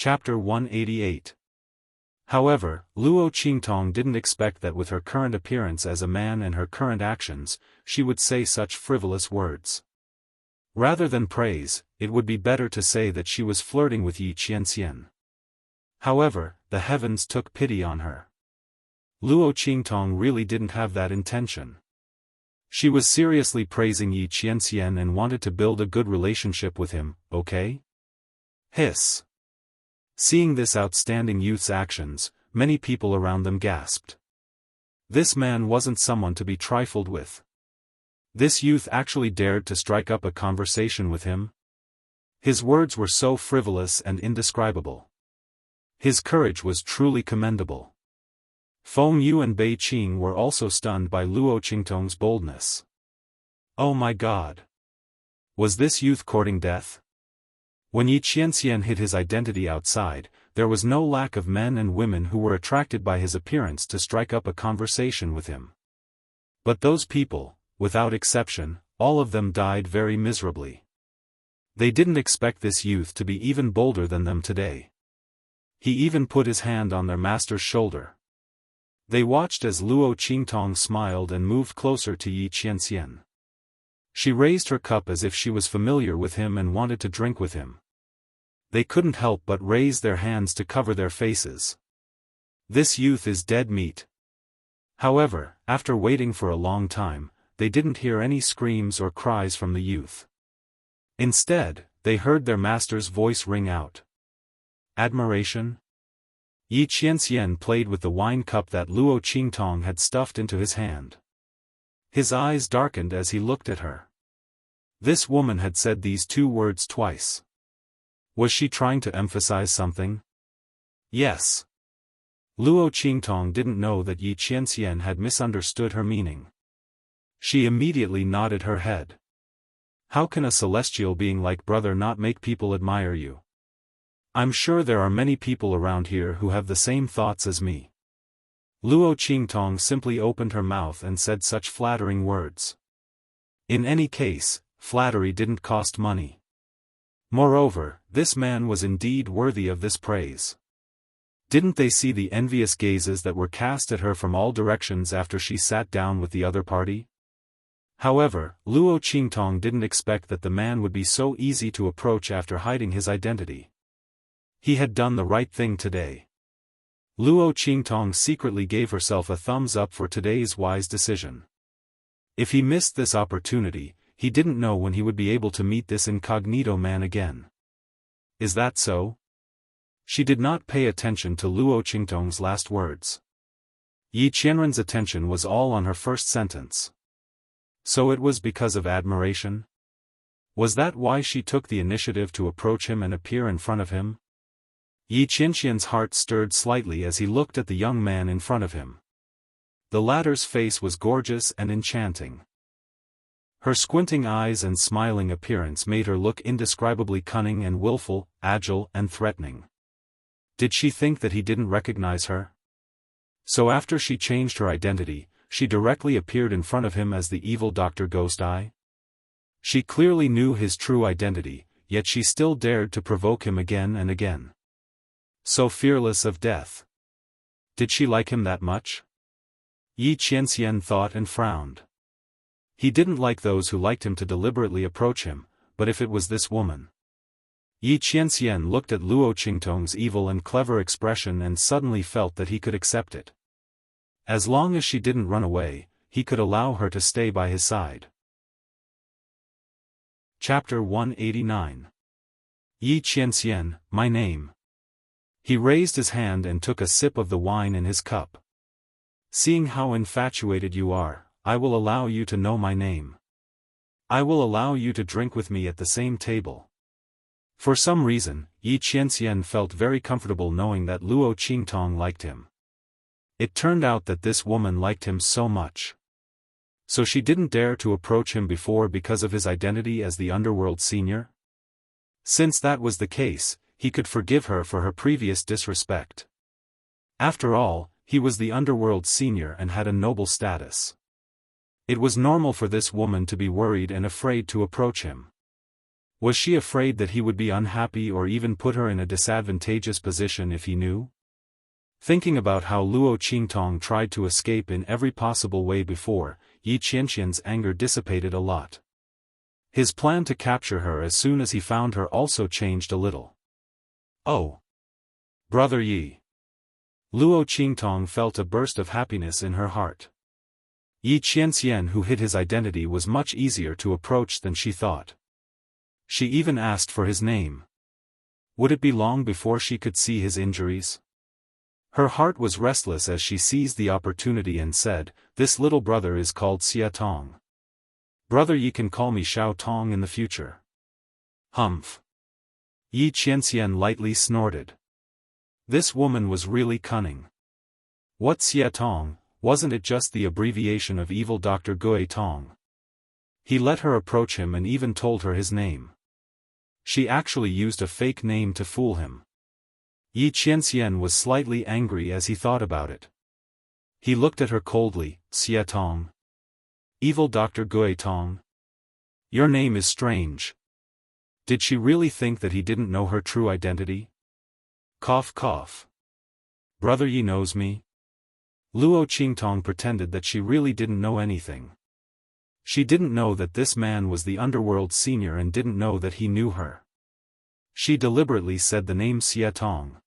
Chapter 188. However, Luo Qingtong didn't expect that with her current appearance as a man and her current actions, she would say such frivolous words. Rather than praise, it would be better to say that she was flirting with Yi Qianxian. However, the heavens took pity on her. Luo Qingtong really didn't have that intention. She was seriously praising Yi Qianxian and wanted to build a good relationship with him, okay? Hiss. Seeing this outstanding youth's actions, many people around them gasped. This man wasn't someone to be trifled with. This youth actually dared to strike up a conversation with him. His words were so frivolous and indescribable. His courage was truly commendable. Feng Yu and Bei Qing were also stunned by Luo Qingtong's boldness. Oh my God! Was this youth courting death? When Yi Qianxian hid his identity outside, there was no lack of men and women who were attracted by his appearance to strike up a conversation with him. But those people, without exception, all of them died very miserably. They didn't expect this youth to be even bolder than them today. He even put his hand on their master's shoulder. They watched as Luo Qingtong smiled and moved closer to Yi Qianxian. She raised her cup as if she was familiar with him and wanted to drink with him. They couldn't help but raise their hands to cover their faces. This youth is dead meat. However, after waiting for a long time, they didn't hear any screams or cries from the youth. Instead, they heard their master's voice ring out. Admiration? Yi Qianxian played with the wine cup that Luo Qingtong had stuffed into his hand. His eyes darkened as he looked at her. This woman had said these two words twice. Was she trying to emphasize something? Yes. Luo Qingtong didn't know that Yi Qianxian had misunderstood her meaning. She immediately nodded her head. How can a celestial being like brother not make people admire you? I'm sure there are many people around here who have the same thoughts as me. Luo Qingtong simply opened her mouth and said such flattering words. In any case, flattery didn't cost money. Moreover, this man was indeed worthy of this praise. Didn't they see the envious gazes that were cast at her from all directions after she sat down with the other party? However, Luo Qingtong didn't expect that the man would be so easy to approach after hiding his identity. He had done the right thing today. Luo Qingtong secretly gave herself a thumbs up for today's wise decision. If he missed this opportunity, he didn't know when he would be able to meet this incognito man again. Is that so? She did not pay attention to Luo Qingtong's last words. Yi Qianren's attention was all on her first sentence. So it was because of admiration? Was that why she took the initiative to approach him and appear in front of him? Yi Qianxian's heart stirred slightly as he looked at the young man in front of him. The latter's face was gorgeous and enchanting. Her squinting eyes and smiling appearance made her look indescribably cunning and willful, agile and threatening. Did she think that he didn't recognize her? So after she changed her identity, she directly appeared in front of him as the evil Dr. Ghost Eye? She clearly knew his true identity, yet she still dared to provoke him again and again. So fearless of death. Did she like him that much? Yi Qianxian thought and frowned. He didn't like those who liked him to deliberately approach him, but if it was this woman. Yi Qianxian looked at Luo Qingtong's evil and clever expression and suddenly felt that he could accept it. As long as she didn't run away, he could allow her to stay by his side. Chapter 189. Yi Qianxian, my name. He raised his hand and took a sip of the wine in his cup. Seeing how infatuated you are, I will allow you to know my name. I will allow you to drink with me at the same table. For some reason, Yi Qianxian felt very comfortable knowing that Luo Qingtong liked him. It turned out that this woman liked him so much. So she didn't dare to approach him before because of his identity as the underworld senior? Since that was the case, he could forgive her for her previous disrespect. After all, he was the underworld senior and had a noble status. It was normal for this woman to be worried and afraid to approach him. Was she afraid that he would be unhappy or even put her in a disadvantageous position if he knew? Thinking about how Luo Qingtong tried to escape in every possible way before, Yi Qianqian's anger dissipated a lot. His plan to capture her as soon as he found her also changed a little. Oh! Brother Yi! Luo Qingtong felt a burst of happiness in her heart. Yi Qianxian, who hid his identity, was much easier to approach than she thought. She even asked for his name. Would it be long before she could see his injuries? Her heart was restless as she seized the opportunity and said, "This little brother is called Xia Tong. Brother Yi can call me Xiao Tong in the future." Humph. Yi Qianxian lightly snorted. This woman was really cunning. What Xia Tong, wasn't it just the abbreviation of evil Dr. Gui Tong? He let her approach him and even told her his name. She actually used a fake name to fool him. Yi Qianxian was slightly angry as he thought about it. He looked at her coldly. "Xia Tong? Evil Dr. Gui Tong? Your name is strange." Did she really think that he didn't know her true identity? Cough cough. Brother Yi knows me? Luo Qingtong pretended that she really didn't know anything. She didn't know that this man was the underworld senior and didn't know that he knew her. She deliberately said the name Xia Tong.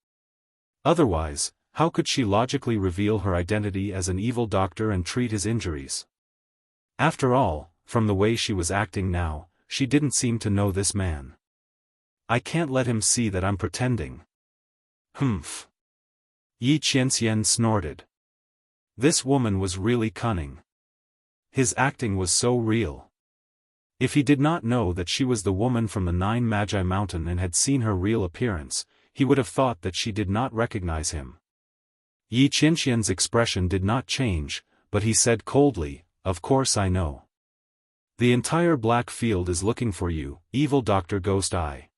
Otherwise, how could she logically reveal her identity as an evil doctor and treat his injuries? After all, from the way she was acting now, she didn't seem to know this man. I can't let him see that I'm pretending. Humph. Yi Qianxian snorted. This woman was really cunning. His acting was so real. If he did not know that she was the woman from the Nine Magi Mountain and had seen her real appearance, he would have thought that she did not recognize him. Yi Qianxian's expression did not change, but he said coldly, "Of course I know. The entire black field is looking for you, evil Dr. Ghost Eye."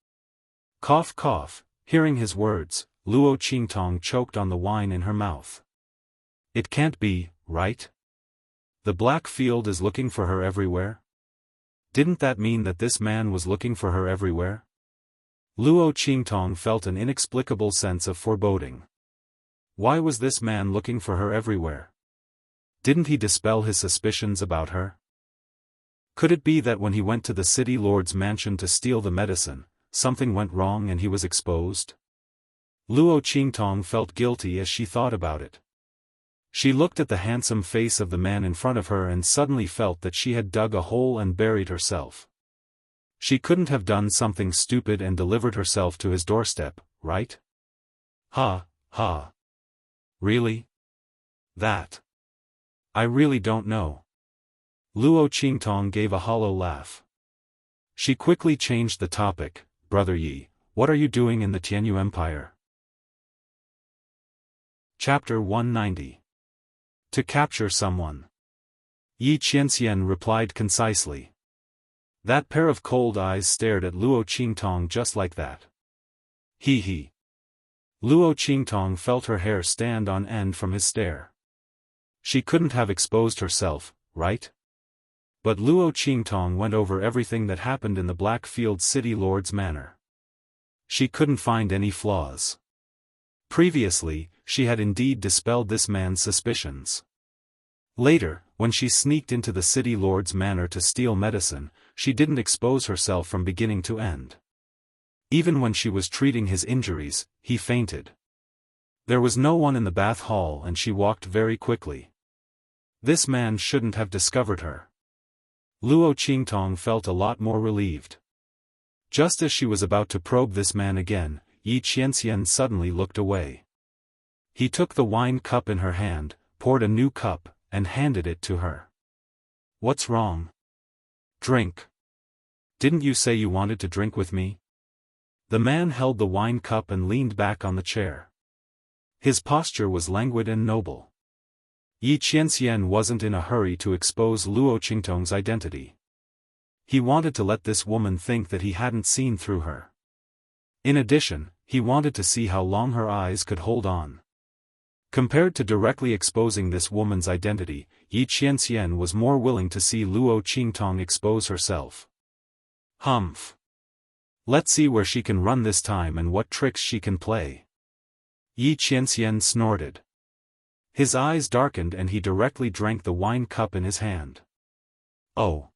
Cough cough. Hearing his words, Luo Qingtong choked on the wine in her mouth. It can't be, right? The black field is looking for her everywhere? Didn't that mean that this man was looking for her everywhere? Luo Qingtong felt an inexplicable sense of foreboding. Why was this man looking for her everywhere? Didn't he dispel his suspicions about her? Could it be that when he went to the city lord's mansion to steal the medicine, something went wrong and he was exposed? Luo Qingtong felt guilty as she thought about it. She looked at the handsome face of the man in front of her and suddenly felt that she had dug a hole and buried herself. She couldn't have done something stupid and delivered herself to his doorstep, right? Ha, ha. Really? That. I really don't know. Luo Qingtong gave a hollow laugh. She quickly changed the topic. Brother Yi, what are you doing in the Tianyu Empire? Chapter 190. To capture someone. Yi Qianxian replied concisely. That pair of cold eyes stared at Luo Qingtong just like that. He. Luo Qingtong felt her hair stand on end from his stare. She couldn't have exposed herself, right? But Luo Qingtong went over everything that happened in the Blackfield City Lord's manor. She couldn't find any flaws. Previously, she had indeed dispelled this man's suspicions. Later, when she sneaked into the city lord's manor to steal medicine, she didn't expose herself from beginning to end. Even when she was treating his injuries, he fainted. There was no one in the bath hall and she walked very quickly. This man shouldn't have discovered her. Luo Qingtong felt a lot more relieved. Just as she was about to probe this man again, Yi Qianxian suddenly looked away. He took the wine cup in her hand, poured a new cup, and handed it to her. What's wrong? Drink. Didn't you say you wanted to drink with me? The man held the wine cup and leaned back on the chair. His posture was languid and noble. Yi Qianxian wasn't in a hurry to expose Luo Qingtong's identity. He wanted to let this woman think that he hadn't seen through her. In addition, he wanted to see how long her eyes could hold on. Compared to directly exposing this woman's identity, Yi Qianxian was more willing to see Luo Qingtong expose herself. Humph. Let's see where she can run this time and what tricks she can play. Yi Qianxian snorted. His eyes darkened and he directly drank the wine cup in his hand. Oh!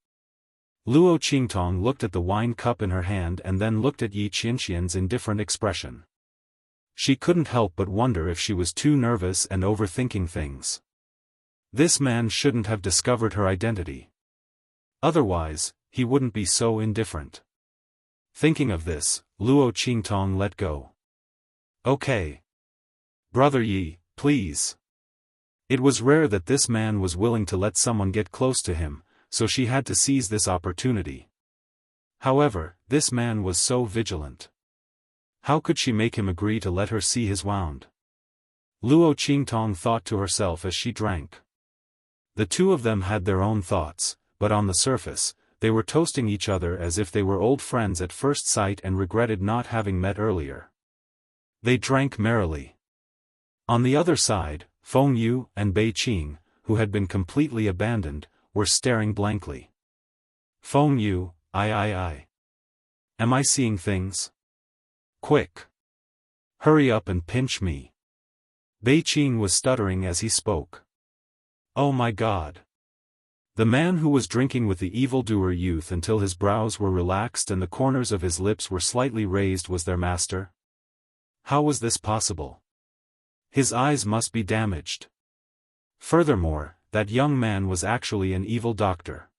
Luo Qingtong looked at the wine cup in her hand and then looked at Yi Qianxian's indifferent expression. She couldn't help but wonder if she was too nervous and overthinking things. This man shouldn't have discovered her identity. Otherwise, he wouldn't be so indifferent. Thinking of this, Luo Qingtong let go. Okay. Brother Yi, please. It was rare that this man was willing to let someone get close to him, so she had to seize this opportunity. However, this man was so vigilant. How could she make him agree to let her see his wound? Luo Qingtong thought to herself as she drank. The two of them had their own thoughts, but on the surface, they were toasting each other as if they were old friends at first sight and regretted not having met earlier. They drank merrily. On the other side, Feng Yu and Bei Qing, who had been completely abandoned, were staring blankly. Feng Yu, I. Am I seeing things? Quick! Hurry up and pinch me. Bei Qing was stuttering as he spoke. Oh my God! The man who was drinking with the evildoer youth until his brows were relaxed and the corners of his lips were slightly raised was their master? How was this possible? His eyes must be damaged. Furthermore, that young man was actually an evil doctor.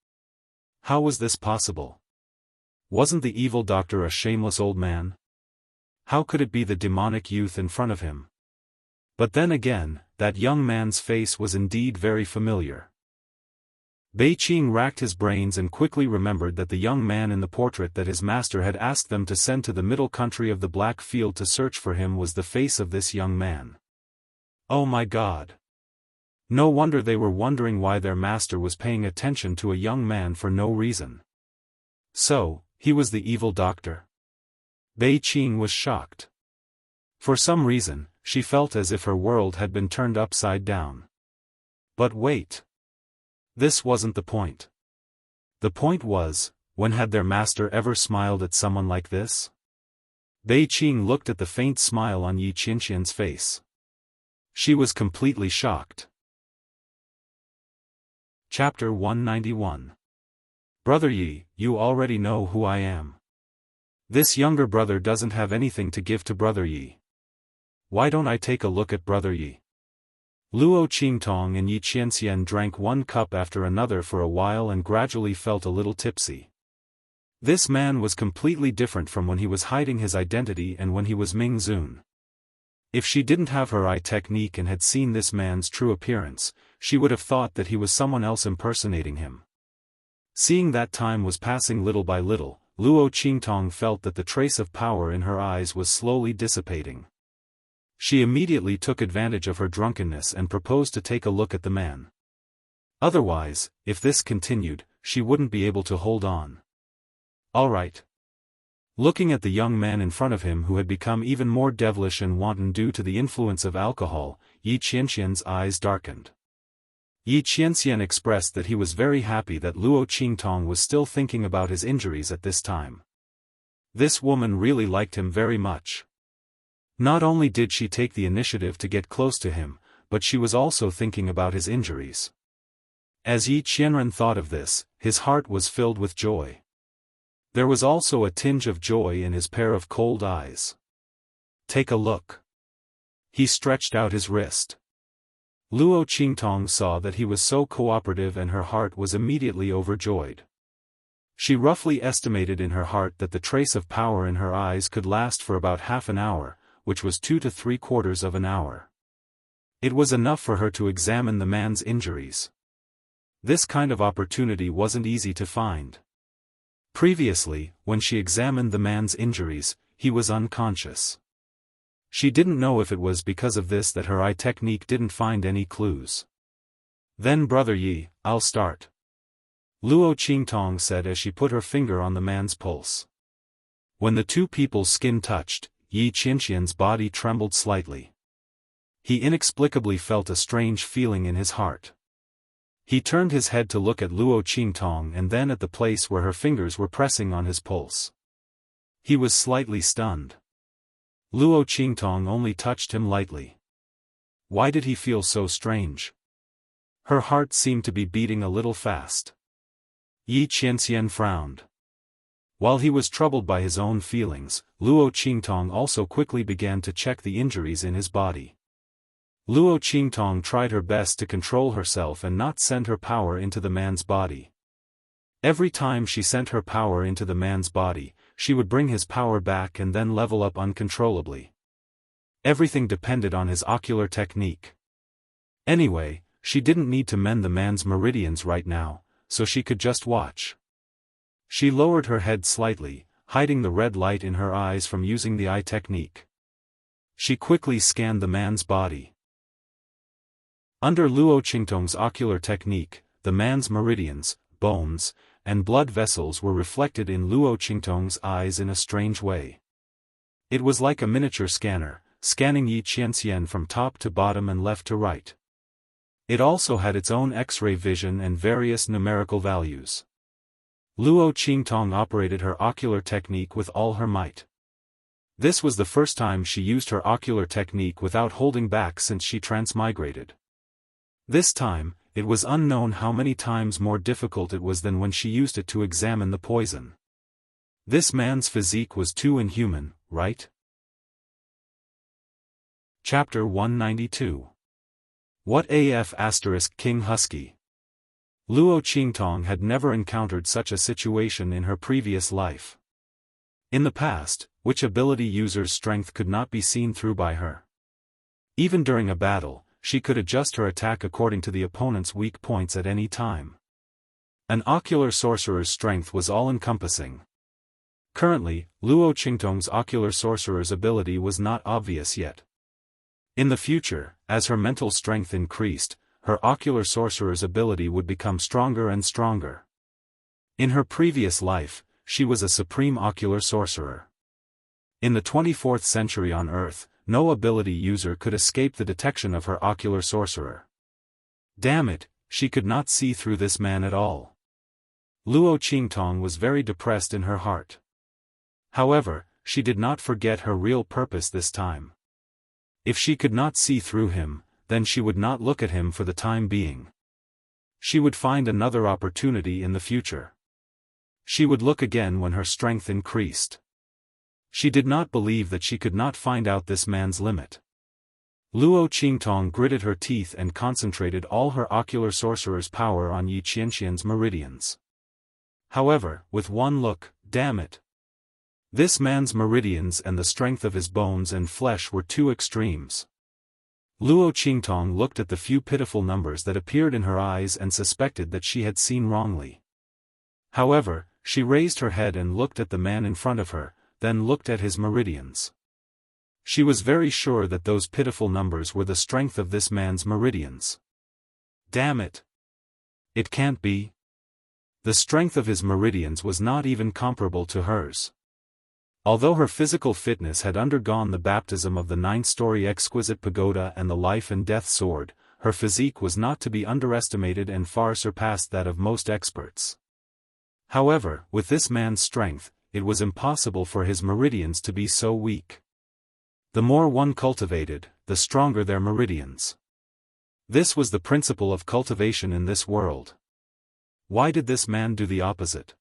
How was this possible? Wasn't the evil doctor a shameless old man? How could it be the demonic youth in front of him? But then again, that young man's face was indeed very familiar. Bei Qing racked his brains and quickly remembered that the young man in the portrait that his master had asked them to send to the middle country of the Black Field to search for him was the face of this young man. Oh my God! No wonder they were wondering why their master was paying attention to a young man for no reason. So, he was the evil doctor? Bei Qing was shocked. For some reason, she felt as if her world had been turned upside down. But wait. This wasn't the point. The point was, when had their master ever smiled at someone like this? Bei Qing looked at the faint smile on Yi Qianxian's face. She was completely shocked. Chapter 191. Brother Yi, you already know who I am. This younger brother doesn't have anything to give to Brother Yi. Why don't I take a look at Brother Yi? Luo Qingtong and Yi Qianxian drank one cup after another for a while and gradually felt a little tipsy. This man was completely different from when he was hiding his identity and when he was Ming Zun. If she didn't have her eye technique and had seen this man's true appearance, she would have thought that he was someone else impersonating him. Seeing that time was passing little by little, Luo Qingtong felt that the trace of power in her eyes was slowly dissipating. She immediately took advantage of her drunkenness and proposed to take a look at the man. Otherwise, if this continued, she wouldn't be able to hold on. All right. Looking at the young man in front of him who had become even more devilish and wanton due to the influence of alcohol, Yi Qianxian's eyes darkened. Yi Qianxian expressed that he was very happy that Luo Qingtong was still thinking about his injuries at this time. This woman really liked him very much. Not only did she take the initiative to get close to him, but she was also thinking about his injuries. As Yi Qianren thought of this, his heart was filled with joy. There was also a tinge of joy in his pair of cold eyes. Take a look. He stretched out his wrist. Luo Qingtong saw that he was so cooperative and her heart was immediately overjoyed. She roughly estimated in her heart that the trace of power in her eyes could last for about half an hour, which was 2 to 3/4 of an hour. It was enough for her to examine the man's injuries. This kind of opportunity wasn't easy to find. Previously, when she examined the man's injuries, he was unconscious. She didn't know if it was because of this that her eye technique didn't find any clues. Then Brother Yi, I'll start. Luo Qingtong said as she put her finger on the man's pulse. When the two people's skin touched, Yi Qianxian's body trembled slightly. He inexplicably felt a strange feeling in his heart. He turned his head to look at Luo Qingtong and then at the place where her fingers were pressing on his pulse. He was slightly stunned. Luo Qingtong only touched him lightly. Why did he feel so strange? Her heart seemed to be beating a little fast. Yi Qianxian frowned. While he was troubled by his own feelings, Luo Qingtong also quickly began to check the injuries in his body. Luo Qingtong tried her best to control herself and not send her power into the man's body. Every time she sent her power into the man's body, she would bring his power back and then level up uncontrollably. Everything depended on his ocular technique. Anyway, she didn't need to mend the man's meridians right now, so she could just watch. She lowered her head slightly, hiding the red light in her eyes from using the eye technique. She quickly scanned the man's body. Under Luo Qingtong's ocular technique, the man's meridians, bones, and blood vessels were reflected in Luo Qingtong's eyes in a strange way. It was like a miniature scanner, scanning Yi Qianxian from top to bottom and left to right. It also had its own X-ray vision and various numerical values. Luo Qingtong operated her ocular technique with all her might. This was the first time she used her ocular technique without holding back since she transmigrated. This time, it was unknown how many times more difficult it was than when she used it to examine the poison. This man's physique was too inhuman, right? Chapter 192. What AF * King Husky? Luo Qingtong had never encountered such a situation in her previous life. In the past, which ability user's strength could not be seen through by her. Even during a battle, she could adjust her attack according to the opponent's weak points at any time. An ocular sorcerer's strength was all-encompassing. Currently, Luo Qingtong's ocular sorcerer's ability was not obvious yet. In the future, as her mental strength increased, her ocular sorcerer's ability would become stronger and stronger. In her previous life, she was a supreme ocular sorcerer. In the 24th century on Earth, no ability user could escape the detection of her ocular sorcerer. Damn it, she could not see through this man at all. Luo Qingtong was very depressed in her heart. However, she did not forget her real purpose this time. If she could not see through him, then she would not look at him for the time being. She would find another opportunity in the future. She would look again when her strength increased. She did not believe that she could not find out this man's limit. Luo Qingtong gritted her teeth and concentrated all her ocular sorcerer's power on Yi Qianxian's meridians. However, with one look, damn it! This man's meridians and the strength of his bones and flesh were two extremes. Luo Qingtong looked at the few pitiful numbers that appeared in her eyes and suspected that she had seen wrongly. However, she raised her head and looked at the man in front of her, then looked at his meridians. She was very sure that those pitiful numbers were the strength of this man's meridians. Damn it! It can't be. The strength of his meridians was not even comparable to hers. Although her physical fitness had undergone the baptism of the 9-story exquisite pagoda and the life and death sword, her physique was not to be underestimated and far surpassed that of most experts. However, with this man's strength, it was impossible for his meridians to be so weak. The more one cultivated, the stronger their meridians. This was the principle of cultivation in this world. Why did this man do the opposite?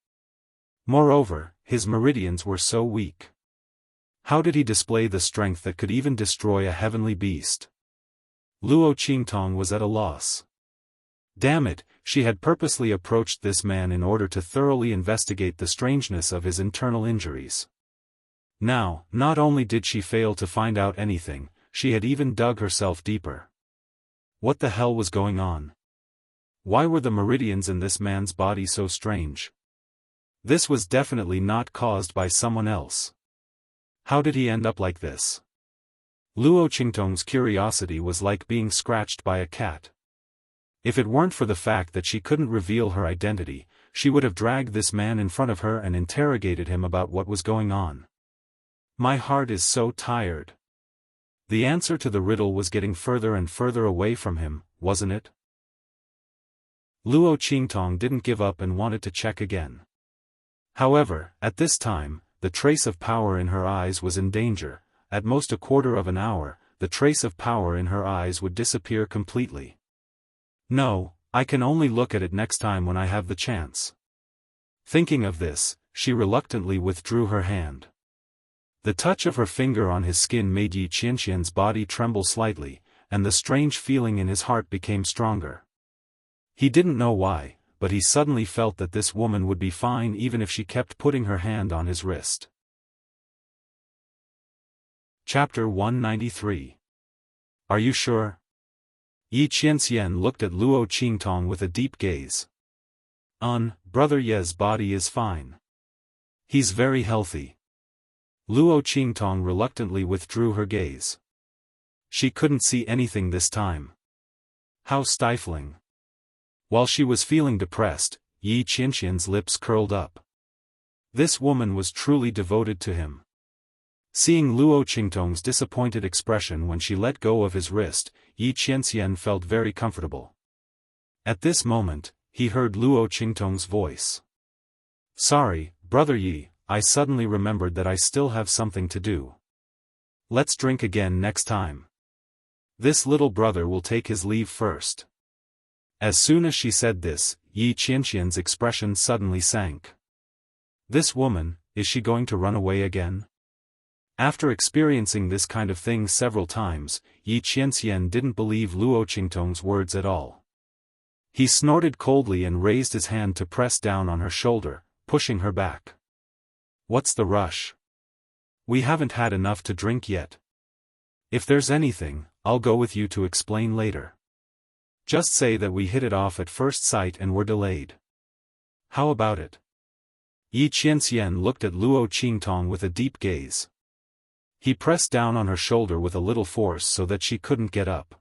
Moreover, his meridians were so weak. How did he display the strength that could even destroy a heavenly beast? Luo Qingtong was at a loss. Damn it, she had purposely approached this man in order to thoroughly investigate the strangeness of his internal injuries. Now, not only did she fail to find out anything, she had even dug herself deeper. What the hell was going on? Why were the meridians in this man's body so strange? This was definitely not caused by someone else. How did he end up like this? Luo Qingtong's curiosity was like being scratched by a cat. If it weren't for the fact that she couldn't reveal her identity, she would have dragged this man in front of her and interrogated him about what was going on. My heart is so tired. The answer to the riddle was getting further and further away from him, wasn't it? Luo Qingtong didn't give up and wanted to check again. However, at this time, the trace of power in her eyes was in danger. At most a quarter of an hour, the trace of power in her eyes would disappear completely. No, I can only look at it next time when I have the chance. Thinking of this, she reluctantly withdrew her hand. The touch of her finger on his skin made Yi Qianxian's body tremble slightly, and the strange feeling in his heart became stronger. He didn't know why, but he suddenly felt that this woman would be fine even if she kept putting her hand on his wrist. Chapter 193. Are you sure? Yi Qianxian looked at Luo Qingtong with a deep gaze. Brother Ye's body is fine. He's very healthy. Luo Qingtong reluctantly withdrew her gaze. She couldn't see anything this time. How stifling. While she was feeling depressed, Yi Qianxian's lips curled up. This woman was truly devoted to him. Seeing Luo Qingtong's disappointed expression when she let go of his wrist, Yi Qianxian felt very comfortable. At this moment, he heard Luo Qingtong's voice. Sorry, Brother Yi, I suddenly remembered that I still have something to do. Let's drink again next time. This little brother will take his leave first. As soon as she said this, Yi Qianxian's expression suddenly sank. This woman, is she going to run away again? After experiencing this kind of thing several times, Yi Qianxian didn't believe Luo Qingtong's words at all. He snorted coldly and raised his hand to press down on her shoulder, pushing her back. What's the rush? We haven't had enough to drink yet. If there's anything, I'll go with you to explain later. Just say that we hit it off at first sight and were delayed. How about it? Yi Qianxian looked at Luo Qingtong with a deep gaze. He pressed down on her shoulder with a little force so that she couldn't get up.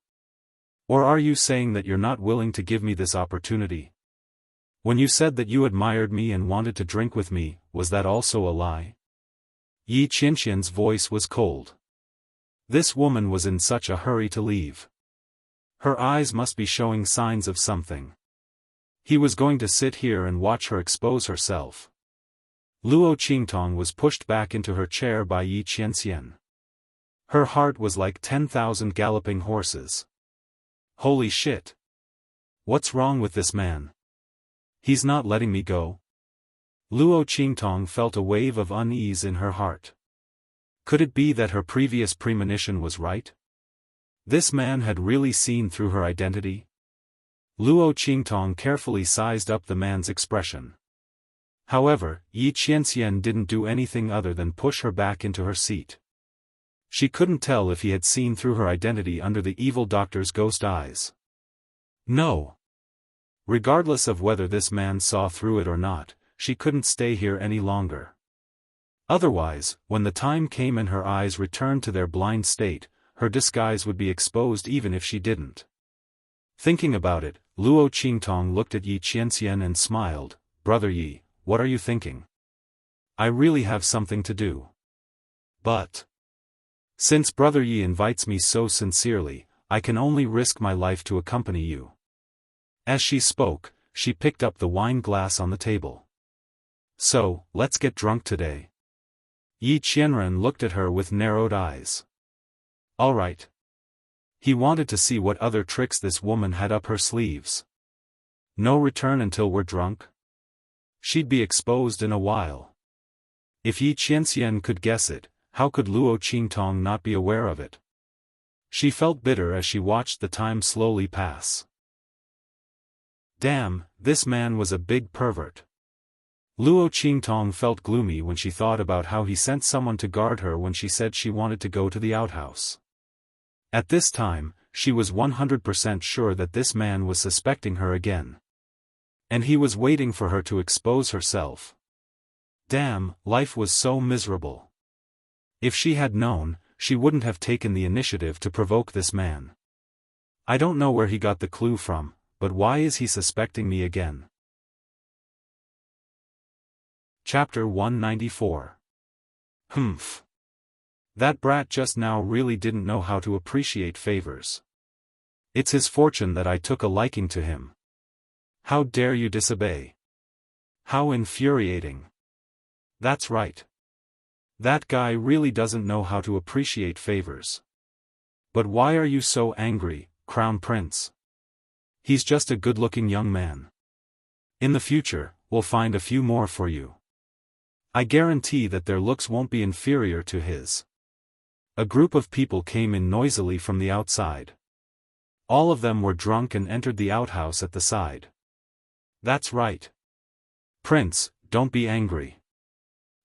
Or are you saying that you're not willing to give me this opportunity? When you said that you admired me and wanted to drink with me, was that also a lie? Yi Qianxian's voice was cold. This woman was in such a hurry to leave. Her eyes must be showing signs of something. He was going to sit here and watch her expose herself. Luo Qingtong was pushed back into her chair by Yi Qianxian. Her heart was like 10,000 galloping horses. Holy shit! What's wrong with this man? He's not letting me go. Luo Qingtong felt a wave of unease in her heart. Could it be that her previous premonition was right? This man had really seen through her identity? Luo Qingtong carefully sized up the man's expression. However, Yi Qianxian didn't do anything other than push her back into her seat. She couldn't tell if he had seen through her identity under the evil doctor's ghost eyes. No. Regardless of whether this man saw through it or not, she couldn't stay here any longer. Otherwise, when the time came and her eyes returned to their blind state, her disguise would be exposed even if she didn't. Thinking about it, Luo Qingtong looked at Yi Qianxian and smiled. Brother Yi, what are you thinking? I really have something to do. But since Brother Yi invites me so sincerely, I can only risk my life to accompany you. As she spoke, she picked up the wine glass on the table. So, let's get drunk today. Yi Qianren looked at her with narrowed eyes. All right. He wanted to see what other tricks this woman had up her sleeves. No return until we're drunk? She'd be exposed in a while. If Yi Qianxian could guess it, how could Luo Qingtong not be aware of it? She felt bitter as she watched the time slowly pass. Damn, this man was a big pervert. Luo Qingtong felt gloomy when she thought about how he sent someone to guard her when she said she wanted to go to the outhouse. At this time, she was 100% sure that this man was suspecting her again. And he was waiting for her to expose herself. Damn, life was so miserable. If she had known, she wouldn't have taken the initiative to provoke this man. I don't know where he got the clue from, but why is he suspecting me again? Chapter 194. Humph. That brat just now really didn't know how to appreciate favors. It's his fortune that I took a liking to him. How dare you disobey? How infuriating. That's right. That guy really doesn't know how to appreciate favors. But why are you so angry, Crown Prince? He's just a good-looking young man. In the future, we'll find a few more for you. I guarantee that their looks won't be inferior to his. A group of people came in noisily from the outside. All of them were drunk and entered the outhouse at the side. That's right. Prince, don't be angry.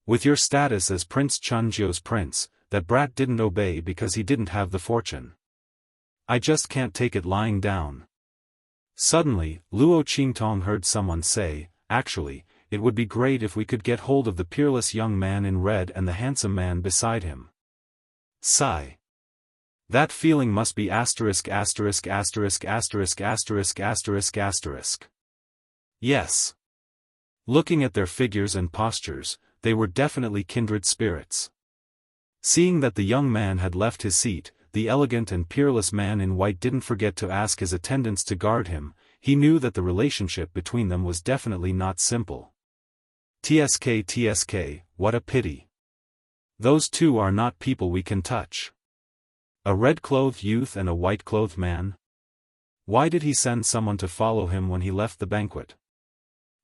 With your status as Prince Chunjio's prince, that brat didn't obey because he didn't have the fortune. I just can't take it lying down. Suddenly, Luo Qingtong heard someone say, actually, it would be great if we could get hold of the peerless young man in red and the handsome man beside him. Sigh. That feeling must be asterisk asterisk asterisk asterisk asterisk asterisk asterisk. Yes. Looking at their figures and postures, they were definitely kindred spirits. Seeing that the young man had left his seat, the elegant and peerless man in white didn't forget to ask his attendants to guard him. He knew that the relationship between them was definitely not simple. TSK, what a pity. Those two are not people we can touch. A red-clothed youth and a white-clothed man? Why did he send someone to follow him when he left the banquet?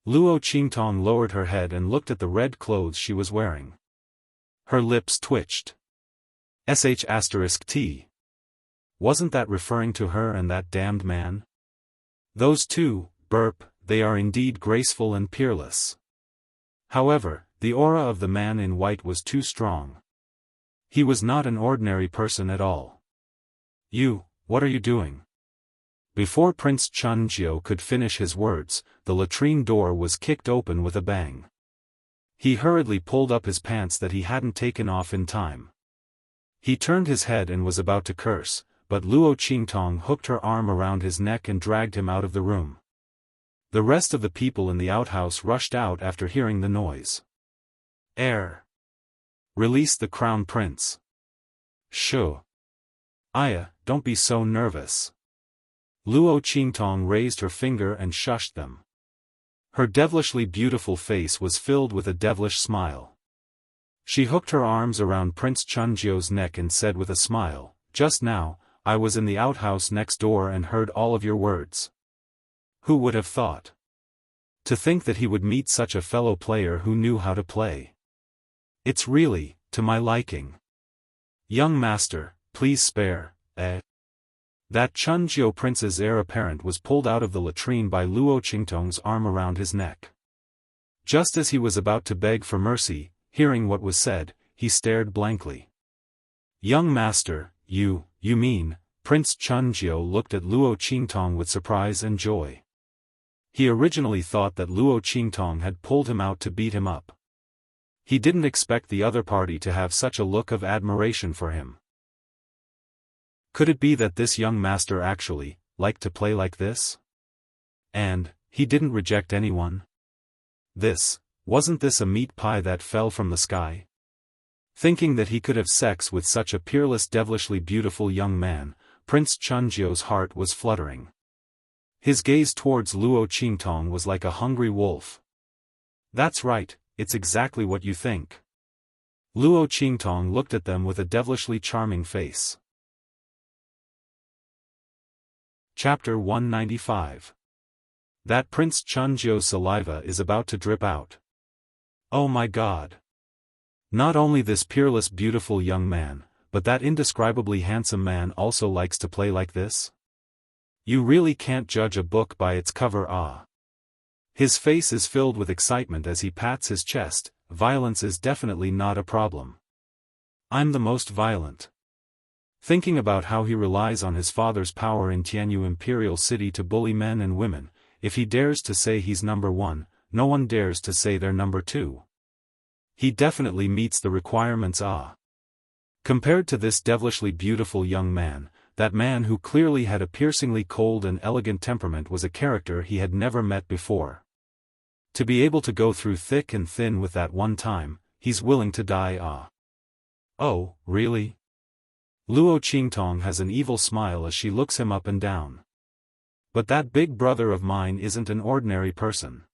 Luo Qingtong lowered her head and looked at the red clothes she was wearing. Her lips twitched. *T. Wasn't that referring to her and that damned man? Those two, burp, they are indeed graceful and peerless. However, the aura of the man in white was too strong. He was not an ordinary person at all. You, what are you doing? Before Prince Chunjio could finish his words, the latrine door was kicked open with a bang. He hurriedly pulled up his pants that he hadn't taken off in time. He turned his head and was about to curse, but Luo Qingtong hooked her arm around his neck and dragged him out of the room. The rest of the people in the outhouse rushed out after hearing the noise. Air. Release the crown prince. Shoo. Aya, don't be so nervous. Luo Qingtong raised her finger and shushed them. Her devilishly beautiful face was filled with a devilish smile. She hooked her arms around Prince Chunjio's neck and said with a smile, just now, I was in the outhouse next door and heard all of your words. Who would have thought? To think that he would meet such a fellow player who knew how to play. It's really, to my liking. Young master, please spare, That Chunjio prince's heir apparent was pulled out of the latrine by Luo Qingtong's arm around his neck. Just as he was about to beg for mercy, hearing what was said, he stared blankly. Young master, you mean, Prince Chunjio looked at Luo Qingtong with surprise and joy. He originally thought that Luo Qingtong had pulled him out to beat him up. He didn't expect the other party to have such a look of admiration for him. Could it be that this young master actually liked to play like this? And he didn't reject anyone? Wasn't this a meat pie that fell from the sky? Thinking that he could have sex with such a peerless devilishly beautiful young man, Prince Chunjio's heart was fluttering. His gaze towards Luo Qingtong was like a hungry wolf. That's right, it's exactly what you think. Luo Qingtong looked at them with a devilishly charming face. Chapter 195. That Prince Chunjio's saliva is about to drip out. Oh my God. Not only this peerless beautiful young man, but that indescribably handsome man also likes to play like this? You really can't judge a book by its cover. His face is filled with excitement as he pats his chest. Violence is definitely not a problem. I'm the most violent. Thinking about how he relies on his father's power in Tianyu Imperial City to bully men and women, if he dares to say he's number one, no one dares to say they're number two. He definitely meets the requirements. Compared to this devilishly beautiful young man, that man who clearly had a piercingly cold and elegant temperament was a character he had never met before. To be able to go through thick and thin with that one time, he's willing to die. Oh, really? Luo Qingtong has an evil smile as she looks him up and down. But that big brother of mine isn't an ordinary person.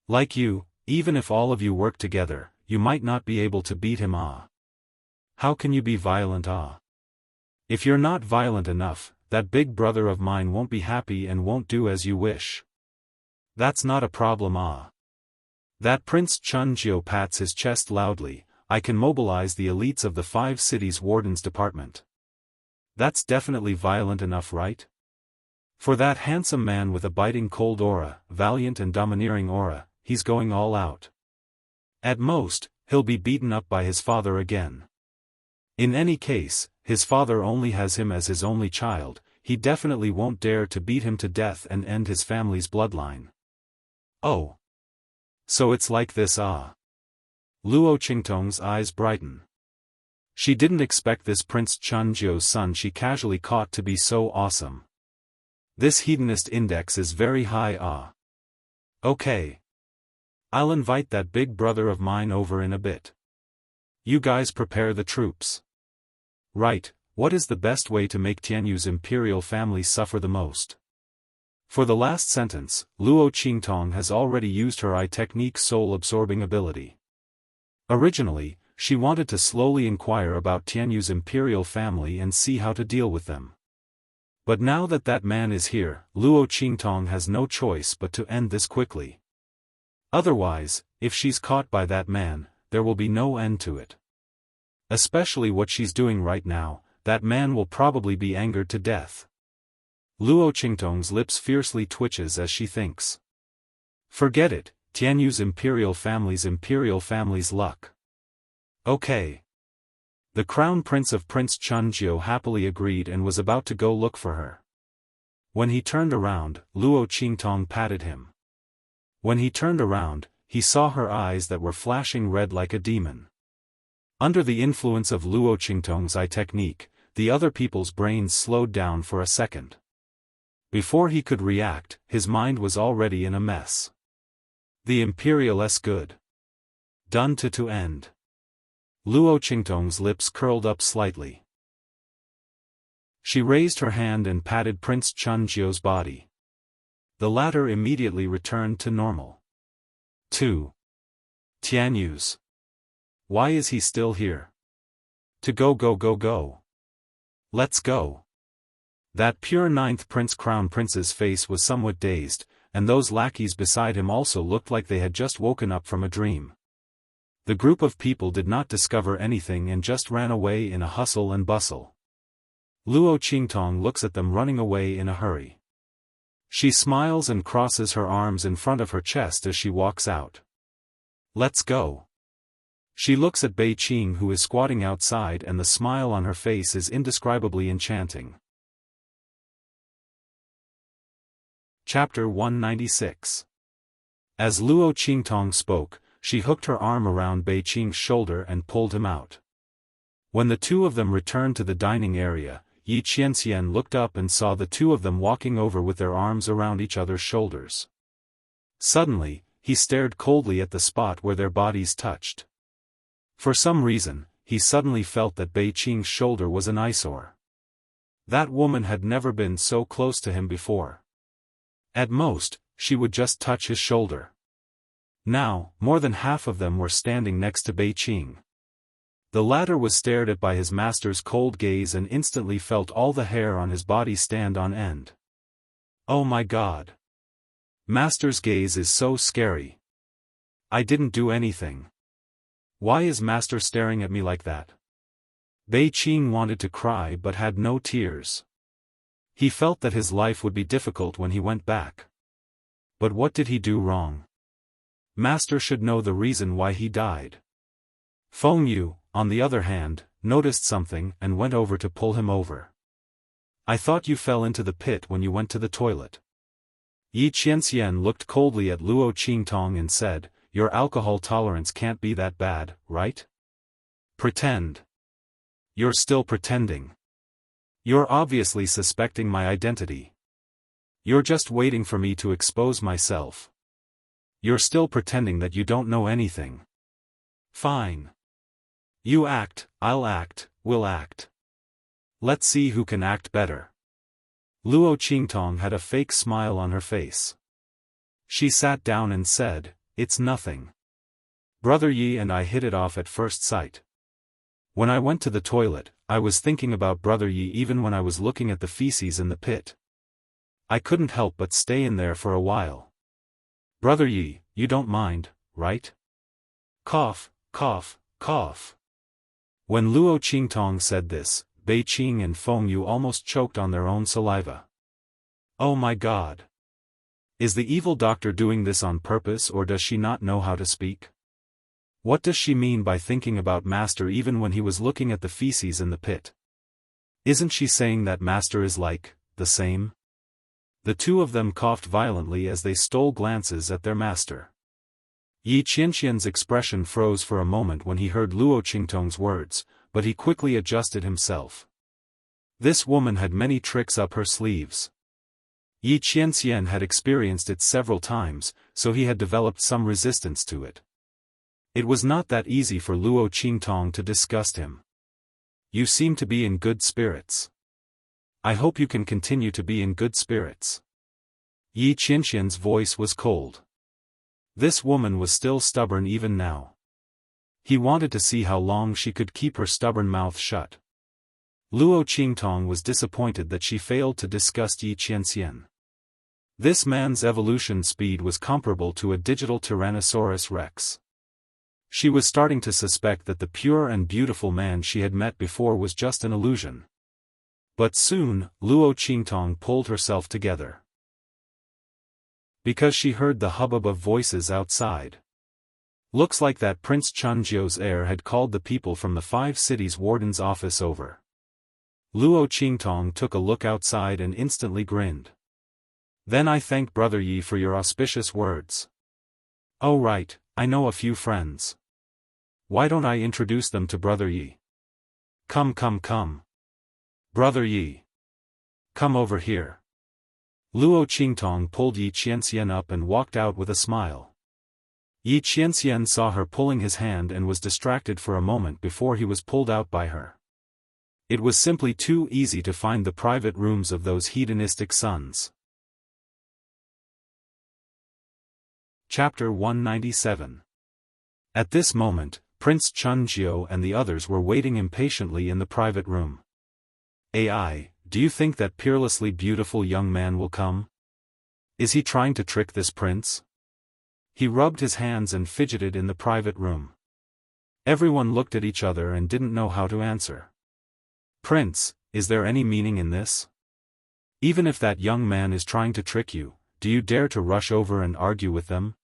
Like you, even if all of you work together, you might not be able to beat him. Ah. How can you be violent? Ah. If you're not violent enough, that big brother of mine won't be happy and won't do as you wish. That's not a problem. Ah. That Prince Chunjiu pats his chest loudly. I can mobilize the elites of the 5 cities Warden's department. That's definitely violent enough, right? For that handsome man with a biting cold aura, valiant and domineering aura, he's going all out. At most, he'll be beaten up by his father again. In any case, his father only has him as his only child, he definitely won't dare to beat him to death and end his family's bloodline. Oh. So it's like this. Ah. Luo Qingtong's eyes brighten. She didn't expect this Prince Chunjiu's son she casually caught to be so awesome. This hedonist index is very high. Ah. Okay. I'll invite that big brother of mine over in a bit. You guys prepare the troops. Right, what is the best way to make Tianyu's imperial family suffer the most? For the last sentence, Luo Qingtong has already used her eye technique soul-absorbing ability. Originally, she wanted to slowly inquire about Tianyu's imperial family and see how to deal with them. But now that that man is here, Luo Qingtong has no choice but to end this quickly. Otherwise, if she's caught by that man, there will be no end to it. Especially what she's doing right now, that man will probably be angered to death. Luo Qingtong's lips fiercely twitches as she thinks. Forget it, Tianyu's imperial family's luck. Okay. The crown prince of Prince Chunjiu happily agreed and was about to go look for her. When he turned around, Luo Qingtong patted him. When he turned around, he saw her eyes that were flashing red like a demon. Under the influence of Luo Qingtong's eye technique, the other people's brains slowed down for a second. Before he could react, his mind was already in a mess. The Imperial's good. Done to end. Luo Qingtong's lips curled up slightly. She raised her hand and patted Prince Chunjiu's body. The latter immediately returned to normal. 2. Tianyu's. Why is he still here? To go. Let's go. That pure 9th crown prince's face was somewhat dazed, and those lackeys beside him also looked like they had just woken up from a dream. The group of people did not discover anything and just ran away in a hustle and bustle. Luo Qingtong looks at them running away in a hurry. She smiles and crosses her arms in front of her chest as she walks out. Let's go. She looks at Bei Qing, who is squatting outside, and the smile on her face is indescribably enchanting. Chapter 196. As Luo Qingtong spoke, she hooked her arm around Bei Qing's shoulder and pulled him out. When the two of them returned to the dining area, Yi Qianxian looked up and saw the two of them walking over with their arms around each other's shoulders. Suddenly, he stared coldly at the spot where their bodies touched. For some reason, he suddenly felt that Bei Qing's shoulder was an eyesore. That woman had never been so close to him before. At most, she would just touch his shoulder. Now, more than half of them were standing next to Bei Qing. The latter was stared at by his master's cold gaze and instantly felt all the hair on his body stand on end. Oh my God! Master's gaze is so scary. I didn't do anything. Why is Master staring at me like that? Bei Qing wanted to cry but had no tears. He felt that his life would be difficult when he went back. But what did he do wrong? Master should know the reason why he died. Feng Yu, on the other hand, noticed something and went over to pull him over. I thought you fell into the pit when you went to the toilet. Yi Qianxian looked coldly at Luo Qingtong and said, your alcohol tolerance can't be that bad, right? Pretend. You're still pretending. You're obviously suspecting my identity. You're just waiting for me to expose myself. You're still pretending that you don't know anything. Fine. You act, I'll act, we'll act. Let's see who can act better. Luo Qingtong had a fake smile on her face. She sat down and said, it's nothing. Brother Yi and I hit it off at first sight. When I went to the toilet, I was thinking about Brother Yi even when I was looking at the feces in the pit. I couldn't help but stay in there for a while. Brother Yi, you don't mind, right? Cough, cough, cough. When Luo Qingtong said this, Bei Qing and Feng Yu almost choked on their own saliva. Oh my God! Is the evil doctor doing this on purpose, or does she not know how to speak? What does she mean by thinking about Master even when he was looking at the feces in the pit? Isn't she saying that Master is like, the same? The two of them coughed violently as they stole glances at their master. Yi Qianqian's expression froze for a moment when he heard Luo Qingtong's words, but he quickly adjusted himself. This woman had many tricks up her sleeves. Yi Qianxian had experienced it several times, so he had developed some resistance to it. It was not that easy for Luo Qingtong to disgust him. You seem to be in good spirits. I hope you can continue to be in good spirits. Yi Qianxian's voice was cold. This woman was still stubborn even now. He wanted to see how long she could keep her stubborn mouth shut. Luo Qingtong was disappointed that she failed to disgust Yi Qianxian. This man's evolution speed was comparable to a digital Tyrannosaurus Rex. She was starting to suspect that the pure and beautiful man she had met before was just an illusion. But soon, Luo Qingtong pulled herself together. Because she heard the hubbub of voices outside. Looks like that Prince Chunjiu's heir had called the people from the 5 cities warden's office over. Luo Qingtong took a look outside and instantly grinned. Then I thank Brother Yi for your auspicious words. Oh right, I know a few friends. Why don't I introduce them to Brother Yi? Come come come. Brother Yi. Come over here. Luo Qingtong pulled Yi Qianxian up and walked out with a smile. Yi Qianxian saw her pulling his hand and was distracted for a moment before he was pulled out by her. It was simply too easy to find the private rooms of those hedonistic sons. Chapter 197. At this moment, Prince Chunjiu and the others were waiting impatiently in the private room. AI, do you think that peerlessly beautiful young man will come? Is he trying to trick this prince? He rubbed his hands and fidgeted in the private room. Everyone looked at each other and didn't know how to answer. Prince, is there any meaning in this? Even if that young man is trying to trick you, do you dare to rush over and argue with them?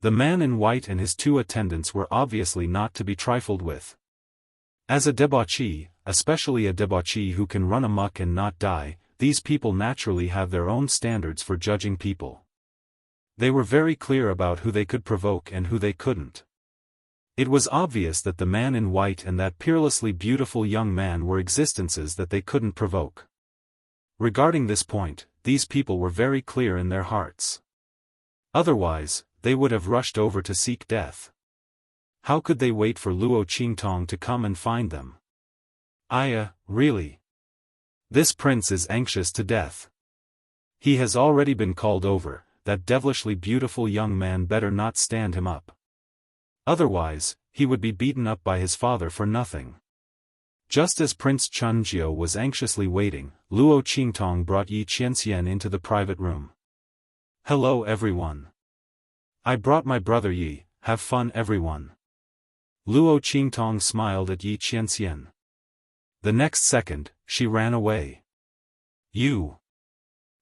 The man in white and his 2 attendants were obviously not to be trifled with. As a debauchee, especially a debauchee who can run amok and not die, these people naturally have their own standards for judging people. They were very clear about who they could provoke and who they couldn't. It was obvious that the man in white and that peerlessly beautiful young man were existences that they couldn't provoke. Regarding this point, these people were very clear in their hearts. Otherwise, they would have rushed over to seek death. How could they wait for Luo Qingtong to come and find them? Really? This prince is anxious to death. He has already been called over, that devilishly beautiful young man better not stand him up. Otherwise, he would be beaten up by his father for nothing. Just as Prince Chunjiu was anxiously waiting, Luo Qingtong brought Yi Qianxian into the private room. Hello everyone. I brought my brother Yi, have fun everyone. Luo Qingtong smiled at Yi Qianxian. The next second, she ran away. You.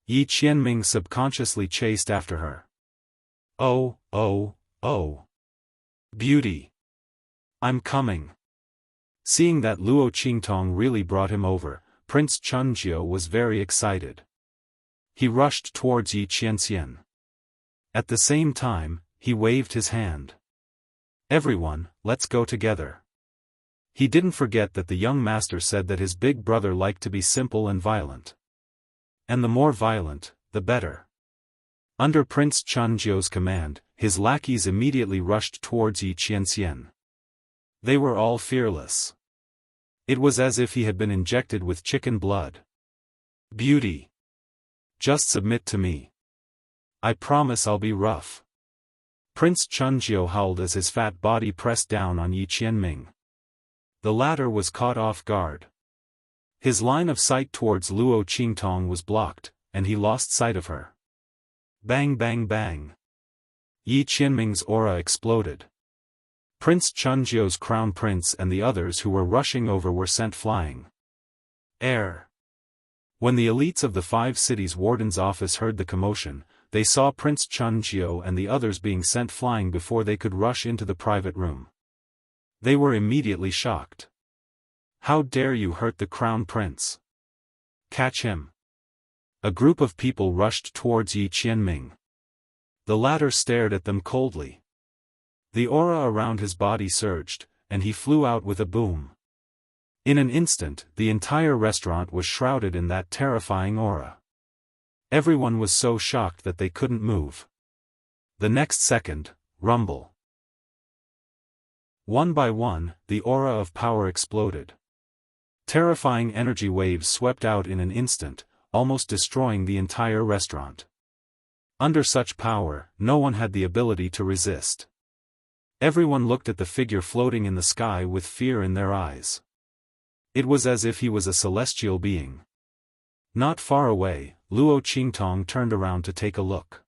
Yi Qianming subconsciously chased after her. Oh, oh, oh. Beauty. I'm coming. Seeing that Luo Qingtong really brought him over, Prince Chunjiu was very excited. He rushed towards Yi Qianxian. At the same time, he waved his hand. Everyone, let's go together. He didn't forget that the young master said that his big brother liked to be simple and violent. And the more violent, the better. Under Prince Chunjiu's command, his lackeys immediately rushed towards Yi Qianxian. They were all fearless. It was as if he had been injected with chicken blood. Beauty. Just submit to me. I promise I'll be rough. Prince Chunjiu howled as his fat body pressed down on Yi Qianming. The latter was caught off guard. His line of sight towards Luo Qingtong was blocked, and he lost sight of her. Bang bang bang. Yi Qianming's aura exploded. Prince Chunjiu's crown prince and the others who were rushing over were sent flying. Air. When the elites of the 5 cities' warden's office heard the commotion, they saw Prince Chunjiu and the others being sent flying before they could rush into the private room. They were immediately shocked. How dare you hurt the crown prince? Catch him. A group of people rushed towards Yi Qianming. The latter stared at them coldly. The aura around his body surged, and he flew out with a boom. In an instant, the entire restaurant was shrouded in that terrifying aura. Everyone was so shocked that they couldn't move. The next second, rumble. One by one, the aura of power exploded. Terrifying energy waves swept out in an instant, almost destroying the entire restaurant. Under such power, no one had the ability to resist. Everyone looked at the figure floating in the sky with fear in their eyes. It was as if he was a celestial being. Not far away, Luo Qingtong turned around to take a look.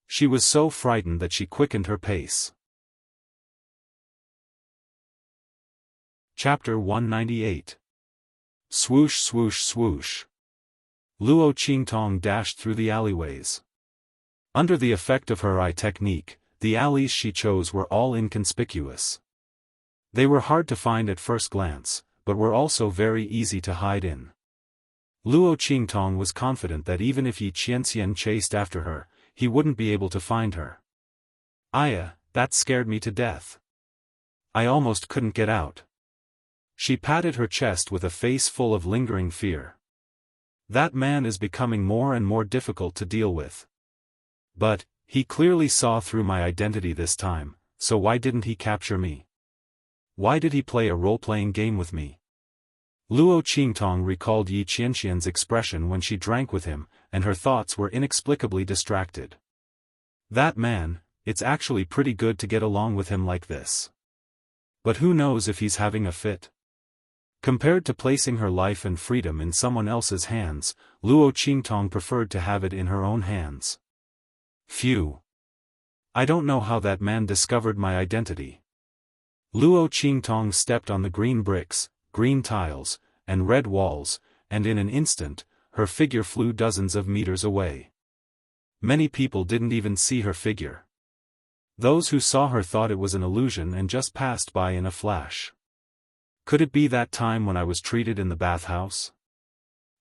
She was so frightened that she quickened her pace. Chapter 198. Swoosh swoosh swoosh. Luo Qingtong dashed through the alleyways. Under the effect of her eye technique, the alleys she chose were all inconspicuous. They were hard to find at first glance, but were also very easy to hide in. Luo Qingtong was confident that even if Yi Qianxian chased after her, he wouldn't be able to find her. Aya, that scared me to death. I almost couldn't get out. She patted her chest with a face full of lingering fear. That man is becoming more and more difficult to deal with. But, he clearly saw through my identity this time, so why didn't he capture me? Why did he play a role-playing game with me? Luo Qingtong recalled Yi Qianxian's expression when she drank with him, and her thoughts were inexplicably distracted. That man, it's actually pretty good to get along with him like this. But who knows if he's having a fit? Compared to placing her life and freedom in someone else's hands, Luo Qingtong preferred to have it in her own hands. Phew. I don't know how that man discovered my identity. Luo Qingtong stepped on the green bricks, green tiles, and red walls, and in an instant, her figure flew dozens of meters away. Many people didn't even see her figure. Those who saw her thought it was an illusion and just passed by in a flash. Could it be that time when I was treated in the bathhouse?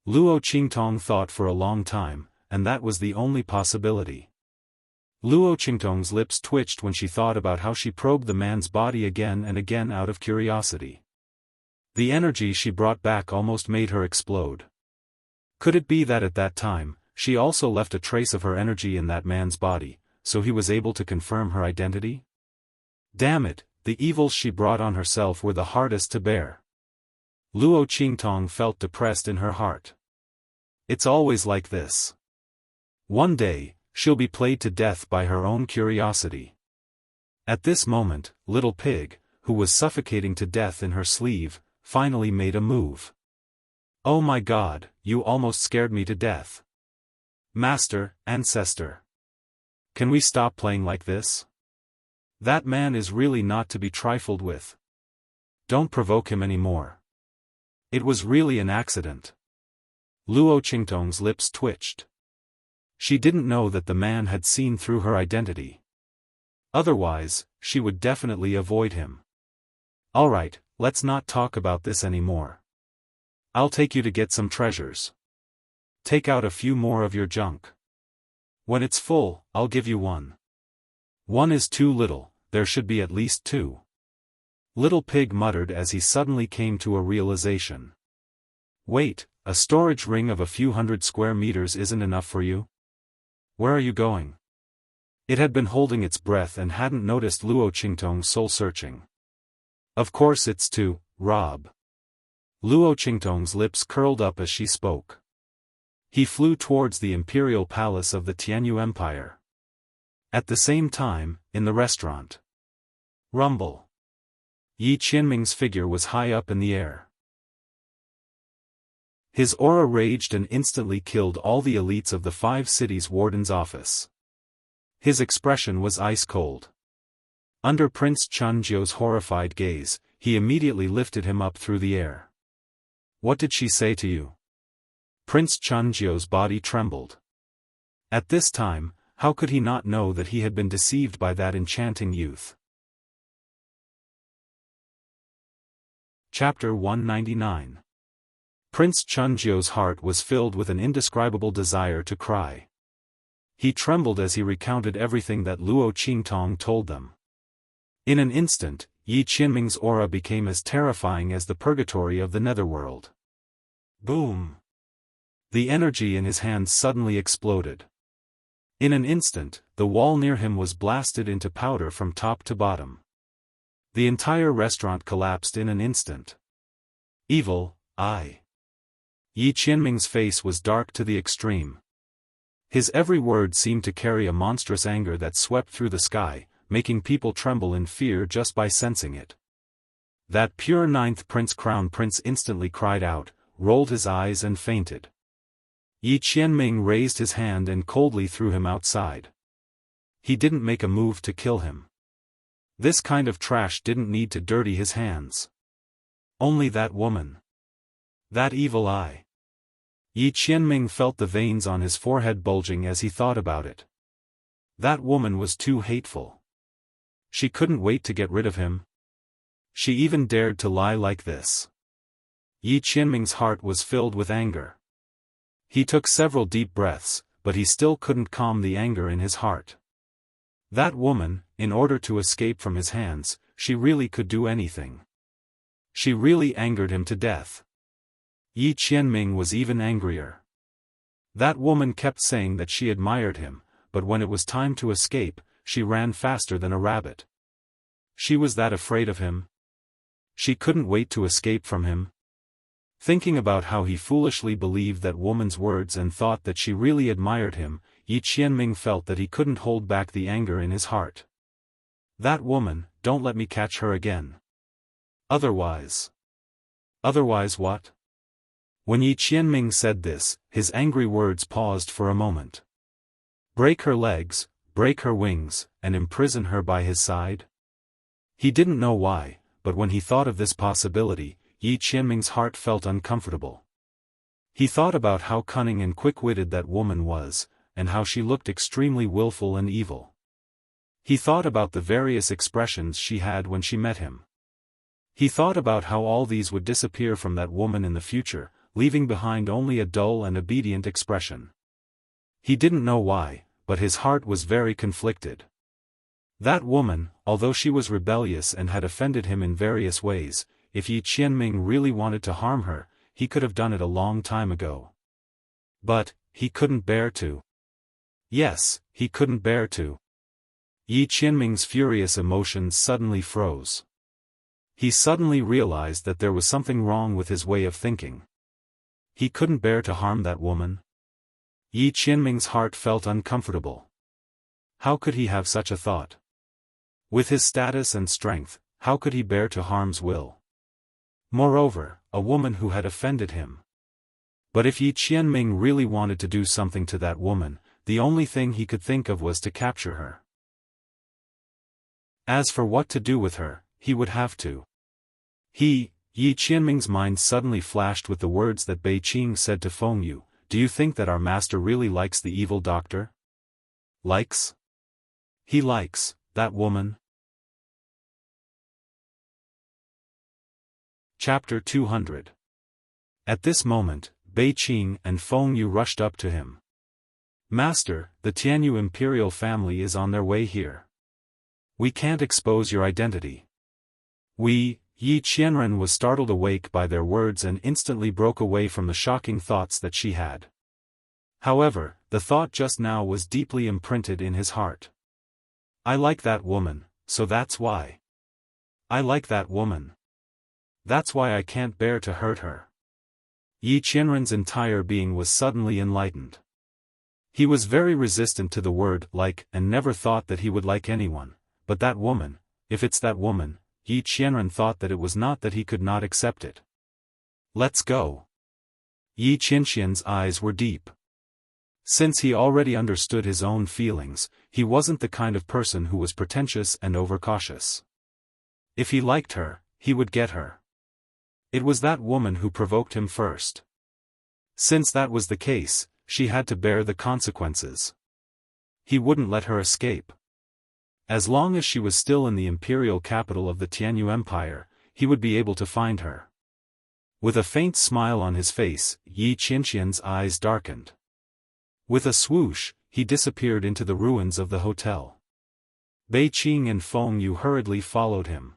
Luo Qingtong thought for a long time, and that was the only possibility. Luo Qingtong's lips twitched when she thought about how she probed the man's body again and again out of curiosity. The energy she brought back almost made her explode. Could it be that at that time, she also left a trace of her energy in that man's body, so he was able to confirm her identity? Damn it, the evils she brought on herself were the hardest to bear. Luo Qingtong felt depressed in her heart. It's always like this. One day, she'll be played to death by her own curiosity. At this moment, Little Pig, who was suffocating to death in her sleeve, finally made a move. Oh my God, you almost scared me to death. Master, Ancestor. Can we stop playing like this? That man is really not to be trifled with. Don't provoke him anymore. It was really an accident. Luo Qingtong's lips twitched. She didn't know that the man had seen through her identity. Otherwise, she would definitely avoid him. Alright, let's not talk about this anymore. I'll take you to get some treasures. Take out a few more of your junk. When it's full, I'll give you one. One is too little, there should be at least two. Little Pig muttered as he suddenly came to a realization. Wait, a storage ring of a few hundred square meters isn't enough for you? Where are you going? It had been holding its breath and hadn't noticed Luo Qingtong soul-searching. Of course it's to rob. Luo Qingtong's lips curled up as she spoke. He flew towards the imperial palace of the Tianyu Empire. At the same time, in the restaurant. Rumble. Yi Qianming's figure was high up in the air. His aura raged and instantly killed all the elites of the 5 cities' warden's office. His expression was ice-cold. Under Prince Chunjiu's horrified gaze, he immediately lifted him up through the air. "What did she say to you?" Prince Chunjiu's body trembled. At this time, how could he not know that he had been deceived by that enchanting youth? Chapter 199. Prince Chunjiu's heart was filled with an indescribable desire to cry. He trembled as he recounted everything that Luo Qingtong told them. In an instant, Yi Qianming's aura became as terrifying as the purgatory of the netherworld. Boom! The energy in his hands suddenly exploded. In an instant, the wall near him was blasted into powder from top to bottom. The entire restaurant collapsed in an instant. Evil eye. Yi Qianming's face was dark to the extreme. His every word seemed to carry a monstrous anger that swept through the sky, making people tremble in fear just by sensing it. That pure 9th Crown Prince instantly cried out, rolled his eyes and fainted. Yi Qianming raised his hand and coldly threw him outside. He didn't make a move to kill him. This kind of trash didn't need to dirty his hands. Only that woman. That evil eye. Yi Qianming felt the veins on his forehead bulging as he thought about it. That woman was too hateful. She couldn't wait to get rid of him. She even dared to lie like this. Yi Qianming's heart was filled with anger. He took several deep breaths, but he still couldn't calm the anger in his heart. That woman, in order to escape from his hands, she really could do anything. She really angered him to death. Yi Qianming was even angrier. That woman kept saying that she admired him, but when it was time to escape, she ran faster than a rabbit. She was that afraid of him. She couldn't wait to escape from him. Thinking about how he foolishly believed that woman's words and thought that she really admired him, Yi Qianming felt that he couldn't hold back the anger in his heart. That woman, don't let me catch her again. Otherwise. Otherwise what? When Yi Qianming said this, his angry words paused for a moment. Break her legs, break her wings, and imprison her by his side? He didn't know why, but when he thought of this possibility, Yi Qianming's heart felt uncomfortable. He thought about how cunning and quick-witted that woman was, and how she looked extremely willful and evil. He thought about the various expressions she had when she met him. He thought about how all these would disappear from that woman in the future, leaving behind only a dull and obedient expression. He didn't know why, but his heart was very conflicted. That woman, although she was rebellious and had offended him in various ways, if Yi Qianming really wanted to harm her, he could have done it a long time ago. But, he couldn't bear to. Yes, he couldn't bear to. Yi Qianming's furious emotions suddenly froze. He suddenly realized that there was something wrong with his way of thinking. He couldn't bear to harm that woman. Yi Qianming's heart felt uncomfortable. How could he have such a thought? With his status and strength, how could he bear to harm's will? Moreover, a woman who had offended him. But if Yi Qianming really wanted to do something to that woman, the only thing he could think of was to capture her. As for what to do with her, he would have to. Yi Qianming's mind suddenly flashed with the words that Bei Qing said to Feng Yu, "Do you think that our master really likes the evil doctor?" Likes? He likes that woman. Chapter 200. At this moment, Bei Qing and Feng Yu rushed up to him. "Master, the Tianyu imperial family is on their way here. We can't expose your identity." Yi Qianren was startled awake by their words and instantly broke away from the shocking thoughts that she had. However, the thought just now was deeply imprinted in his heart. I like that woman, so that's why. I like that woman. That's why I can't bear to hurt her. Yi Qianren's entire being was suddenly enlightened. He was very resistant to the word like and never thought that he would like anyone, but that woman, if it's that woman, Yi Qianren thought that it was not that he could not accept it. Let's go. Yi Qianxian's eyes were deep. Since he already understood his own feelings, he wasn't the kind of person who was pretentious and overcautious. If he liked her, he would get her. It was that woman who provoked him first. Since that was the case, she had to bear the consequences. He wouldn't let her escape. As long as she was still in the imperial capital of the Tianyu Empire, he would be able to find her. With a faint smile on his face, Yi Qianxian's eyes darkened. With a swoosh, he disappeared into the ruins of the hotel. Bei Qing and Feng Yu hurriedly followed him.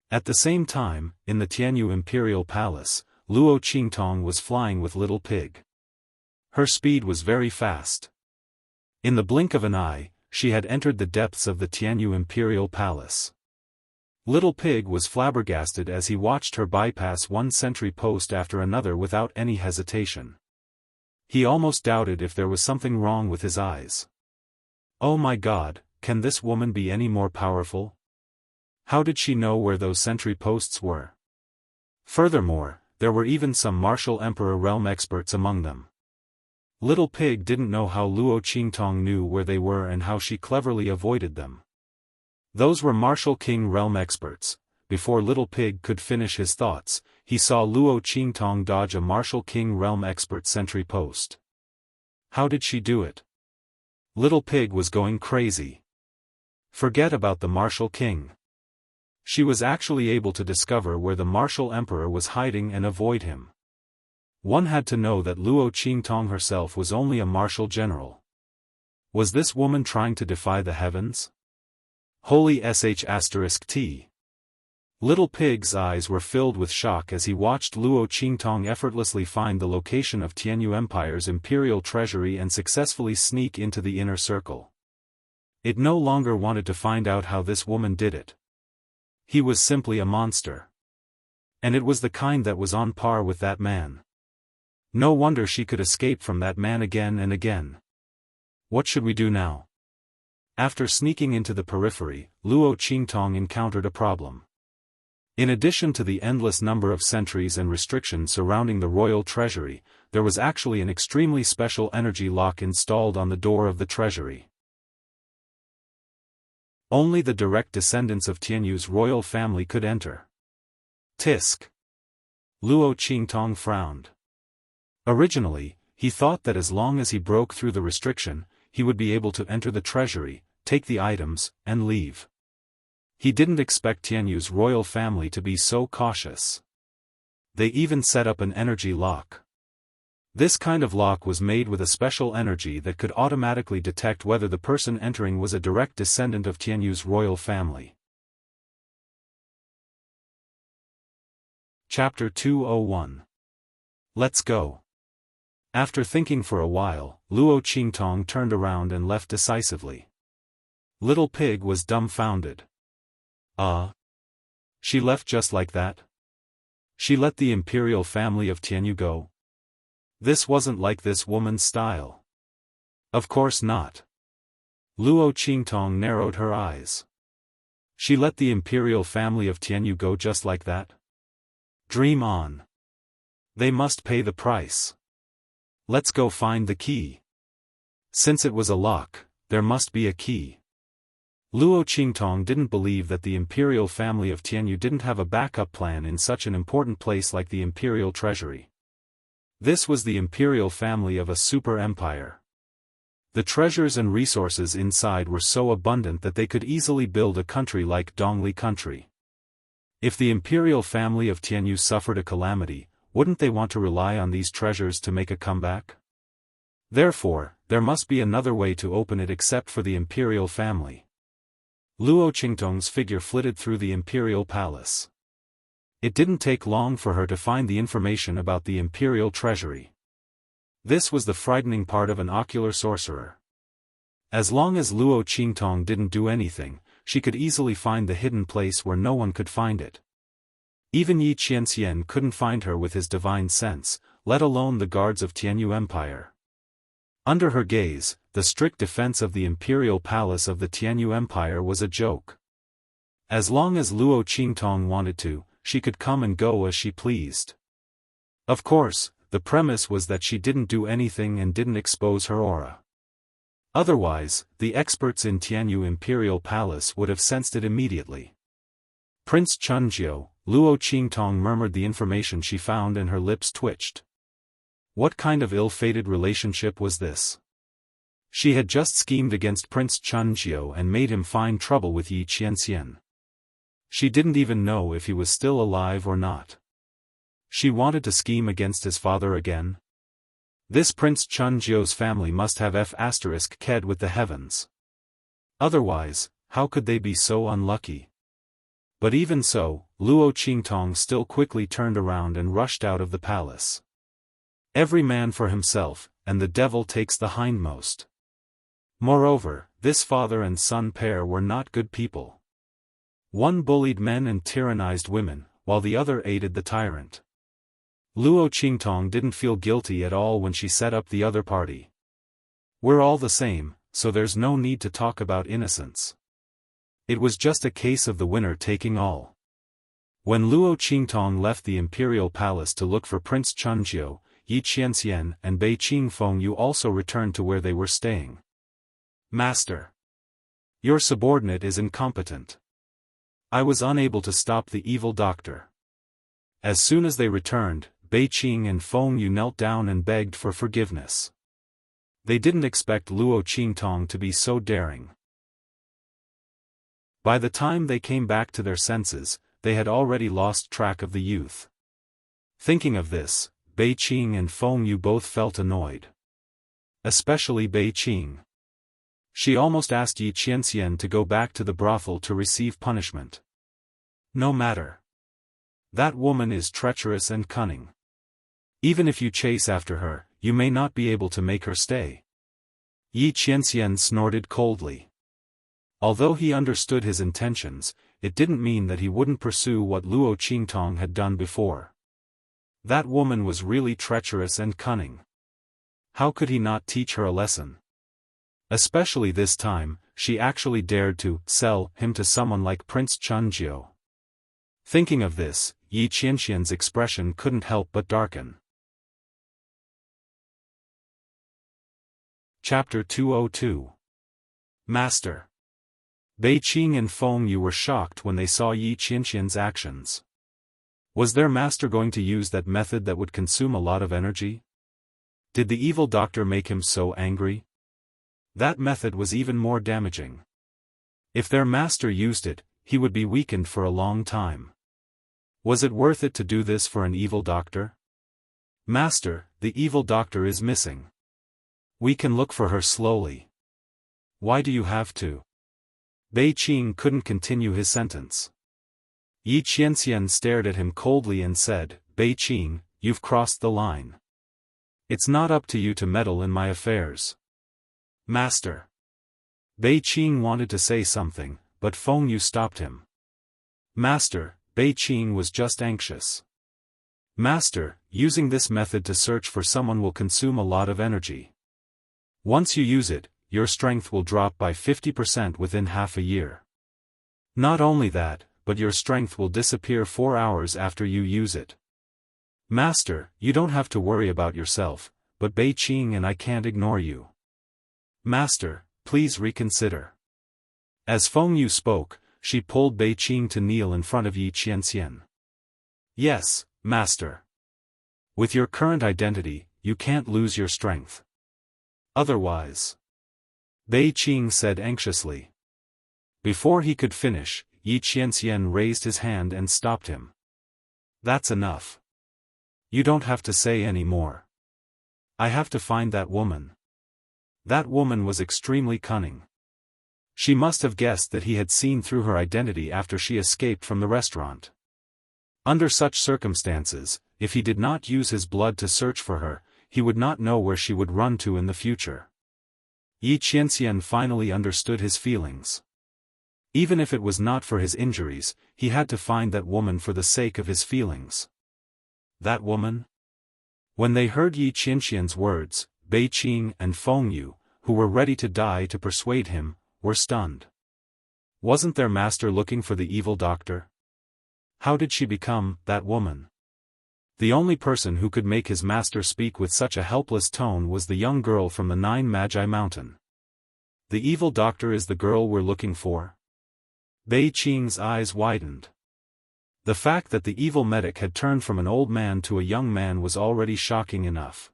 At the same time, in the Tianyu Imperial Palace, Luo Qingtong was flying with Little Pig. Her speed was very fast. In the blink of an eye, she had entered the depths of the Tianyu Imperial Palace. Little Pig was flabbergasted as he watched her bypass one sentry post after another without any hesitation. He almost doubted if there was something wrong with his eyes. Oh my God, can this woman be any more powerful? How did she know where those sentry posts were? Furthermore, there were even some martial emperor realm experts among them. Little Pig didn't know how Luo Qingtong knew where they were and how she cleverly avoided them. Those were martial king realm experts. Before Little Pig could finish his thoughts, he saw Luo Qingtong dodge a martial king realm expert sentry post. How did she do it? Little Pig was going crazy. Forget about the martial king. She was actually able to discover where the martial emperor was hiding and avoid him. One had to know that Luo Qingtong herself was only a martial general. Was this woman trying to defy the heavens? Holy sh*t. Little Pig's eyes were filled with shock as he watched Luo Qingtong effortlessly find the location of Tianyu Empire's imperial treasury and successfully sneak into the inner circle. It no longer wanted to find out how this woman did it. He was simply a monster. And it was the kind that was on par with that man. No wonder she could escape from that man again and again. What should we do now? After sneaking into the periphery, Luo Qingtong encountered a problem. In addition to the endless number of sentries and restrictions surrounding the royal treasury, there was actually an extremely special energy lock installed on the door of the treasury. Only the direct descendants of Tianyu's royal family could enter. Tisk. Luo Qingtong frowned. Originally, he thought that as long as he broke through the restriction, he would be able to enter the treasury, take the items, and leave. He didn't expect Tianyu's royal family to be so cautious. They even set up an energy lock. This kind of lock was made with a special energy that could automatically detect whether the person entering was a direct descendant of Tianyu's royal family. Chapter 201. Let's go. After thinking for a while, Luo Qingtong turned around and left decisively. Little Pig was dumbfounded. She left just like that? She let the imperial family of Tianyu go? This wasn't like this woman's style. Of course not. Luo Qingtong narrowed her eyes. She let the imperial family of Tianyu go just like that? Dream on. They must pay the price. Let's go find the key. Since it was a lock, there must be a key. Luo Qingtong didn't believe that the imperial family of Tianyu didn't have a backup plan in such an important place like the imperial treasury. This was the imperial family of a super empire. The treasures and resources inside were so abundant that they could easily build a country like Dongli country. If the imperial family of Tianyu suffered a calamity, wouldn't they want to rely on these treasures to make a comeback? Therefore, there must be another way to open it except for the imperial family. Luo Qingtong's figure flitted through the imperial palace. It didn't take long for her to find the information about the imperial treasury. This was the frightening part of an ocular sorcerer. As long as Luo Qingtong didn't do anything, she could easily find the hidden place where no one could find it. Even Yi Qianxian couldn't find her with his divine sense, let alone the guards of Tianyu Empire. Under her gaze, the strict defense of the imperial palace of the Tianyu Empire was a joke. As long as Luo Qingtong wanted to, she could come and go as she pleased. Of course, the premise was that she didn't do anything and didn't expose her aura. Otherwise, the experts in Tianyu Imperial Palace would have sensed it immediately. Prince Chunjiu, Luo Qingtong murmured the information she found and her lips twitched. What kind of ill-fated relationship was this? She had just schemed against Prince Chunjiu and made him find trouble with Yi Qianxian. She didn't even know if he was still alive or not. She wanted to scheme against his father again? This Prince Chunjiu's family must have F***ked with the heavens. Otherwise, how could they be so unlucky? But even so, Luo Qingtong still quickly turned around and rushed out of the palace. Every man for himself, and the devil takes the hindmost. Moreover, this father and son pair were not good people. One bullied men and tyrannized women, while the other aided the tyrant. Luo Qingtong didn't feel guilty at all when she set up the other party. We're all the same, so there's no need to talk about innocence. It was just a case of the winner taking all. When Luo Qingtong left the imperial palace to look for Prince Chunjiu, Yi Qianxian and Bei Qingfengyu also returned to where they were staying. Master. Your subordinate is incompetent. I was unable to stop the evil doctor. As soon as they returned, Bei Qing and Fengyu knelt down and begged for forgiveness. They didn't expect Luo Qingtong to be so daring. By the time they came back to their senses, they had already lost track of the youth. Thinking of this, Bei Qing and Fengyu both felt annoyed. Especially Bei Qing. She almost asked Yi Qianxian to go back to the brothel to receive punishment. No matter. That woman is treacherous and cunning. Even if you chase after her, you may not be able to make her stay. Yi Qianxian snorted coldly. Although he understood his intentions, it didn't mean that he wouldn't pursue what Luo Qingtong had done before. That woman was really treacherous and cunning. How could he not teach her a lesson? Especially this time, she actually dared to sell him to someone like Prince Chunjiu. Thinking of this, Yi Qianxian's expression couldn't help but darken. Chapter 202. Master. Bei Qing and Fengyu were shocked when they saw Yi Qianxian's actions. Was their master going to use that method that would consume a lot of energy? Did the evil doctor make him so angry? That method was even more damaging. If their master used it, he would be weakened for a long time. Was it worth it to do this for an evil doctor? Master, the evil doctor is missing. We can look for her slowly. Why do you have to? Bei Qing couldn't continue his sentence. Yi Qianxian stared at him coldly and said, Bei Qing, you've crossed the line. It's not up to you to meddle in my affairs. Master. Bei Qing wanted to say something, but Fengyu stopped him. Master, Bei Qing was just anxious. Master, using this method to search for someone will consume a lot of energy. Once you use it, your strength will drop by 50% within half a year. Not only that, but your strength will disappear 4 hours after you use it. Master, you don't have to worry about yourself, but Bei Qing and I can't ignore you. Master, please reconsider. As Fengyu spoke, she pulled Bei Qing to kneel in front of Yi Qianxian. Yes, Master. With your current identity, you can't lose your strength. Otherwise. Bei Qing said anxiously. Before he could finish, Yi Qianxian raised his hand and stopped him. That's enough. You don't have to say any more. I have to find that woman. That woman was extremely cunning. She must have guessed that he had seen through her identity after she escaped from the restaurant. Under such circumstances, if he did not use his blood to search for her, he would not know where she would run to in the future. Yi Qianxian finally understood his feelings. Even if it was not for his injuries, he had to find that woman for the sake of his feelings. That woman? When they heard Yi Qianxian's words, Bei Qing and Feng Yu, who were ready to die to persuade him, were stunned. Wasn't their master looking for the evil doctor? How did she become that woman? The only person who could make his master speak with such a helpless tone was the young girl from the 9 Magi Mountain. The evil doctor is the girl we're looking for? Bei Qing's eyes widened. The fact that the evil medic had turned from an old man to a young man was already shocking enough.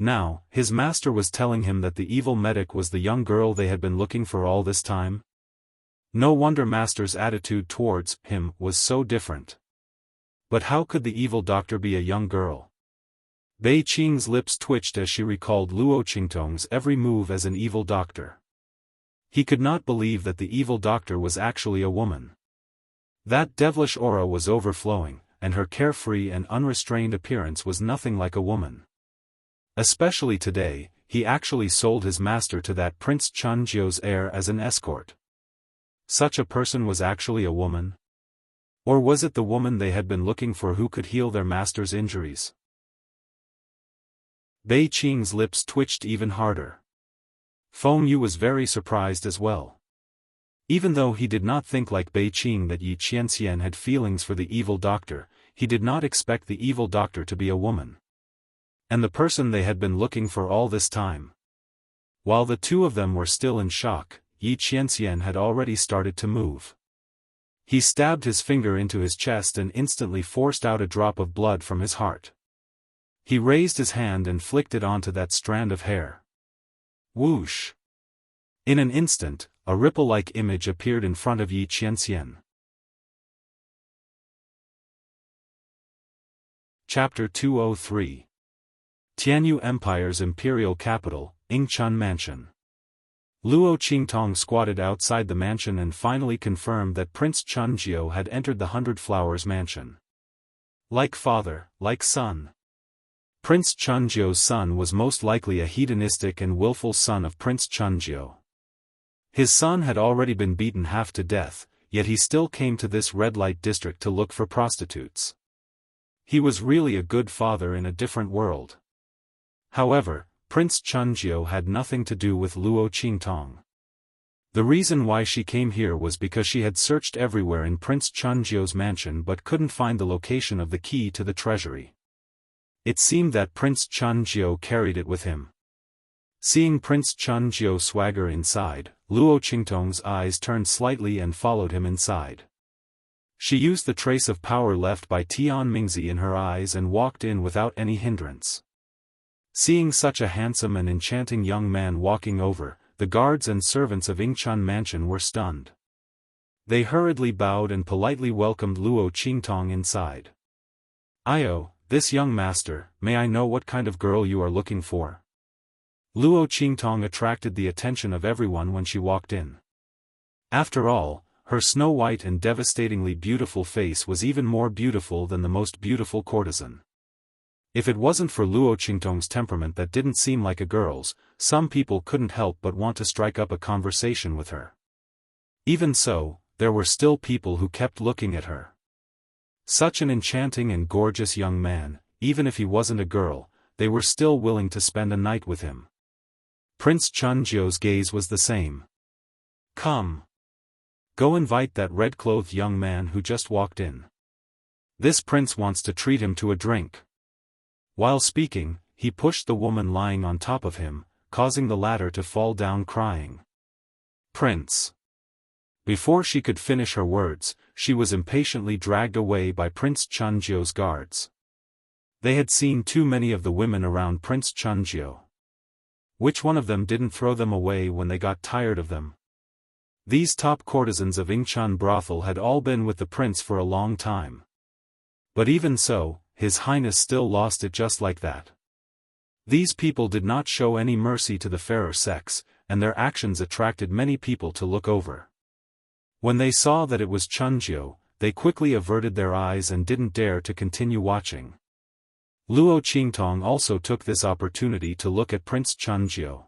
Now, his master was telling him that the evil medic was the young girl they had been looking for all this time? No wonder master's attitude towards him was so different. But how could the evil doctor be a young girl? Bei Qing's lips twitched as she recalled Luo Qingtong's every move as an evil doctor. He could not believe that the evil doctor was actually a woman. That devilish aura was overflowing, and her carefree and unrestrained appearance was nothing like a woman. Especially today, he actually sold his master to that Prince Chunjiu's heir as an escort. Such a person was actually a woman? Or was it the woman they had been looking for who could heal their master's injuries? Bei Qing's lips twitched even harder. Feng Yu was very surprised as well. Even though he did not think like Bei Qing that Yi Qianxian had feelings for the evil doctor, he did not expect the evil doctor to be a woman. And the person they had been looking for all this time. While the two of them were still in shock, Yi Qianxian had already started to move. He stabbed his finger into his chest and instantly forced out a drop of blood from his heart. He raised his hand and flicked it onto that strand of hair. Whoosh! In an instant, a ripple-like image appeared in front of Yi Qianxian. Chapter 203. Tianyu Empire's imperial capital, Yingchun Mansion. Luo Qingtong squatted outside the mansion and finally confirmed that Prince Chunjiu had entered the 100 Flowers mansion. Like father, like son. Prince Chunjiu's son was most likely a hedonistic and willful son of Prince Chunjiu. His son had already been beaten half to death, yet he still came to this red light district to look for prostitutes. He was really a good father in a different world. However, Prince Chunjiu had nothing to do with Luo Qingtong. The reason why she came here was because she had searched everywhere in Prince Chunjiu's mansion but couldn't find the location of the key to the treasury. It seemed that Prince Chunjiu carried it with him. Seeing Prince Chunjiu swagger inside, Luo Qingtong's eyes turned slightly and followed him inside. She used the trace of power left by Tian Mingzi in her eyes and walked in without any hindrance. Seeing such a handsome and enchanting young man walking over, the guards and servants of Yingchun Mansion were stunned. They hurriedly bowed and politely welcomed Luo Qingtong inside. "Io, this young master, may I know what kind of girl you are looking for?" Luo Qingtong attracted the attention of everyone when she walked in. After all, her snow-white and devastatingly beautiful face was even more beautiful than the most beautiful courtesan. If it wasn't for Luo Qingtong's temperament that didn't seem like a girl's, some people couldn't help but want to strike up a conversation with her. Even so, there were still people who kept looking at her. Such an enchanting and gorgeous young man, even if he wasn't a girl, they were still willing to spend a night with him. Prince Chunjiu's gaze was the same. "Come. Go invite that red-clothed young man who just walked in. This prince wants to treat him to a drink." While speaking, he pushed the woman lying on top of him, causing the latter to fall down crying. "Prince." Before she could finish her words, she was impatiently dragged away by Prince Chunjiu's guards. They had seen too many of the women around Prince Chunjiu. Which one of them didn't throw them away when they got tired of them? These top courtesans of Yingchun brothel had all been with the prince for a long time. But even so, His Highness still lost it just like that. These people did not show any mercy to the fairer sex, and their actions attracted many people to look over. When they saw that it was Chunjiu, they quickly averted their eyes and didn't dare to continue watching. Luo Qingtong also took this opportunity to look at Prince Chunjiu.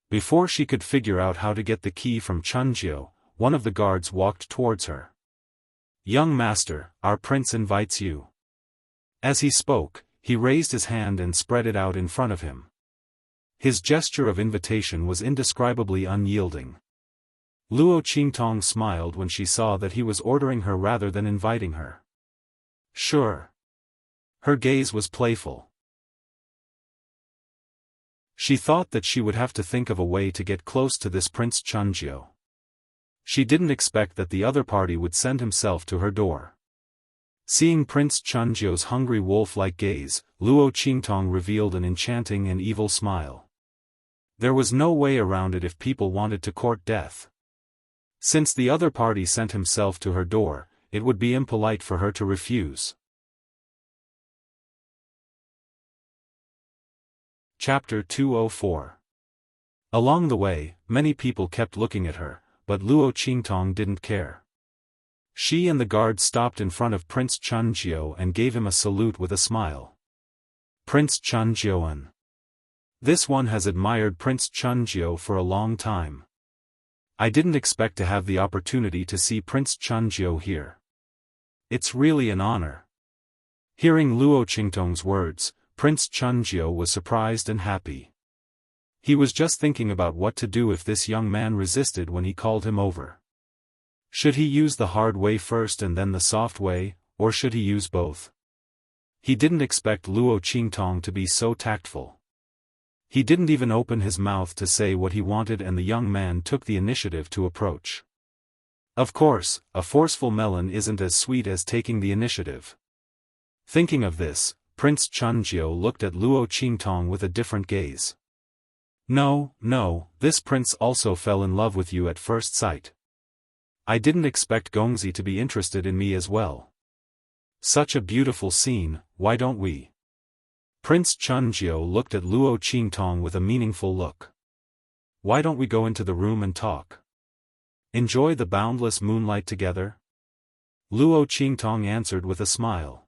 Before she could figure out how to get the key from Chunjiu, one of the guards walked towards her. "Young master, our prince invites you." As he spoke, he raised his hand and spread it out in front of him. His gesture of invitation was indescribably unyielding. Luo Qingtong smiled when she saw that he was ordering her rather than inviting her. Sure. Her gaze was playful. She thought that she would have to think of a way to get close to this Prince Chunjiu. She didn't expect that the other party would send himself to her door. Seeing Prince Chunjiu's hungry wolf-like gaze, Luo Qingtong revealed an enchanting and evil smile. There was no way around it if people wanted to court death. Since the other party sent himself to her door, it would be impolite for her to refuse. Chapter 204. Along the way, many people kept looking at her, but Luo Qingtong didn't care. She and the guard stopped in front of Prince Chunjiu and gave him a salute with a smile. Prince Chunjiuan. This one has admired Prince Chunjiu for a long time. I didn't expect to have the opportunity to see Prince Chunjiu here. It's really an honor. Hearing Luo Qingtong's words, Prince Chunjiu was surprised and happy. He was just thinking about what to do if this young man resisted when he called him over. Should he use the hard way first and then the soft way, or should he use both? He didn't expect Luo Qingtong to be so tactful. He didn't even open his mouth to say what he wanted, and the young man took the initiative to approach. Of course, a forceful melon isn't as sweet as taking the initiative. Thinking of this, Prince Chunjiu looked at Luo Qingtong with a different gaze. No, this prince also fell in love with you at first sight. I didn't expect Gongzi to be interested in me as well. Such a beautiful scene, why don't we? Prince Chunjiu looked at Luo Qingtong with a meaningful look. Why don't we go into the room and talk? Enjoy the boundless moonlight together? Luo Qingtong answered with a smile.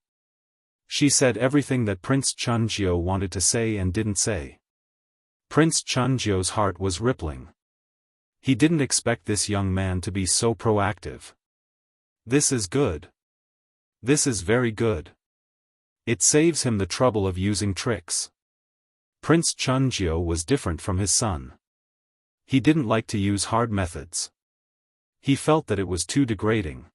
She said everything that Prince Chunjiu wanted to say and didn't say. Prince Chunjiu's heart was rippling. He didn't expect this young man to be so proactive. This is good. This is very good. It saves him the trouble of using tricks. Prince Chunjiu was different from his son. He didn't like to use hard methods. He felt that it was too degrading.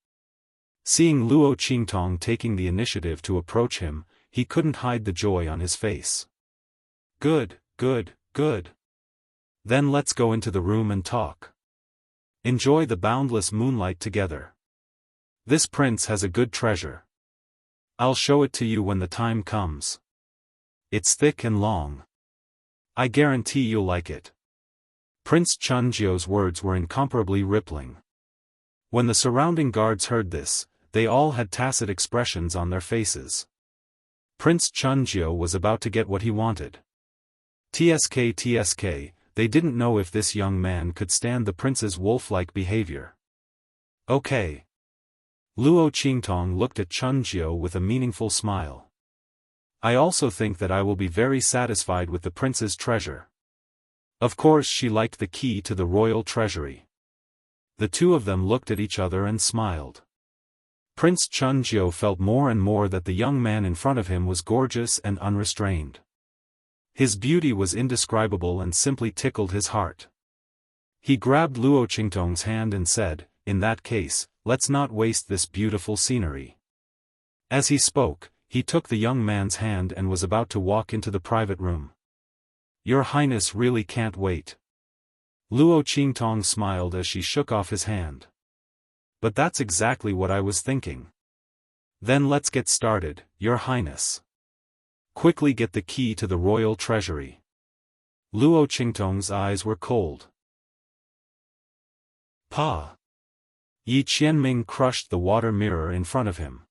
Seeing Luo Qingtong taking the initiative to approach him, he couldn't hide the joy on his face. Good. Then let's go into the room and talk. Enjoy the boundless moonlight together. This prince has a good treasure. I'll show it to you when the time comes. It's thick and long. I guarantee you'll like it. Prince Chunjiu's words were incomparably rippling. When the surrounding guards heard this, they all had tacit expressions on their faces. Prince Chunjiu was about to get what he wanted. TSK, they didn't know if this young man could stand the prince's wolf-like behavior. Okay. Luo Qingtong looked at Chunjiu with a meaningful smile. I also think that I will be very satisfied with the prince's treasure. Of course she liked the key to the royal treasury. The two of them looked at each other and smiled. Prince Chunjiu felt more and more that the young man in front of him was gorgeous and unrestrained. His beauty was indescribable and simply tickled his heart. He grabbed Luo Qingtong's hand and said, "In that case, let's not waste this beautiful scenery." As he spoke, he took the young man's hand and was about to walk into the private room. "Your Highness really can't wait." Luo Qingtong smiled as she shook off his hand. "But that's exactly what I was thinking." "Then let's get started, Your Highness. Quickly get the key to the royal treasury." Luo Qingtong's eyes were cold. Pa! Yi Qianming crushed the water mirror in front of him.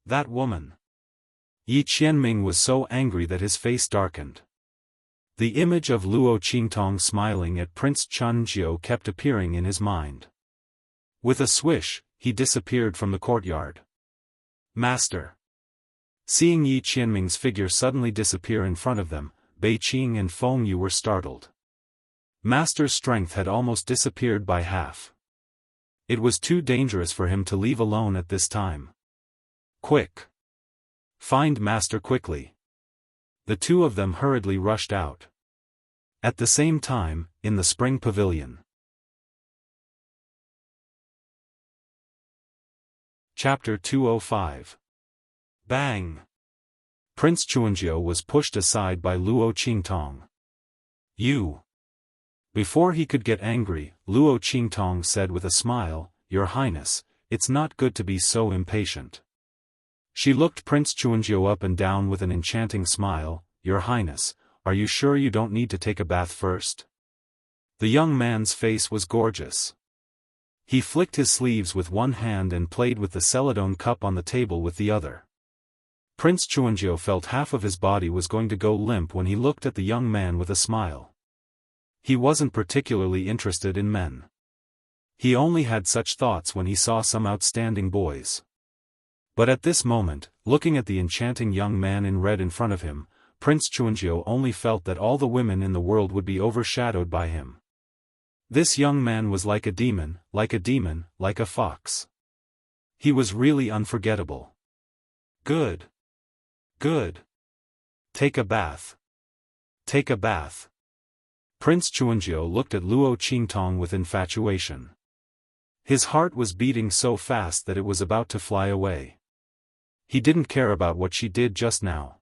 That woman! Yi Qianming was so angry that his face darkened. The image of Luo Qingtong smiling at Prince Chunjiu kept appearing in his mind. With a swish, he disappeared from the courtyard. "Master!" Seeing Yi Qianming's figure suddenly disappear in front of them, Bei Qing and Feng Yu were startled. Master's strength had almost disappeared by half. It was too dangerous for him to leave alone at this time. "Quick! Find Master quickly!" The two of them hurriedly rushed out. At the same time, in the spring pavilion. Chapter 205. Bang! Prince Chuanjiu was pushed aside by Luo Qingtong. You! Before he could get angry, Luo Qingtong said with a smile, Your Highness, it's not good to be so impatient. She looked Prince Chuanjiu up and down with an enchanting smile, Your Highness, are you sure you don't need to take a bath first? The young man's face was gorgeous. He flicked his sleeves with one hand and played with the celadone cup on the table with the other. Prince Chuanjiu felt half of his body was going to go limp when he looked at the young man with a smile. He wasn't particularly interested in men. He only had such thoughts when he saw some outstanding boys. But at this moment, looking at the enchanting young man in red in front of him, Prince Chuanjiu only felt that all the women in the world would be overshadowed by him. This young man was like a demon, like a fox. He was really unforgettable. Good. Good. Take a bath. Take a bath. Prince Chuanjiu looked at Luo Qingtong with infatuation. His heart was beating so fast that it was about to fly away. He didn't care about what she did just now.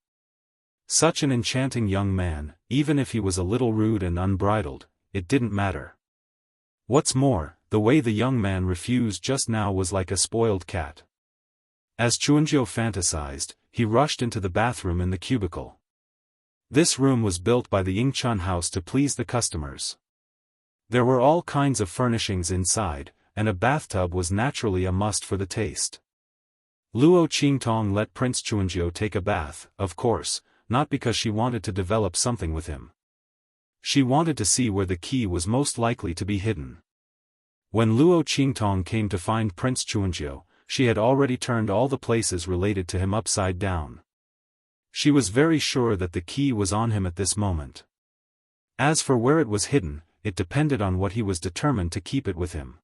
Such an enchanting young man, even if he was a little rude and unbridled, it didn't matter. What's more, the way the young man refused just now was like a spoiled cat. As Chuanjiu fantasized, he rushed into the bathroom in the cubicle. This room was built by the Yingchun house to please the customers. There were all kinds of furnishings inside, and a bathtub was naturally a must for the taste. Luo Qingtong let Prince Chuanjiu take a bath, of course, not because she wanted to develop something with him. She wanted to see where the key was most likely to be hidden. When Luo Qingtong came to find Prince Chuanjiu, she had already turned all the places related to him upside down. She was very sure that the key was on him at this moment. As for where it was hidden, it depended on what he was determined to keep it with him.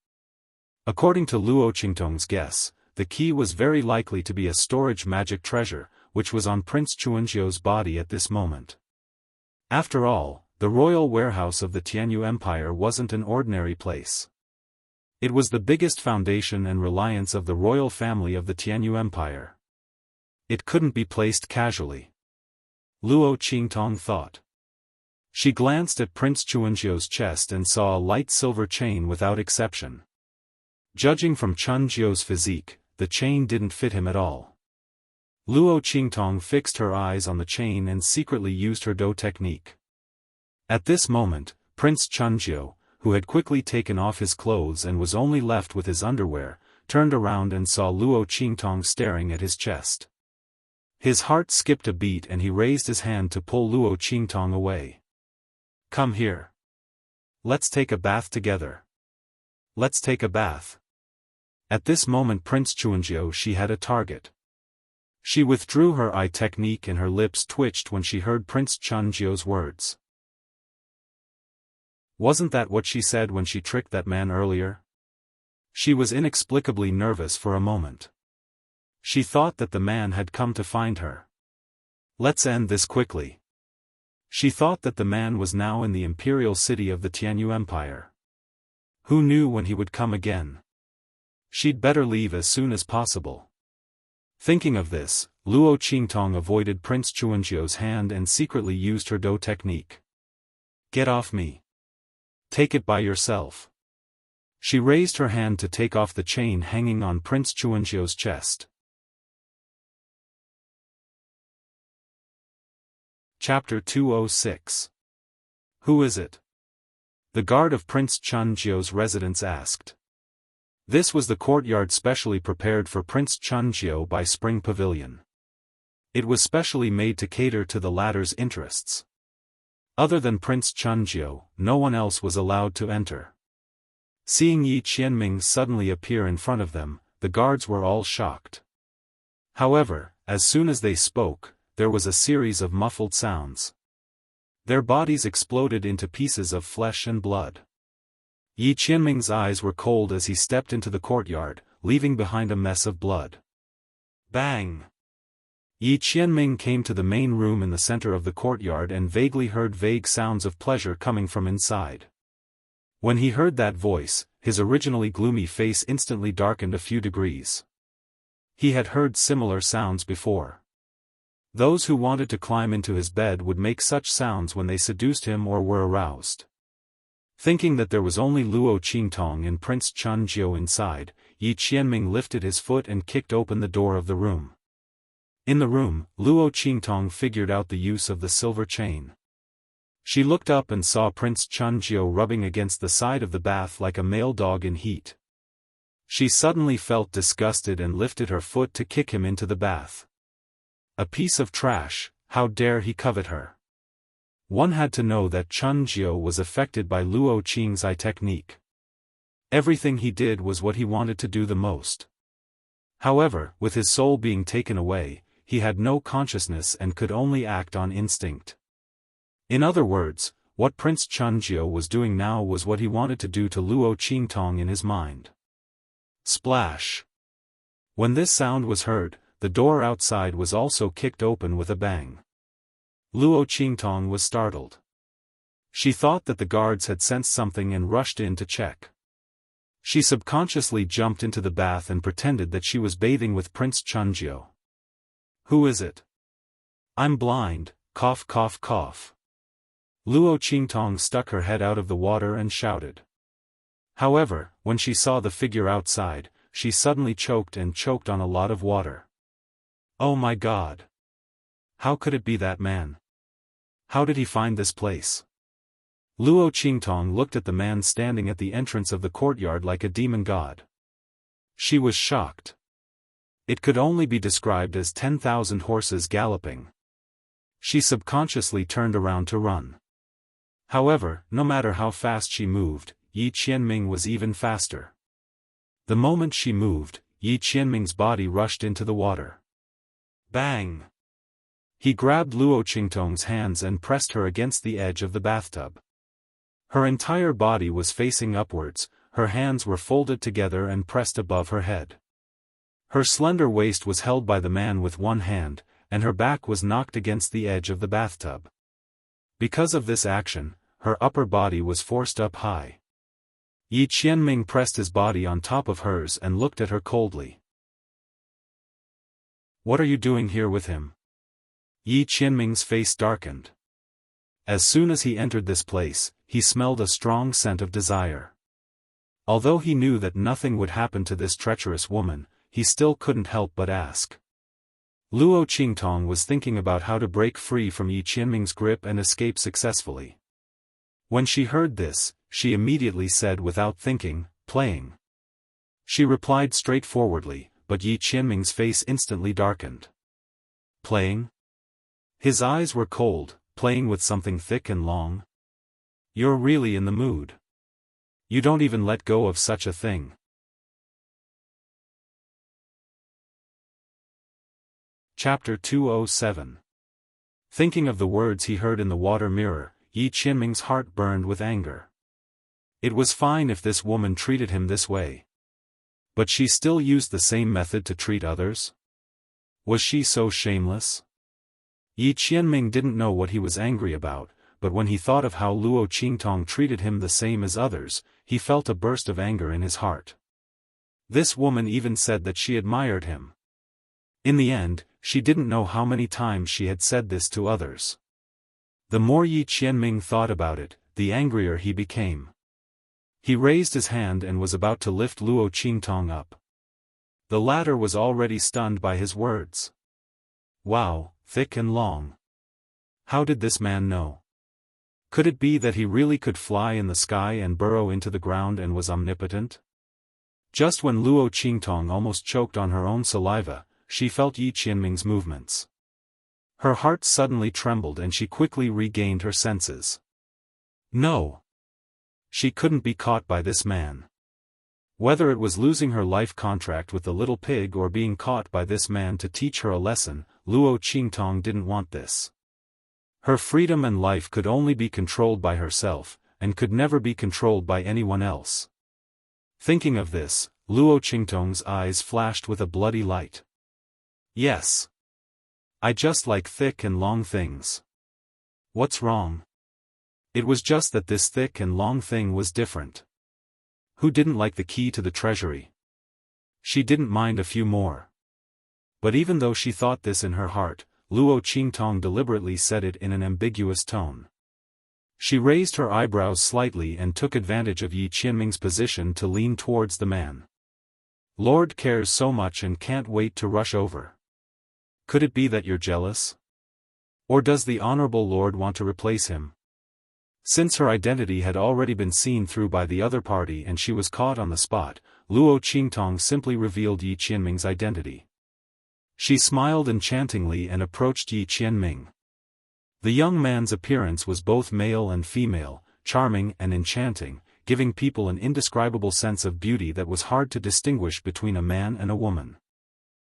According to Luo Qingtong's guess, the key was very likely to be a storage magic treasure, which was on Prince Chuanjiu's body at this moment. After all, the royal warehouse of the Tianyu Empire wasn't an ordinary place. It was the biggest foundation and reliance of the royal family of the Tianyu Empire. It couldn't be placed casually. Luo Qingtong thought. She glanced at Prince Chuanjiu's chest and saw a light silver chain without exception. Judging from Chuanjiu's physique, the chain didn't fit him at all. Luo Qingtong fixed her eyes on the chain and secretly used her dou technique. At this moment, Prince Chuanjiu, who had quickly taken off his clothes and was only left with his underwear, turned around and saw Luo Qingtong staring at his chest. His heart skipped a beat and he raised his hand to pull Luo Qingtong away. Come here. Let's take a bath together. Let's take a bath. At this moment Prince Chuanjiu she had a target. She withdrew her eye technique and her lips twitched when she heard Prince Chuanjiu's words. Wasn't that what she said when she tricked that man earlier? She was inexplicably nervous for a moment. She thought that the man had come to find her. Let's end this quickly. She thought that the man was now in the imperial city of the Tianyu Empire. Who knew when he would come again? She'd better leave as soon as possible. Thinking of this, Luo Qingtong avoided Prince Chuanjiu's hand and secretly used her dou technique. Get off me. Take it by yourself. She raised her hand to take off the chain hanging on Prince Chuanjiu's chest. Chapter 206. Who is it? The guard of Prince Chuanjiu's residence asked. This was the courtyard specially prepared for Prince Chuanjiu by Spring Pavilion. It was specially made to cater to the latter's interests. Other than Prince Chuanjiu, no one else was allowed to enter. Seeing Yi Qianming suddenly appear in front of them, the guards were all shocked. However, as soon as they spoke, there was a series of muffled sounds. Their bodies exploded into pieces of flesh and blood. Yi Qianming's eyes were cold as he stepped into the courtyard, leaving behind a mess of blood. Bang! Yi Qianming came to the main room in the center of the courtyard and vaguely heard vague sounds of pleasure coming from inside. When he heard that voice, his originally gloomy face instantly darkened a few degrees. He had heard similar sounds before. Those who wanted to climb into his bed would make such sounds when they seduced him or were aroused. Thinking that there was only Luo Qingtong and Prince Chun Jiu inside, Yi Qianming lifted his foot and kicked open the door of the room. In the room, Luo Qingtong figured out the use of the silver chain. She looked up and saw Prince Chun Jiu rubbing against the side of the bath like a male dog in heat. She suddenly felt disgusted and lifted her foot to kick him into the bath. A piece of trash, how dare he covet her? One had to know that Chun Jiu was affected by Luo Qing's eye technique. Everything he did was what he wanted to do the most. However, with his soul being taken away, he had no consciousness and could only act on instinct. In other words, what Prince Chun Jiu was doing now was what he wanted to do to Luo Qingtong in his mind. Splash! When this sound was heard, the door outside was also kicked open with a bang. Luo Qingtong was startled. She thought that the guards had sensed something and rushed in to check. She subconsciously jumped into the bath and pretended that she was bathing with Prince Chun Jiu. Who is it? I'm blind, cough cough cough. Luo Qingtong stuck her head out of the water and shouted. However, when she saw the figure outside, she suddenly choked on a lot of water. Oh my God! How could it be that man? How did he find this place? Luo Qingtong looked at the man standing at the entrance of the courtyard like a demon god. She was shocked. It could only be described as 10,000 horses galloping. She subconsciously turned around to run. However, no matter how fast she moved, Yi Qianming was even faster. The moment she moved, Yi Qianming's body rushed into the water. Bang! He grabbed Luo Qingtong's hands and pressed her against the edge of the bathtub. Her entire body was facing upwards, her hands were folded together and pressed above her head. Her slender waist was held by the man with one hand, and her back was knocked against the edge of the bathtub. Because of this action, her upper body was forced up high. Yi Qianming pressed his body on top of hers and looked at her coldly. What are you doing here with him? Yi Qianming's face darkened. As soon as he entered this place, he smelled a strong scent of desire. Although he knew that nothing would happen to this treacherous woman, he still couldn't help but ask. Luo Qingtong was thinking about how to break free from Yi Qianming's grip and escape successfully. When she heard this, she immediately said without thinking, "Playing." She replied straightforwardly, but Yi Qianming's face instantly darkened. Playing? His eyes were cold. Playing with something thick and long? You're really in the mood. You don't even let go of such a thing. Chapter 207. Thinking of the words he heard in the water mirror, Yi Qianming's heart burned with anger. It was fine if this woman treated him this way. But she still used the same method to treat others? Was she so shameless? Yi Qianming didn't know what he was angry about, but when he thought of how Luo Qingtong treated him the same as others, he felt a burst of anger in his heart. This woman even said that she admired him. In the end, she didn't know how many times she had said this to others. The more Yi Qianming thought about it, the angrier he became. He raised his hand and was about to lift Luo Qingtong up. The latter was already stunned by his words. Wow, thick and long. How did this man know? Could it be that he really could fly in the sky and burrow into the ground and was omnipotent? Just when Luo Qingtong almost choked on her own saliva, she felt Yi Qianming's movements. Her heart suddenly trembled and she quickly regained her senses. No! She couldn't be caught by this man. Whether it was losing her life contract with the little pig or being caught by this man to teach her a lesson, Luo Qingtong didn't want this. Her freedom and life could only be controlled by herself, and could never be controlled by anyone else. Thinking of this, Luo Qingtong's eyes flashed with a bloody light. Yes. I just like thick and long things. What's wrong? It was just that this thick and long thing was different. Who didn't like the key to the treasury? She didn't mind a few more. But even though she thought this in her heart, Luo Qingtong deliberately said it in an ambiguous tone. She raised her eyebrows slightly and took advantage of Yi Qianming's position to lean towards the man. Lord cares so much and can't wait to rush over. Could it be that you're jealous? Or does the honorable Lord want to replace him? Since her identity had already been seen through by the other party and she was caught on the spot, Luo Qingtong simply revealed Yi Qianming's identity. She smiled enchantingly and approached Yi Qianming. The young man's appearance was both male and female, charming and enchanting, giving people an indescribable sense of beauty that was hard to distinguish between a man and a woman.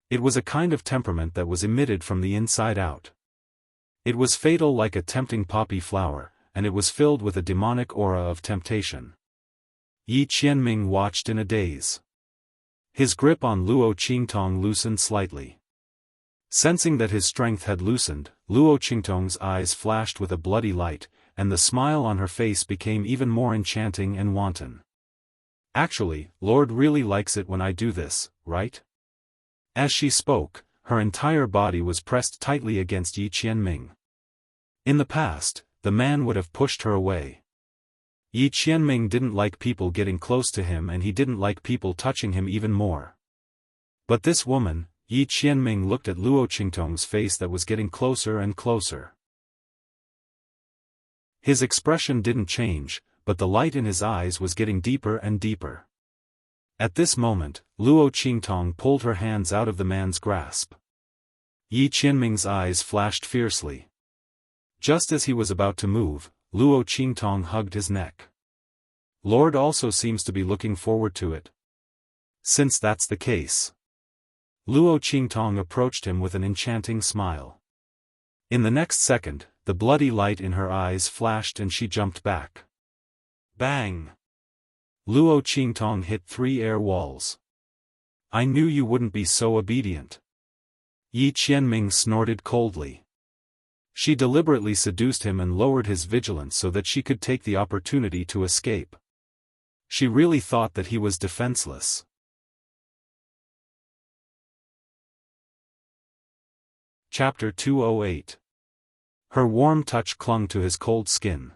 It was a kind of temperament that was emitted from the inside out. It was fatal like a tempting poppy flower, and it was filled with a demonic aura of temptation. Yi Qianming watched in a daze. His grip on Luo Qingtong loosened slightly. Sensing that his strength had loosened, Luo Qingtong's eyes flashed with a bloody light, and the smile on her face became even more enchanting and wanton. Actually, Lord really likes it when I do this, right? As she spoke, her entire body was pressed tightly against Yi Qianming. In the past, the man would have pushed her away. Yi Qianming didn't like people getting close to him and he didn't like people touching him even more. But this woman, Yi Qianming looked at Luo Qingtong's face that was getting closer and closer. His expression didn't change, but the light in his eyes was getting deeper and deeper. At this moment, Luo Qingtong pulled her hands out of the man's grasp. Yi Qianming's eyes flashed fiercely. Just as he was about to move, Luo Qingtong hugged his neck. Lord also seems to be looking forward to it. Since that's the case. Luo Qingtong approached him with an enchanting smile. In the next second, the bloody light in her eyes flashed and she jumped back. Bang! Luo Qingtong hit 3 air walls. I knew you wouldn't be so obedient. Yi Qianming snorted coldly. She deliberately seduced him and lowered his vigilance so that she could take the opportunity to escape. She really thought that he was defenseless. Chapter 208. Her warm touch clung to his cold skin.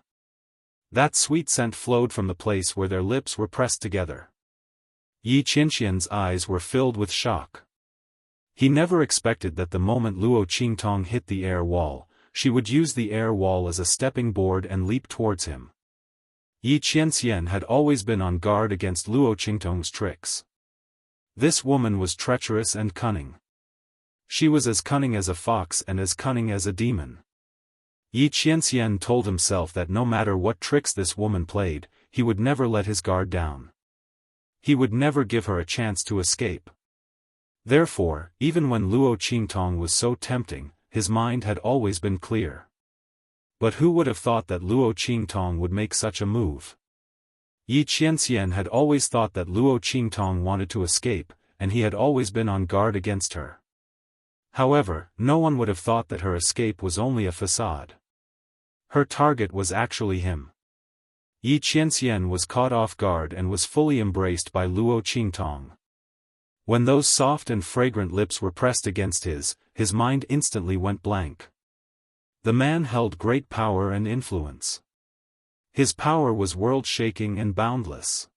That sweet scent flowed from the place where their lips were pressed together. Yi Qianxian's eyes were filled with shock. He never expected that the moment Luo Qingtong hit the air wall, she would use the air wall as a stepping board and leap towards him. Yi Qianxian had always been on guard against Luo Qingtong's tricks. This woman was treacherous and cunning. She was as cunning as a fox and as cunning as a demon. Yi Qianxian told himself that no matter what tricks this woman played, he would never let his guard down. He would never give her a chance to escape. Therefore, even when Luo Qingtong was so tempting, his mind had always been clear. But who would have thought that Luo Qingtong would make such a move? Yi Qianxian had always thought that Luo Qingtong wanted to escape, and he had always been on guard against her. However, no one would have thought that her escape was only a facade. Her target was actually him. Yi Qianxian was caught off guard and was fully embraced by Luo Qingtong. When those soft and fragrant lips were pressed against his mind instantly went blank. The man held great power and influence. His power was world-shaking and boundless.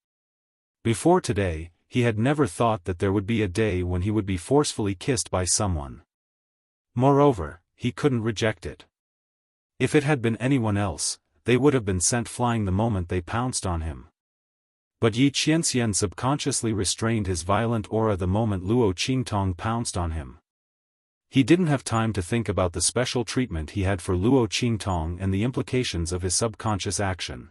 Before today, he had never thought that there would be a day when he would be forcefully kissed by someone. Moreover, he couldn't reject it. If it had been anyone else, they would have been sent flying the moment they pounced on him. But Yi Qianxian subconsciously restrained his violent aura the moment Luo Qingtong pounced on him. He didn't have time to think about the special treatment he had for Luo Qingtong and the implications of his subconscious action.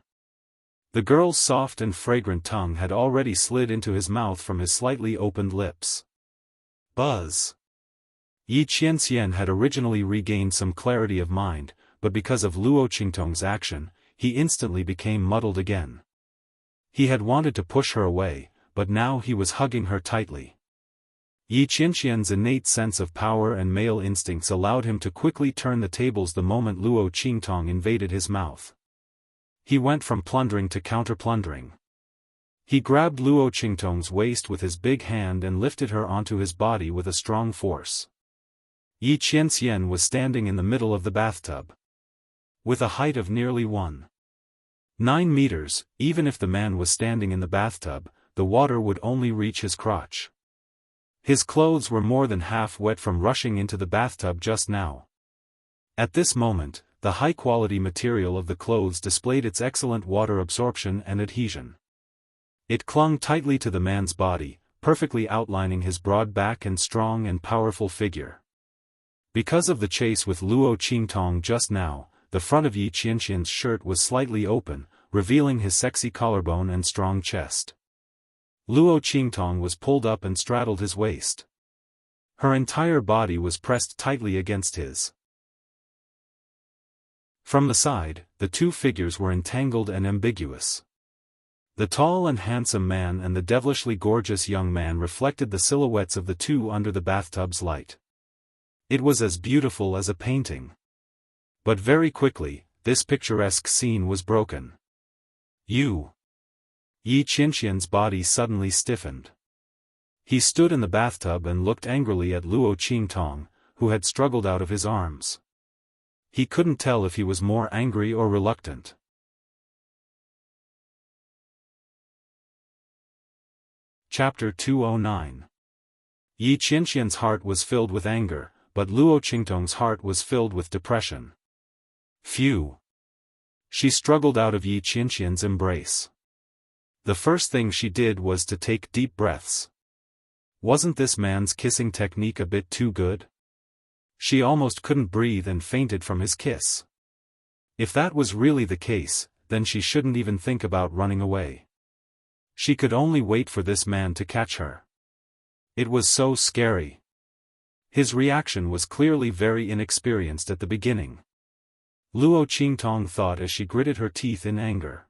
The girl's soft and fragrant tongue had already slid into his mouth from his slightly opened lips. Buzz! Yi Qianxian had originally regained some clarity of mind, but because of Luo Qingtong's action, he instantly became muddled again. He had wanted to push her away, but now he was hugging her tightly. Yi Qianxian's innate sense of power and male instincts allowed him to quickly turn the tables the moment Luo Qingtong invaded his mouth. He went from plundering to counter-plundering. He grabbed Luo Qingtong's waist with his big hand and lifted her onto his body with a strong force. Yi Qianxian was standing in the middle of the bathtub. With a height of nearly 1.9 meters, even if the man was standing in the bathtub, the water would only reach his crotch. His clothes were more than half wet from rushing into the bathtub just now. At this moment, the high-quality material of the clothes displayed its excellent water absorption and adhesion. It clung tightly to the man's body, perfectly outlining his broad back and strong and powerful figure. Because of the chase with Luo Qingtong just now, the front of Yi Qianxian's shirt was slightly open, revealing his sexy collarbone and strong chest. Luo Qingtong was pulled up and straddled his waist. Her entire body was pressed tightly against his. From the side, the two figures were entangled and ambiguous. The tall and handsome man and the devilishly gorgeous young man reflected the silhouettes of the two under the bathtub's light. It was as beautiful as a painting. But very quickly, this picturesque scene was broken. Yi Qianxian's body suddenly stiffened. He stood in the bathtub and looked angrily at Luo Qingtong, who had struggled out of his arms. He couldn't tell if he was more angry or reluctant. Chapter 209. Yi Qianxian's heart was filled with anger, but Luo Qingtong's heart was filled with depression. Phew! She struggled out of Yi Qianxian's embrace. The first thing she did was to take deep breaths. Wasn't this man's kissing technique a bit too good? She almost couldn't breathe and fainted from his kiss. If that was really the case, then she shouldn't even think about running away. She could only wait for this man to catch her. It was so scary. His reaction was clearly very inexperienced at the beginning. Luo Qingtong thought as she gritted her teeth in anger.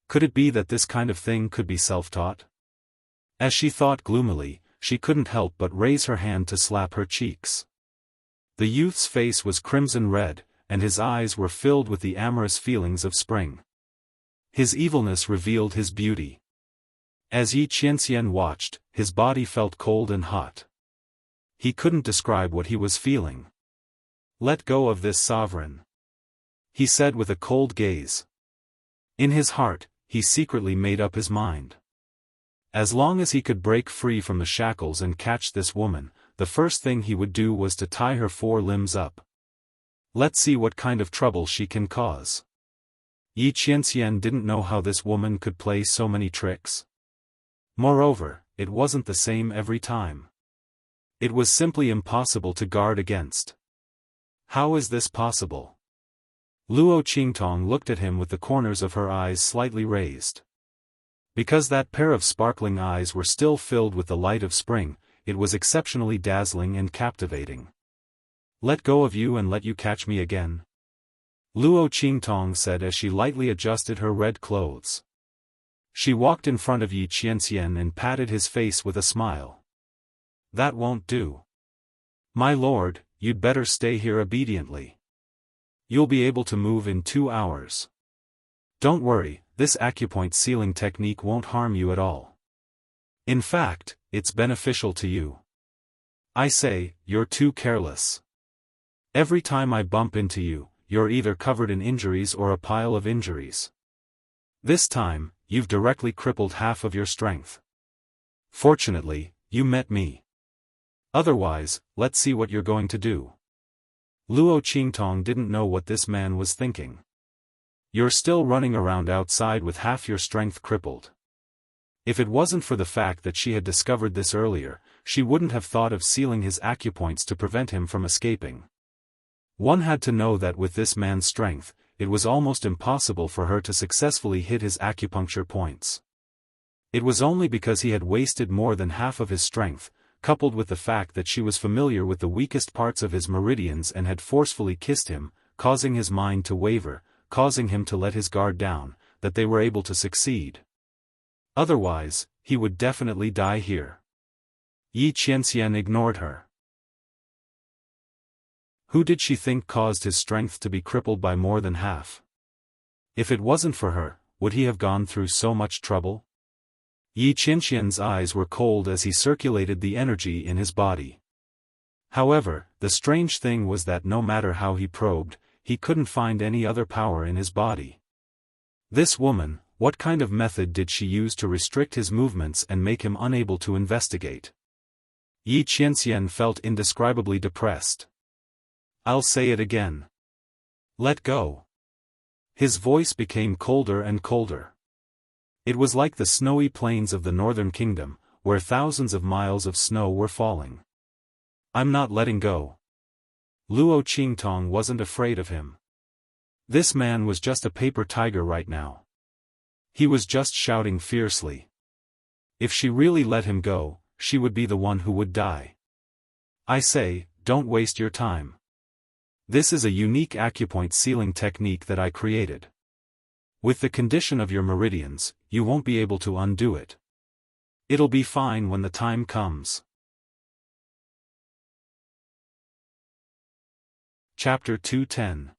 Could it be that this kind of thing could be self-taught? As she thought gloomily, she couldn't help but raise her hand to slap her cheeks. The youth's face was crimson red, and his eyes were filled with the amorous feelings of spring. His evilness revealed his beauty. As Yi Qianxian watched, his body felt cold and hot. He couldn't describe what he was feeling. "Let go of this sovereign," he said with a cold gaze. In his heart, he secretly made up his mind. As long as he could break free from the shackles and catch this woman, the first thing he would do was to tie her 4 limbs up. Let's see what kind of trouble she can cause. Yi Qianxian didn't know how this woman could play so many tricks. Moreover, it wasn't the same every time. It was simply impossible to guard against. How is this possible? Luo Qingtong looked at him with the corners of her eyes slightly raised. Because that pair of sparkling eyes were still filled with the light of spring, it was exceptionally dazzling and captivating. "Let go of you and let you catch me again," Luo Qingtong said as she lightly adjusted her red clothes. She walked in front of Yi Qianxian and patted his face with a smile. "That won't do. My lord, you'd better stay here obediently. You'll be able to move in 2 hours. Don't worry, this acupoint sealing technique won't harm you at all. In fact, it's beneficial to you. I say, you're too careless. Every time I bump into you, you're either covered in injuries or a pile of injuries. This time, you've directly crippled half of your strength. Fortunately, you met me. Otherwise, let's see what you're going to do." Luo Qingtong didn't know what this man was thinking. You're still running around outside with half your strength crippled. If it wasn't for the fact that she had discovered this earlier, she wouldn't have thought of sealing his acupoints to prevent him from escaping. One had to know that with this man's strength, it was almost impossible for her to successfully hit his acupuncture points. It was only because he had wasted more than half of his strength, coupled with the fact that she was familiar with the weakest parts of his meridians and had forcefully kissed him, causing his mind to waver, causing him to let his guard down, that they were able to succeed. Otherwise, he would definitely die here. Yi Qianxian ignored her. Who did she think caused his strength to be crippled by more than half? If it wasn't for her, would he have gone through so much trouble? Yi Qianxian's eyes were cold as he circulated the energy in his body. However, the strange thing was that no matter how he probed, he couldn't find any other power in his body. This woman, what kind of method did she use to restrict his movements and make him unable to investigate? Yi Qianxian felt indescribably depressed. I'll say it again. Let go. His voice became colder and colder. It was like the snowy plains of the northern kingdom, where thousands of miles of snow were falling. I'm not letting go. Luo Qingtong wasn't afraid of him. This man was just a paper tiger right now. He was just shouting fiercely. If she really let him go, she would be the one who would die. I say, don't waste your time. This is a unique acupoint sealing technique that I created. With the condition of your meridians, you won't be able to undo it. It'll be fine when the time comes. Chapter 210.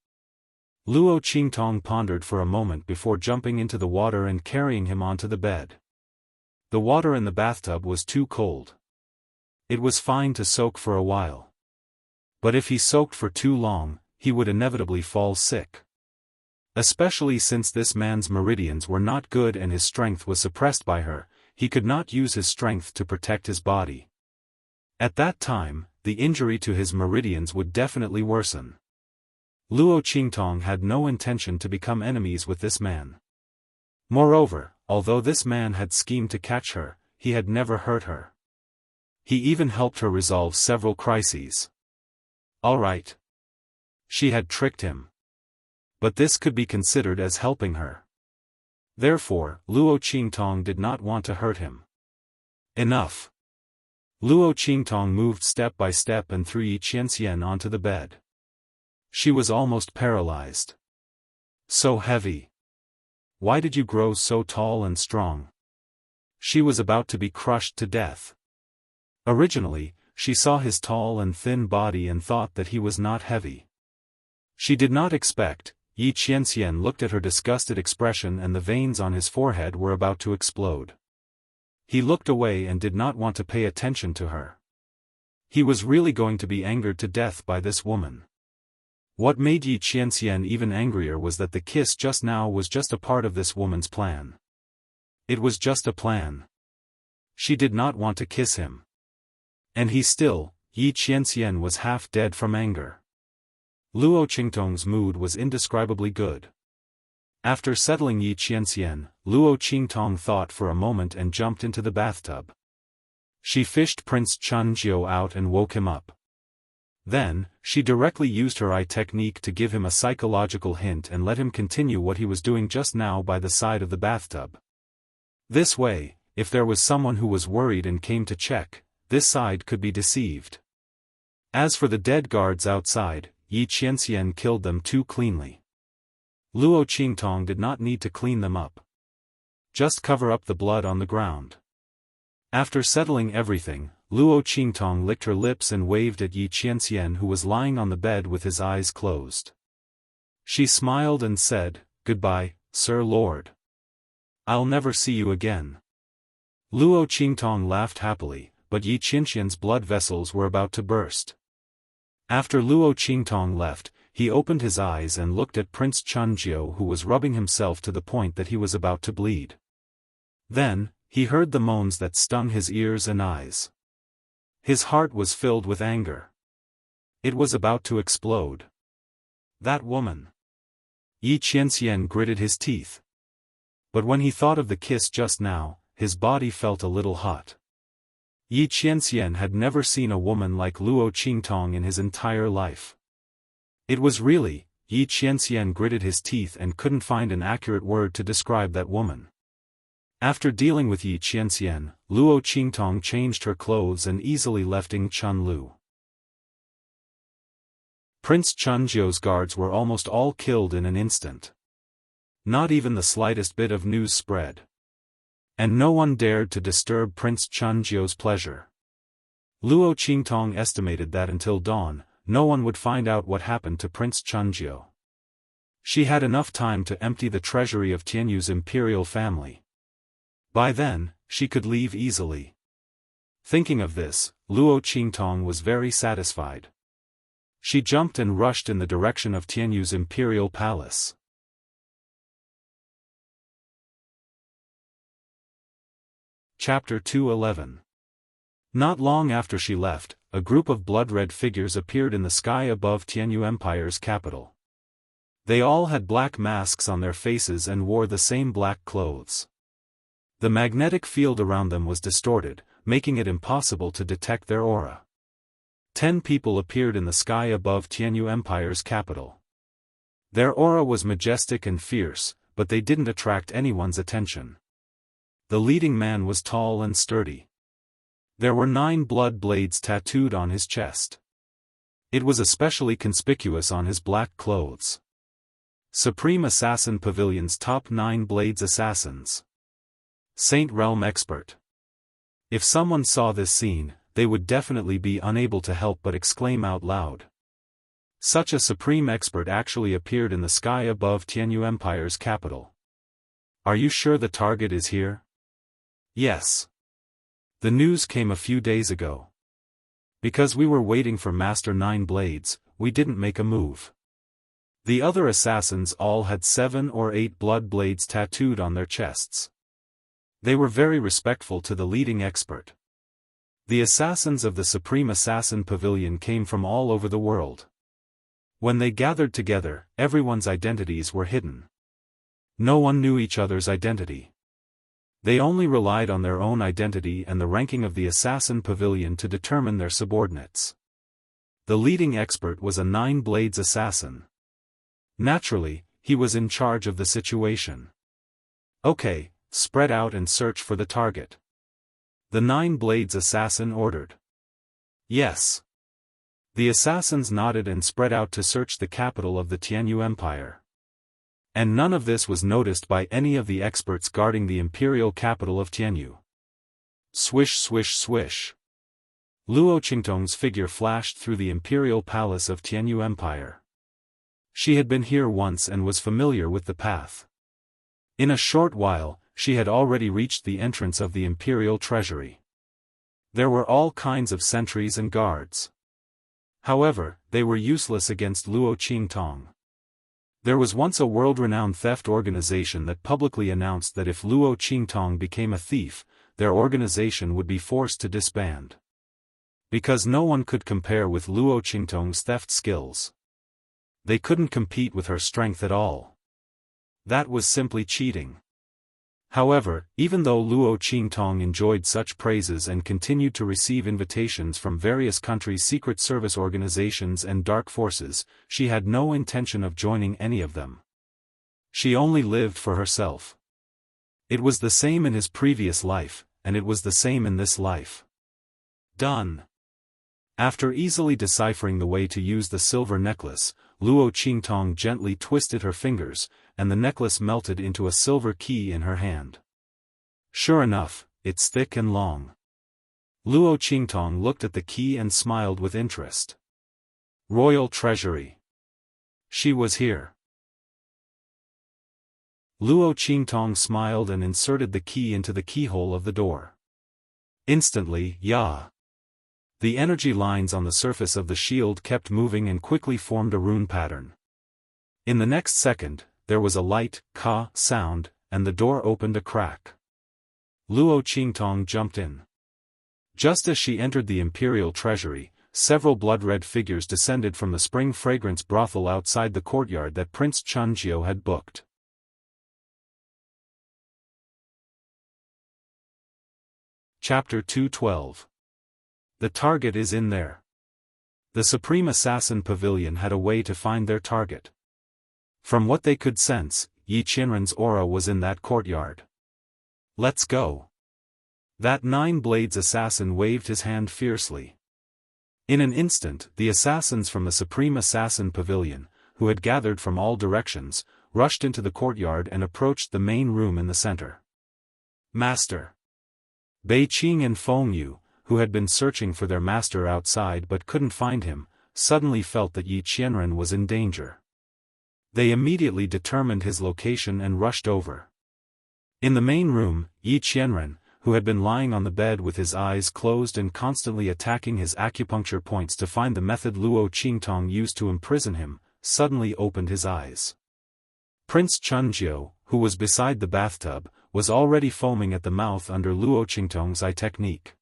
Luo Qingtong pondered for a moment before jumping into the water and carrying him onto the bed. The water in the bathtub was too cold. It was fine to soak for a while. But if he soaked for too long, he would inevitably fall sick. Especially since this man's meridians were not good and his strength was suppressed by her, he could not use his strength to protect his body. At that time, the injury to his meridians would definitely worsen. Luo Qingtong had no intention to become enemies with this man. Moreover, although this man had schemed to catch her, he had never hurt her. He even helped her resolve several crises. All right. She had tricked him. But this could be considered as helping her. Therefore, Luo Qingtong did not want to hurt him. Enough. Luo Qingtong moved step by step and threw Yi Qianxian onto the bed. She was almost paralyzed. So heavy. Why did you grow so tall and strong? She was about to be crushed to death. Originally, she saw his tall and thin body and thought that he was not heavy. She did not expect. Yi Qianxian looked at her disgusted expression and the veins on his forehead were about to explode. He looked away and did not want to pay attention to her. He was really going to be angered to death by this woman. What made Yi Qianxian even angrier was that the kiss just now was just a part of this woman's plan. It was just a plan. She did not want to kiss him. And he still, Yi Qianxian was half dead from anger. Luo Qingtong's mood was indescribably good. After settling Yi Qianxian, Luo Qingtong thought for a moment and jumped into the bathtub. She fished Prince Chunjiu out and woke him up. Then, she directly used her eye technique to give him a psychological hint and let him continue what he was doing just now by the side of the bathtub. This way, if there was someone who was worried and came to check, this side could be deceived. As for the dead guards outside, Yi Qianxian killed them too cleanly. Luo Qingtong did not need to clean them up. Just cover up the blood on the ground. After settling everything, Luo Qingtong licked her lips and waved at Yi Qianxian who was lying on the bed with his eyes closed. She smiled and said, "Goodbye, Sir Lord. I'll never see you again." Luo Qingtong laughed happily, but Yi Qianxian's blood vessels were about to burst. After Luo Qingtong left, he opened his eyes and looked at Prince Chunjiu who was rubbing himself to the point that he was about to bleed. Then, he heard the moans that stung his ears and eyes. His heart was filled with anger. It was about to explode. That woman. Yi Qianxian gritted his teeth. But when he thought of the kiss just now, his body felt a little hot. Yi Qianxian had never seen a woman like Luo Qingtong in his entire life. It was really, Yi Qianxian gritted his teeth and couldn't find an accurate word to describe that woman. After dealing with Yi Qianxian, Luo Qingtong changed her clothes and easily left Ing Chunlu. Prince Chunjiu's guards were almost all killed in an instant. Not even the slightest bit of news spread. And no one dared to disturb Prince Chunjiu's pleasure. Luo Qingtong estimated that until dawn, no one would find out what happened to Prince Chunjiu. She had enough time to empty the treasury of Tianyu's imperial family. By then, she could leave easily. Thinking of this, Luo Qingtong was very satisfied. She jumped and rushed in the direction of Tianyu's imperial palace. Chapter 211. Not long after she left, a group of blood-red figures appeared in the sky above Tianyu Empire's capital. They all had black masks on their faces and wore the same black clothes. The magnetic field around them was distorted, making it impossible to detect their aura. 10 people appeared in the sky above Tianyu Empire's capital. Their aura was majestic and fierce, but they didn't attract anyone's attention. The leading man was tall and sturdy. There were 9 blood blades tattooed on his chest. It was especially conspicuous on his black clothes. Supreme Assassin Pavilion's top 9 blades assassins. Saint Realm expert. If someone saw this scene, they would definitely be unable to help but exclaim out loud. Such a supreme expert actually appeared in the sky above Tianyu Empire's capital. Are you sure the target is here? Yes. The news came a few days ago. Because we were waiting for Master 9 Blades, we didn't make a move. The other assassins all had 7 or 8 blood blades tattooed on their chests. They were very respectful to the leading expert. The assassins of the Supreme Assassin Pavilion came from all over the world. When they gathered together, everyone's identities were hidden. No one knew each other's identity. They only relied on their own identity and the ranking of the Assassin Pavilion to determine their subordinates. The leading expert was a 9 Blades assassin. Naturally, he was in charge of the situation. Okay, spread out and search for the target. The 9 Blades assassin ordered. Yes. The assassins nodded and spread out to search the capital of the Tianyu Empire. And none of this was noticed by any of the experts guarding the imperial capital of Tianyu. Swish swish swish. Luo Qingtong's figure flashed through the imperial palace of Tianyu Empire. She had been here once and was familiar with the path. In a short while, she had already reached the entrance of the imperial treasury. There were all kinds of sentries and guards. However, they were useless against Luo Qingtong. There was once a world-renowned theft organization that publicly announced that if Luo Qingtong became a thief, their organization would be forced to disband. Because no one could compare with Luo Qingtong's theft skills. They couldn't compete with her strength at all. That was simply cheating. However, even though Luo Qingtong enjoyed such praises and continued to receive invitations from various countries' secret service organizations and dark forces, she had no intention of joining any of them. She only lived for herself. It was the same in his previous life, and it was the same in this life. Done. After easily deciphering the way to use the silver necklace, Luo Qingtong gently twisted her fingers, and the necklace melted into a silver key in her hand. Sure enough, it's thick and long. Luo Qingtong looked at the key and smiled with interest. Royal Treasury. She was here. Luo Qingtong smiled and inserted the key into the keyhole of the door. Instantly, the energy lines on the surface of the shield kept moving and quickly formed a rune pattern. In the next second, there was a light, ka sound, and the door opened a crack. Luo Qingtong jumped in. Just as she entered the imperial treasury, several blood-red figures descended from the spring fragrance brothel outside the courtyard that Prince Chunjiu had booked. Chapter 212. The target is in there. The Supreme Assassin Pavilion had a way to find their target. From what they could sense, Yi Qianren's aura was in that courtyard. Let's go. That 9 Blades assassin waved his hand fiercely. In an instant, the assassins from the Supreme Assassin Pavilion, who had gathered from all directions, rushed into the courtyard and approached the main room in the center. Master Bei Qing and Feng Yu, who had been searching for their master outside but couldn't find him, suddenly felt that Yi Qianren was in danger. They immediately determined his location and rushed over. In the main room, Yi Qianren, who had been lying on the bed with his eyes closed and constantly attacking his acupuncture points to find the method Luo Qingtong used to imprison him, suddenly opened his eyes. Prince Chunjiu, who was beside the bathtub, was already foaming at the mouth under Luo Qingtong's eye technique.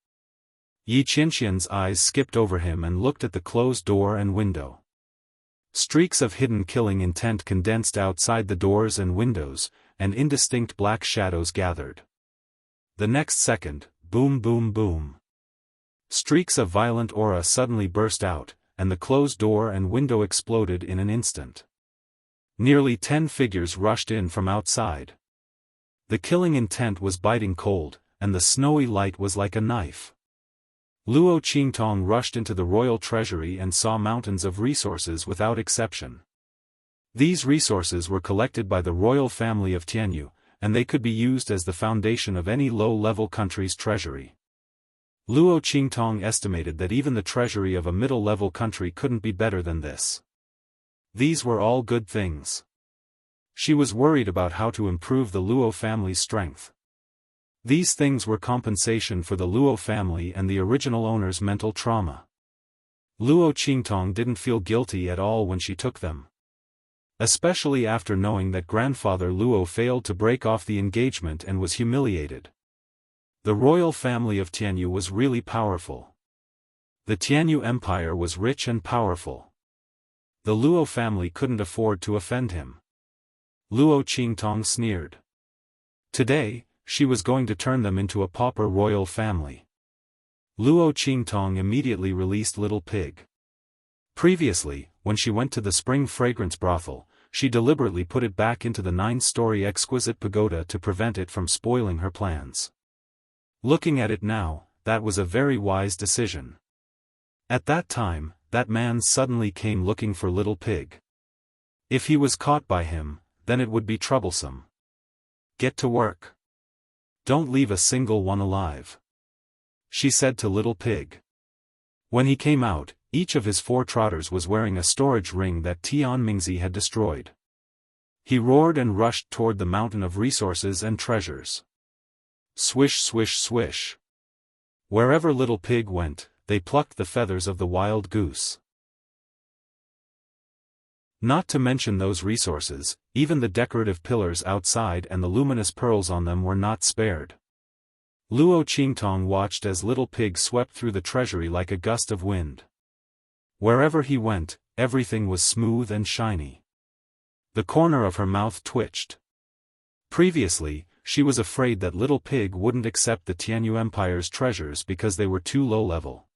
Yi Qianxian's eyes skipped over him and looked at the closed door and window. Streaks of hidden killing intent condensed outside the doors and windows, and indistinct black shadows gathered. The next second, boom boom boom. Streaks of violent aura suddenly burst out, and the closed door and window exploded in an instant. Nearly 10 figures rushed in from outside. The killing intent was biting cold, and the snowy light was like a knife. Luo Qingtong rushed into the royal treasury and saw mountains of resources without exception. These resources were collected by the royal family of Tianyu, and they could be used as the foundation of any low-level country's treasury. Luo Qingtong estimated that even the treasury of a middle-level country couldn't be better than this. These were all good things. She was worried about how to improve the Luo family's strength. These things were compensation for the Luo family and the original owner's mental trauma. Luo Qingtong didn't feel guilty at all when she took them. Especially after knowing that grandfather Luo failed to break off the engagement and was humiliated. The royal family of Tianyu was really powerful. The Tianyu Empire was rich and powerful. The Luo family couldn't afford to offend him. Luo Qingtong sneered. Today, she was going to turn them into a pauper royal family. Luo Qingtong immediately released Little Pig. Previously, when she went to the spring fragrance brothel, she deliberately put it back into the 9-story exquisite pagoda to prevent it from spoiling her plans. Looking at it now, that was a very wise decision. At that time, that man suddenly came looking for Little Pig. If he was caught by him, then it would be troublesome. Get to work. Don't leave a single one alive, she said to Little Pig. When he came out, each of his 4 trotters was wearing a storage ring that Tian Mingzi had destroyed. He roared and rushed toward the mountain of resources and treasures. Swish swish swish. Wherever Little Pig went, they plucked the feathers of the wild goose. Not to mention those resources, even the decorative pillars outside and the luminous pearls on them were not spared. Luo Qingtong watched as Little Pig swept through the treasury like a gust of wind. Wherever he went, everything was smooth and shiny. The corner of her mouth twitched. Previously, she was afraid that Little Pig wouldn't accept the Tianyu Empire's treasures because they were too low-level.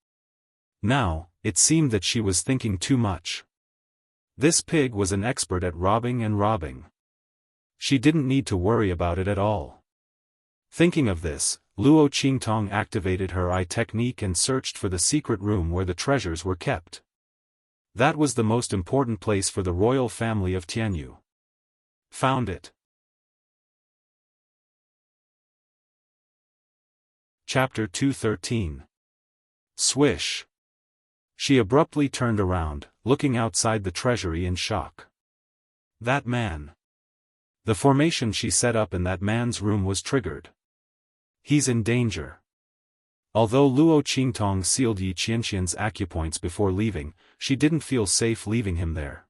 Now, it seemed that she was thinking too much. This pig was an expert at robbing and robbing. She didn't need to worry about it at all. Thinking of this, Luo Qingtong activated her eye technique and searched for the secret room where the treasures were kept. That was the most important place for the royal family of Tianyu. Found it. Chapter 213. Swish. She abruptly turned around, looking outside the treasury in shock. That man. The formation she set up in that man's room was triggered. He's in danger. Although Luo Qingtong sealed Yi Qianxian's acupoints before leaving, she didn't feel safe leaving him there.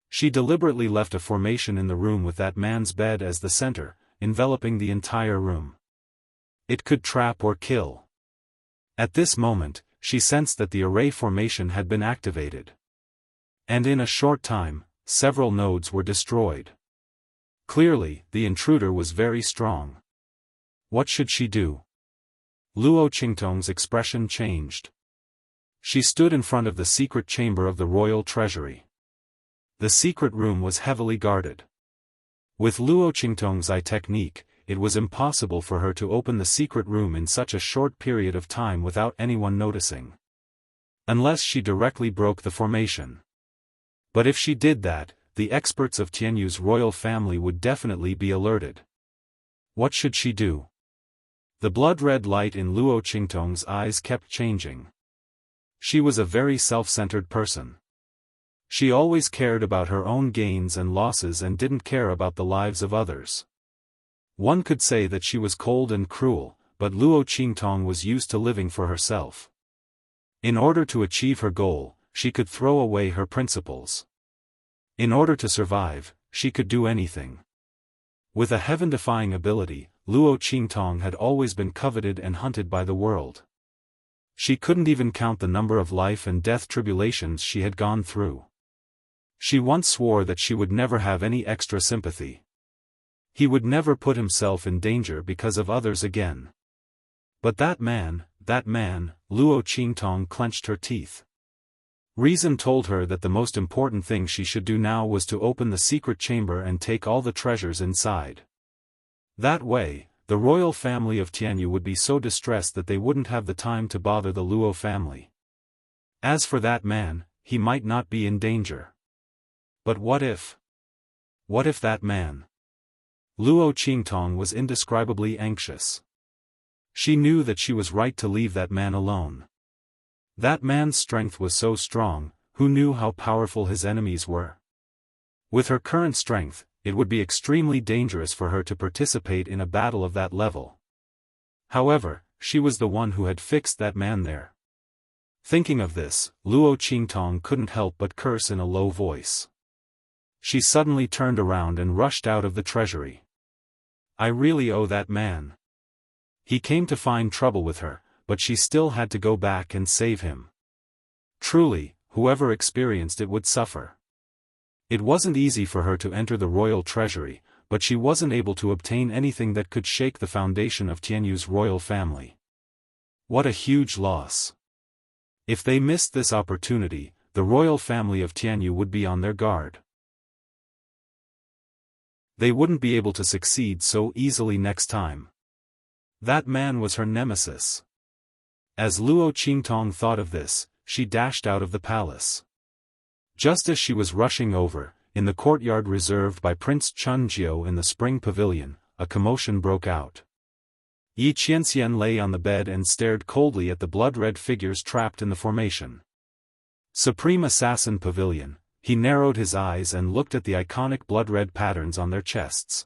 She deliberately left a formation in the room with that man's bed as the center, enveloping the entire room. It could trap or kill. At this moment, she sensed that the array formation had been activated. And in a short time, several nodes were destroyed. Clearly, the intruder was very strong. What should she do? Luo Qingtong's expression changed. She stood in front of the secret chamber of the royal treasury. The secret room was heavily guarded. With Luo Qingtong's eye technique, it was impossible for her to open the secret room in such a short period of time without anyone noticing. Unless she directly broke the formation. But if she did that, the experts of Tianyu's royal family would definitely be alerted. What should she do? The blood-red light in Luo Qingtong's eyes kept changing. She was a very self-centered person. She always cared about her own gains and losses and didn't care about the lives of others. One could say that she was cold and cruel, but Luo Qingtong was used to living for herself. In order to achieve her goal, she could throw away her principles. In order to survive, she could do anything. With a heaven-defying ability, Luo Qingtong had always been coveted and hunted by the world. She couldn't even count the number of life and death tribulations she had gone through. She once swore that she would never have any extra sympathy. He would never put himself in danger because of others again. But that man, Luo Qingtong clenched her teeth. Reason told her that the most important thing she should do now was to open the secret chamber and take all the treasures inside. That way, the royal family of Tianyu would be so distressed that they wouldn't have the time to bother the Luo family. As for that man, he might not be in danger. But what if? What if that man? Luo Qingtong was indescribably anxious. She knew that she was right to leave that man alone. That man's strength was so strong, who knew how powerful his enemies were? With her current strength, it would be extremely dangerous for her to participate in a battle of that level. However, she was the one who had fixed that man there. Thinking of this, Luo Qingtong couldn't help but curse in a low voice. She suddenly turned around and rushed out of the treasury. I really owe that man. He came to find trouble with her, but she still had to go back and save him. Truly, whoever experienced it would suffer. It wasn't easy for her to enter the royal treasury, but she wasn't able to obtain anything that could shake the foundation of Tianyu's royal family. What a huge loss. If they missed this opportunity, the royal family of Tianyu would be on their guard. They wouldn't be able to succeed so easily next time. That man was her nemesis. As Luo Qingtong thought of this, she dashed out of the palace. Just as she was rushing over, in the courtyard reserved by Prince Chunjiu in the spring pavilion, a commotion broke out. Yi Qianxian lay on the bed and stared coldly at the blood-red figures trapped in the formation. Supreme Assassin Pavilion, he narrowed his eyes and looked at the iconic blood-red patterns on their chests.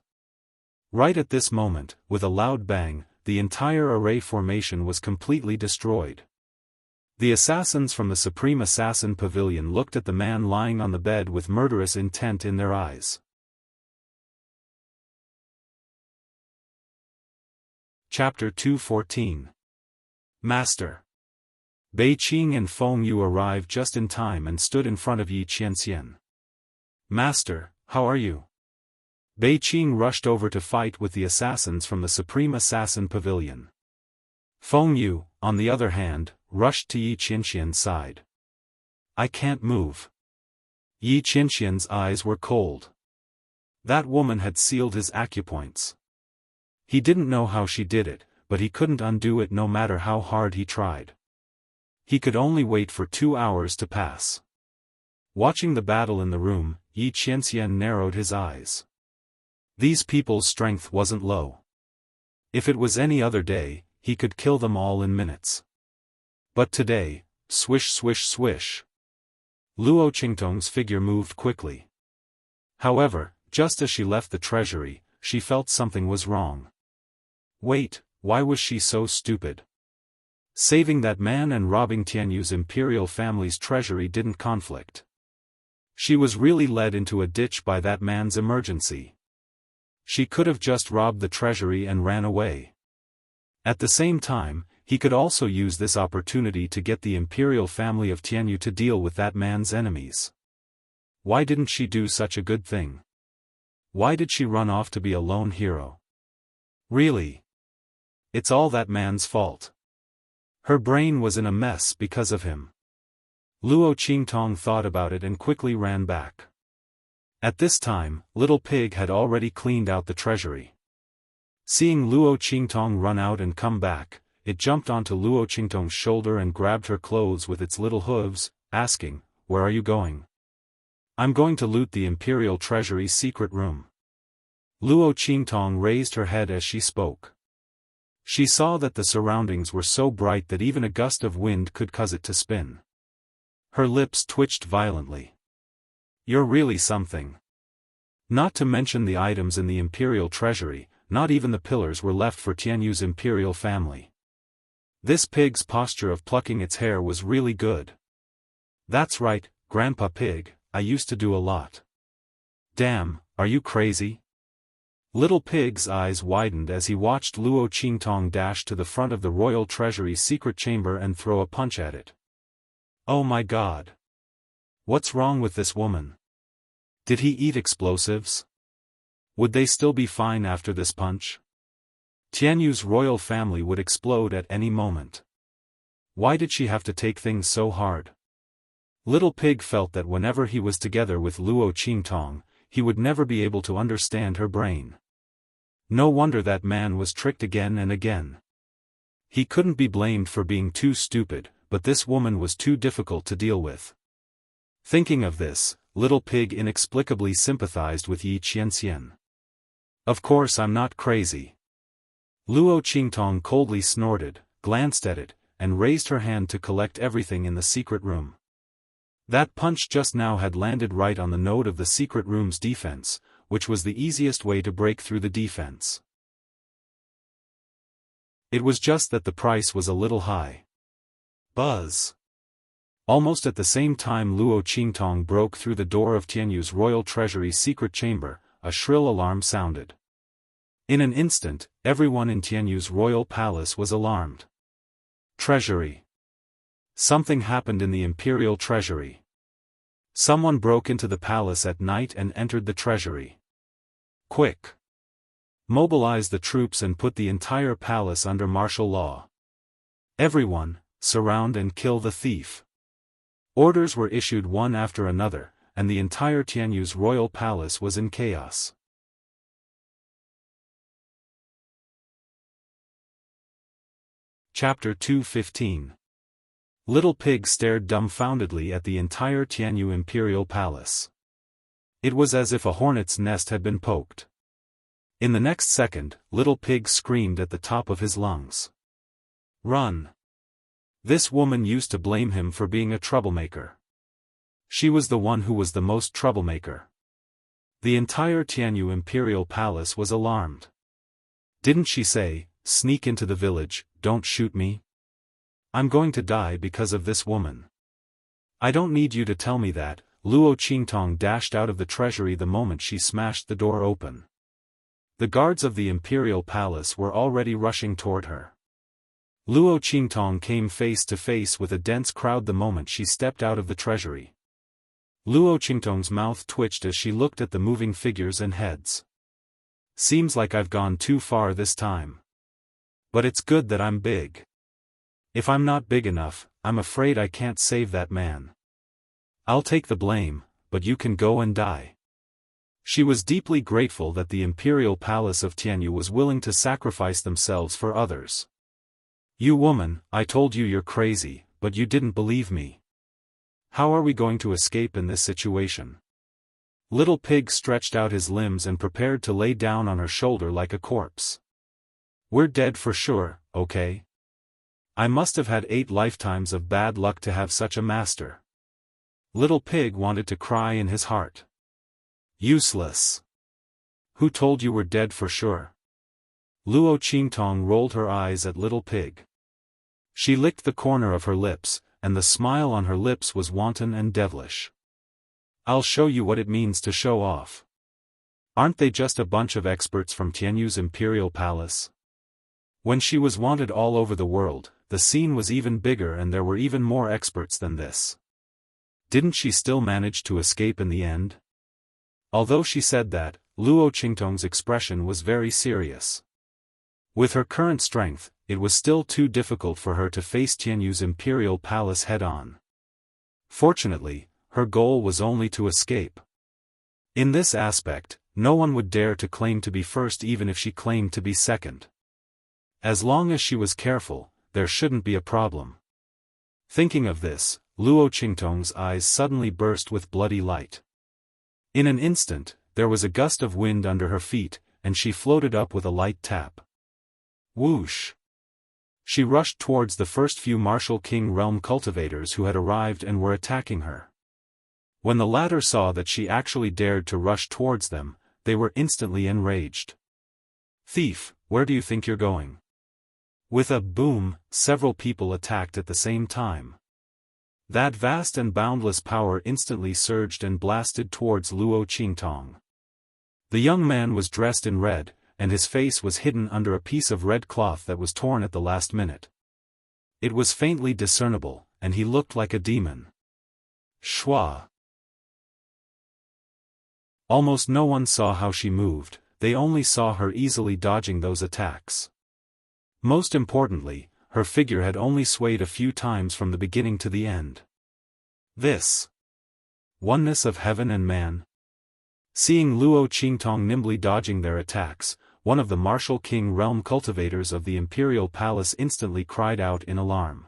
Right at this moment, with a loud bang, the entire array formation was completely destroyed. The assassins from the Supreme Assassin Pavilion looked at the man lying on the bed with murderous intent in their eyes. Chapter 214. Master. Bei Qing and Feng Yu arrived just in time and stood in front of Yi Qianxian. Master, how are you? Bei Qing rushed over to fight with the assassins from the Supreme Assassin Pavilion. Feng Yu, on the other hand, rushed to Yi Qianxian's side. I can't move. Yi Qianxian's eyes were cold. That woman had sealed his acupoints. He didn't know how she did it, but he couldn't undo it no matter how hard he tried. He could only wait for 2 hours to pass. Watching the battle in the room, Yi Qianxian narrowed his eyes. These people's strength wasn't low. If it was any other day, he could kill them all in minutes. But today, swish swish swish. Luo Qingtong's figure moved quickly. However, just as she left the treasury, she felt something was wrong. Wait, why was she so stupid? Saving that man and robbing Tianyu's imperial family's treasury didn't conflict. She was really led into a ditch by that man's emergency. She could have just robbed the treasury and ran away. At the same time, he could also use this opportunity to get the imperial family of Tianyu to deal with that man's enemies. Why didn't she do such a good thing? Why did she run off to be a lone hero? Really? It's all that man's fault. Her brain was in a mess because of him. Luo Qingtong thought about it and quickly ran back. At this time, Little Pig had already cleaned out the treasury. Seeing Luo Qingtong run out and come back, it jumped onto Luo Qingtong's shoulder and grabbed her clothes with its little hooves, asking, "Where are you going?" "I'm going to loot the Imperial Treasury's secret room." Luo Qingtong raised her head as she spoke. She saw that the surroundings were so bright that even a gust of wind could cause it to spin. Her lips twitched violently. "You're really something." Not to mention the items in the imperial treasury, not even the pillars were left for Tianyu's imperial family. This pig's posture of plucking its hair was really good. "That's right, Grandpa Pig, I used to do a lot." "Damn, are you crazy?" Little Pig's eyes widened as he watched Luo Qingtong dash to the front of the royal treasury's secret chamber and throw a punch at it. Oh my god. What's wrong with this woman? Did he eat explosives? Would they still be fine after this punch? Tianyu's royal family would explode at any moment. Why did she have to take things so hard? Little Pig felt that whenever he was together with Luo Qingtong, he would never be able to understand her brain. No wonder that man was tricked again and again. He couldn't be blamed for being too stupid, but this woman was too difficult to deal with. Thinking of this, Little Pig inexplicably sympathized with Yi Qianxian. "Of course I'm not crazy." Luo Qingtong coldly snorted, glanced at it, and raised her hand to collect everything in the secret room. That punch just now had landed right on the node of the secret room's defense, which was the easiest way to break through the defense. It was just that the price was a little high. Buzz. Almost at the same time Luo Qingtong broke through the door of Tianyu's royal treasury's secret chamber, a shrill alarm sounded. In an instant, everyone in Tianyu's royal palace was alarmed. Treasury. Something happened in the imperial treasury. Someone broke into the palace at night and entered the treasury. Quick! Mobilize the troops and put the entire palace under martial law. Everyone, surround and kill the thief. Orders were issued one after another, and the entire Tianyu's royal palace was in chaos. Chapter 215. Little Pig stared dumbfoundedly at the entire Tianyu imperial palace. It was as if a hornet's nest had been poked. In the next second, Little Pig screamed at the top of his lungs. Run! This woman used to blame him for being a troublemaker. She was the one who was the most troublemaker. The entire Tianyu imperial palace was alarmed. Didn't she say, "Sneak into the village, don't shoot me? I'm going to die because of this woman." "I don't need you to tell me that." Luo Qingtong dashed out of the treasury the moment she smashed the door open. The guards of the imperial palace were already rushing toward her. Luo Qingtong came face to face with a dense crowd the moment she stepped out of the treasury. Luo Qingtong's mouth twitched as she looked at the moving figures and heads. "Seems like I've gone too far this time. But it's good that I'm big. If I'm not big enough, I'm afraid I can't save that man. I'll take the blame, but you can go and die." She was deeply grateful that the imperial palace of Tianyu was willing to sacrifice themselves for others. "You woman, I told you you're crazy, but you didn't believe me. How are we going to escape in this situation?" Little Pig stretched out his limbs and prepared to lay down on her shoulder like a corpse. "We're dead for sure, okay? I must have had 8 lifetimes of bad luck to have such a master." Little Pig wanted to cry in his heart. "Useless. Who told you we're dead for sure?" Luo Qingtong rolled her eyes at Little Pig. She licked the corner of her lips, and the smile on her lips was wanton and devilish. "I'll show you what it means to show off. Aren't they just a bunch of experts from Tianyu's imperial palace?" When she was wanted all over the world, the scene was even bigger and there were even more experts than this. Didn't she still manage to escape in the end? Although she said that, Luo Qingtong's expression was very serious. With her current strength, it was still too difficult for her to face Tianyu's imperial palace head-on. Fortunately, her goal was only to escape. In this aspect, no one would dare to claim to be first even if she claimed to be second. As long as she was careful, there shouldn't be a problem. Thinking of this, Luo Qingtong's eyes suddenly burst with bloody light. In an instant, there was a gust of wind under her feet, and she floated up with a light tap. Whoosh! She rushed towards the first few martial king realm cultivators who had arrived and were attacking her. When the latter saw that she actually dared to rush towards them, they were instantly enraged. "Thief, where do you think you're going?" With a boom, several people attacked at the same time. That vast and boundless power instantly surged and blasted towards Luo Qingtong. The young man was dressed in red, and his face was hidden under a piece of red cloth that was torn at the last minute. It was faintly discernible, and he looked like a demon. Shua! Almost no one saw how she moved, they only saw her easily dodging those attacks. Most importantly, her figure had only swayed a few times from the beginning to the end. This oneness of heaven and man. Seeing Luo Qingtong nimbly dodging their attacks, one of the martial king realm cultivators of the imperial palace instantly cried out in alarm.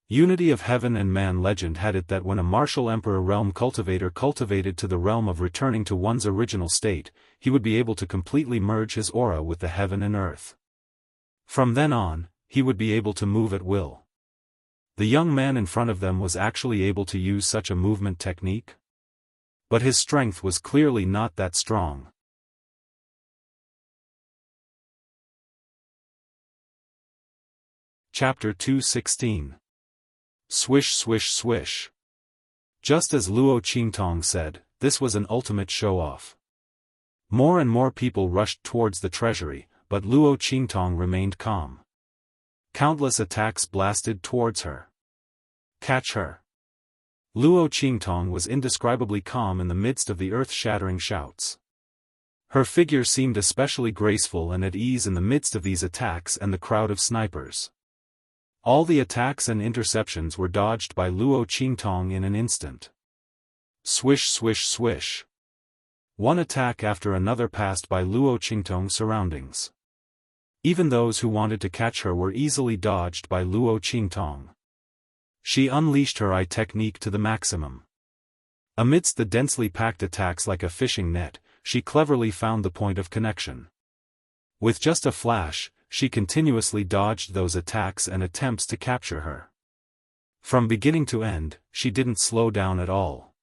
Unity of heaven and man legend had it that when a martial emperor realm cultivator cultivated to the realm of returning to one's original state, he would be able to completely merge his aura with the heaven and earth. From then on, he would be able to move at will. The young man in front of them was actually able to use such a movement technique? But his strength was clearly not that strong. Chapter 2:16. Swish swish swish. Just as Luo Qingtong said, this was an ultimate show-off. More and more people rushed towards the treasury, but Luo Qingtong remained calm. Countless attacks blasted towards her. Catch her! Luo Qingtong was indescribably calm in the midst of the earth-shattering shouts. Her figure seemed especially graceful and at ease in the midst of these attacks and the crowd of snipers. All the attacks and interceptions were dodged by Luo Qingtong in an instant. Swish swish swish. One attack after another passed by Luo Qingtong's surroundings. Even those who wanted to catch her were easily dodged by Luo Qingtong. She unleashed her eye technique to the maximum. Amidst the densely packed attacks like a fishing net, she cleverly found the point of connection. With just a flash, she continuously dodged those attacks and attempts to capture her. From beginning to end, she didn't slow down at all.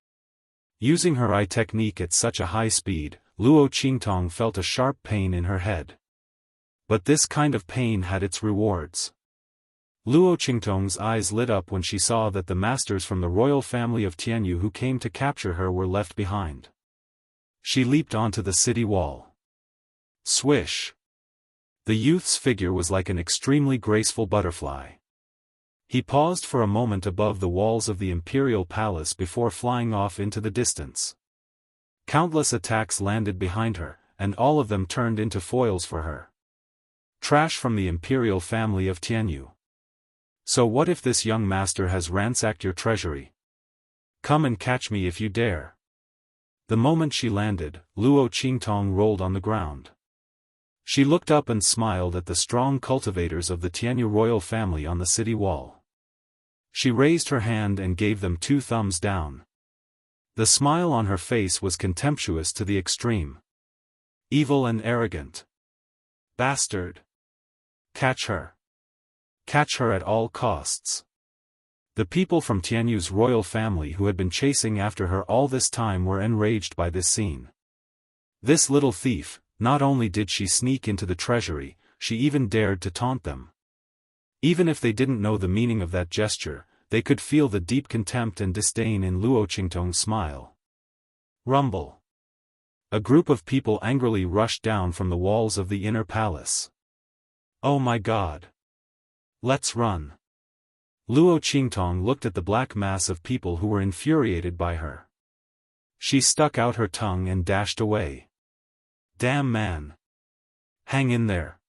Using her eye technique at such a high speed, Luo Qingtong felt a sharp pain in her head. But this kind of pain had its rewards. Luo Qingtong's eyes lit up when she saw that the masters from the royal family of Tianyu who came to capture her were left behind. She leaped onto the city wall. Swish! The youth's figure was like an extremely graceful butterfly. He paused for a moment above the walls of the imperial palace before flying off into the distance. Countless attacks landed behind her, and all of them turned into foils for her. Trash from the imperial family of Tianyu. So what if this young master has ransacked your treasury? Come and catch me if you dare. The moment she landed, Luo Qingtong rolled on the ground. She looked up and smiled at the strong cultivators of the Tianyu royal family on the city wall. She raised her hand and gave them 2 thumbs down. The smile on her face was contemptuous to the extreme. Evil and arrogant. Bastard! Catch her! Catch her at all costs! The people from Tianyu's royal family who had been chasing after her all this time were enraged by this scene. This little thief, not only did she sneak into the treasury, she even dared to taunt them. Even if they didn't know the meaning of that gesture, they could feel the deep contempt and disdain in Luo Qingtong's smile. Rumble. A group of people angrily rushed down from the walls of the inner palace. Oh my God! Let's run! Luo Qingtong looked at the black mass of people who were infuriated by her. She stuck out her tongue and dashed away. Damn man! Hang in there!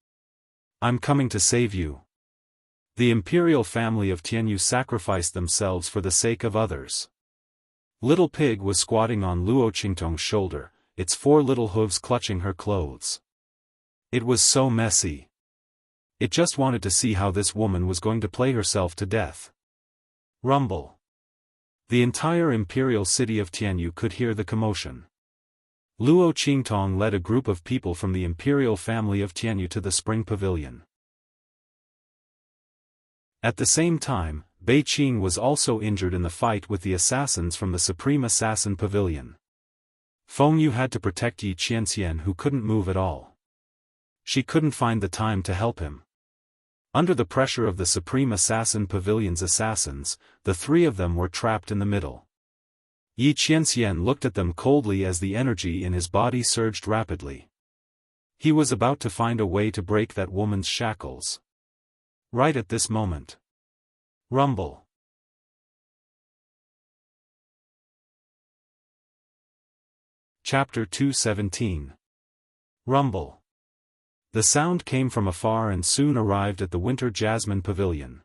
I'm coming to save you. The imperial family of Tianyu sacrificed themselves for the sake of others. Little Pig was squatting on Luo Qingtong's shoulder, its 4 little hooves clutching her clothes. It was so messy. It just wanted to see how this woman was going to play herself to death. Rumble. The entire imperial city of Tianyu could hear the commotion. Luo Qingtong led a group of people from the imperial family of Tianyu to the spring pavilion. At the same time, Bei Qing was also injured in the fight with the assassins from the Supreme Assassin Pavilion. Feng Yu had to protect Yi Qianxian, who couldn't move at all. She couldn't find the time to help him. Under the pressure of the Supreme Assassin Pavilion's assassins, the three of them were trapped in the middle. Yi Qianxian looked at them coldly as the energy in his body surged rapidly. He was about to find a way to break that woman's shackles. Right at this moment. Rumble. Chapter 217. Rumble. The sound came from afar and soon arrived at the Winter Jasmine Pavilion.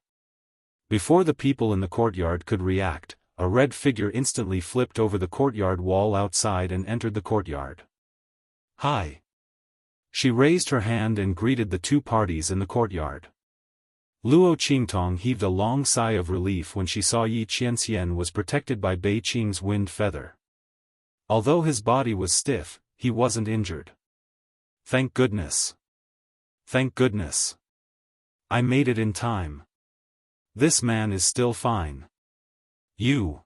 Before the people in the courtyard could react, a red figure instantly flipped over the courtyard wall outside and entered the courtyard. Hi. She raised her hand and greeted the two parties in the courtyard. Luo Qingtong heaved a long sigh of relief when she saw Yi Qianxian was protected by Bei Qing's wind feather. Although his body was stiff, he wasn't injured. Thank goodness. Thank goodness. I made it in time. This man is still fine. You.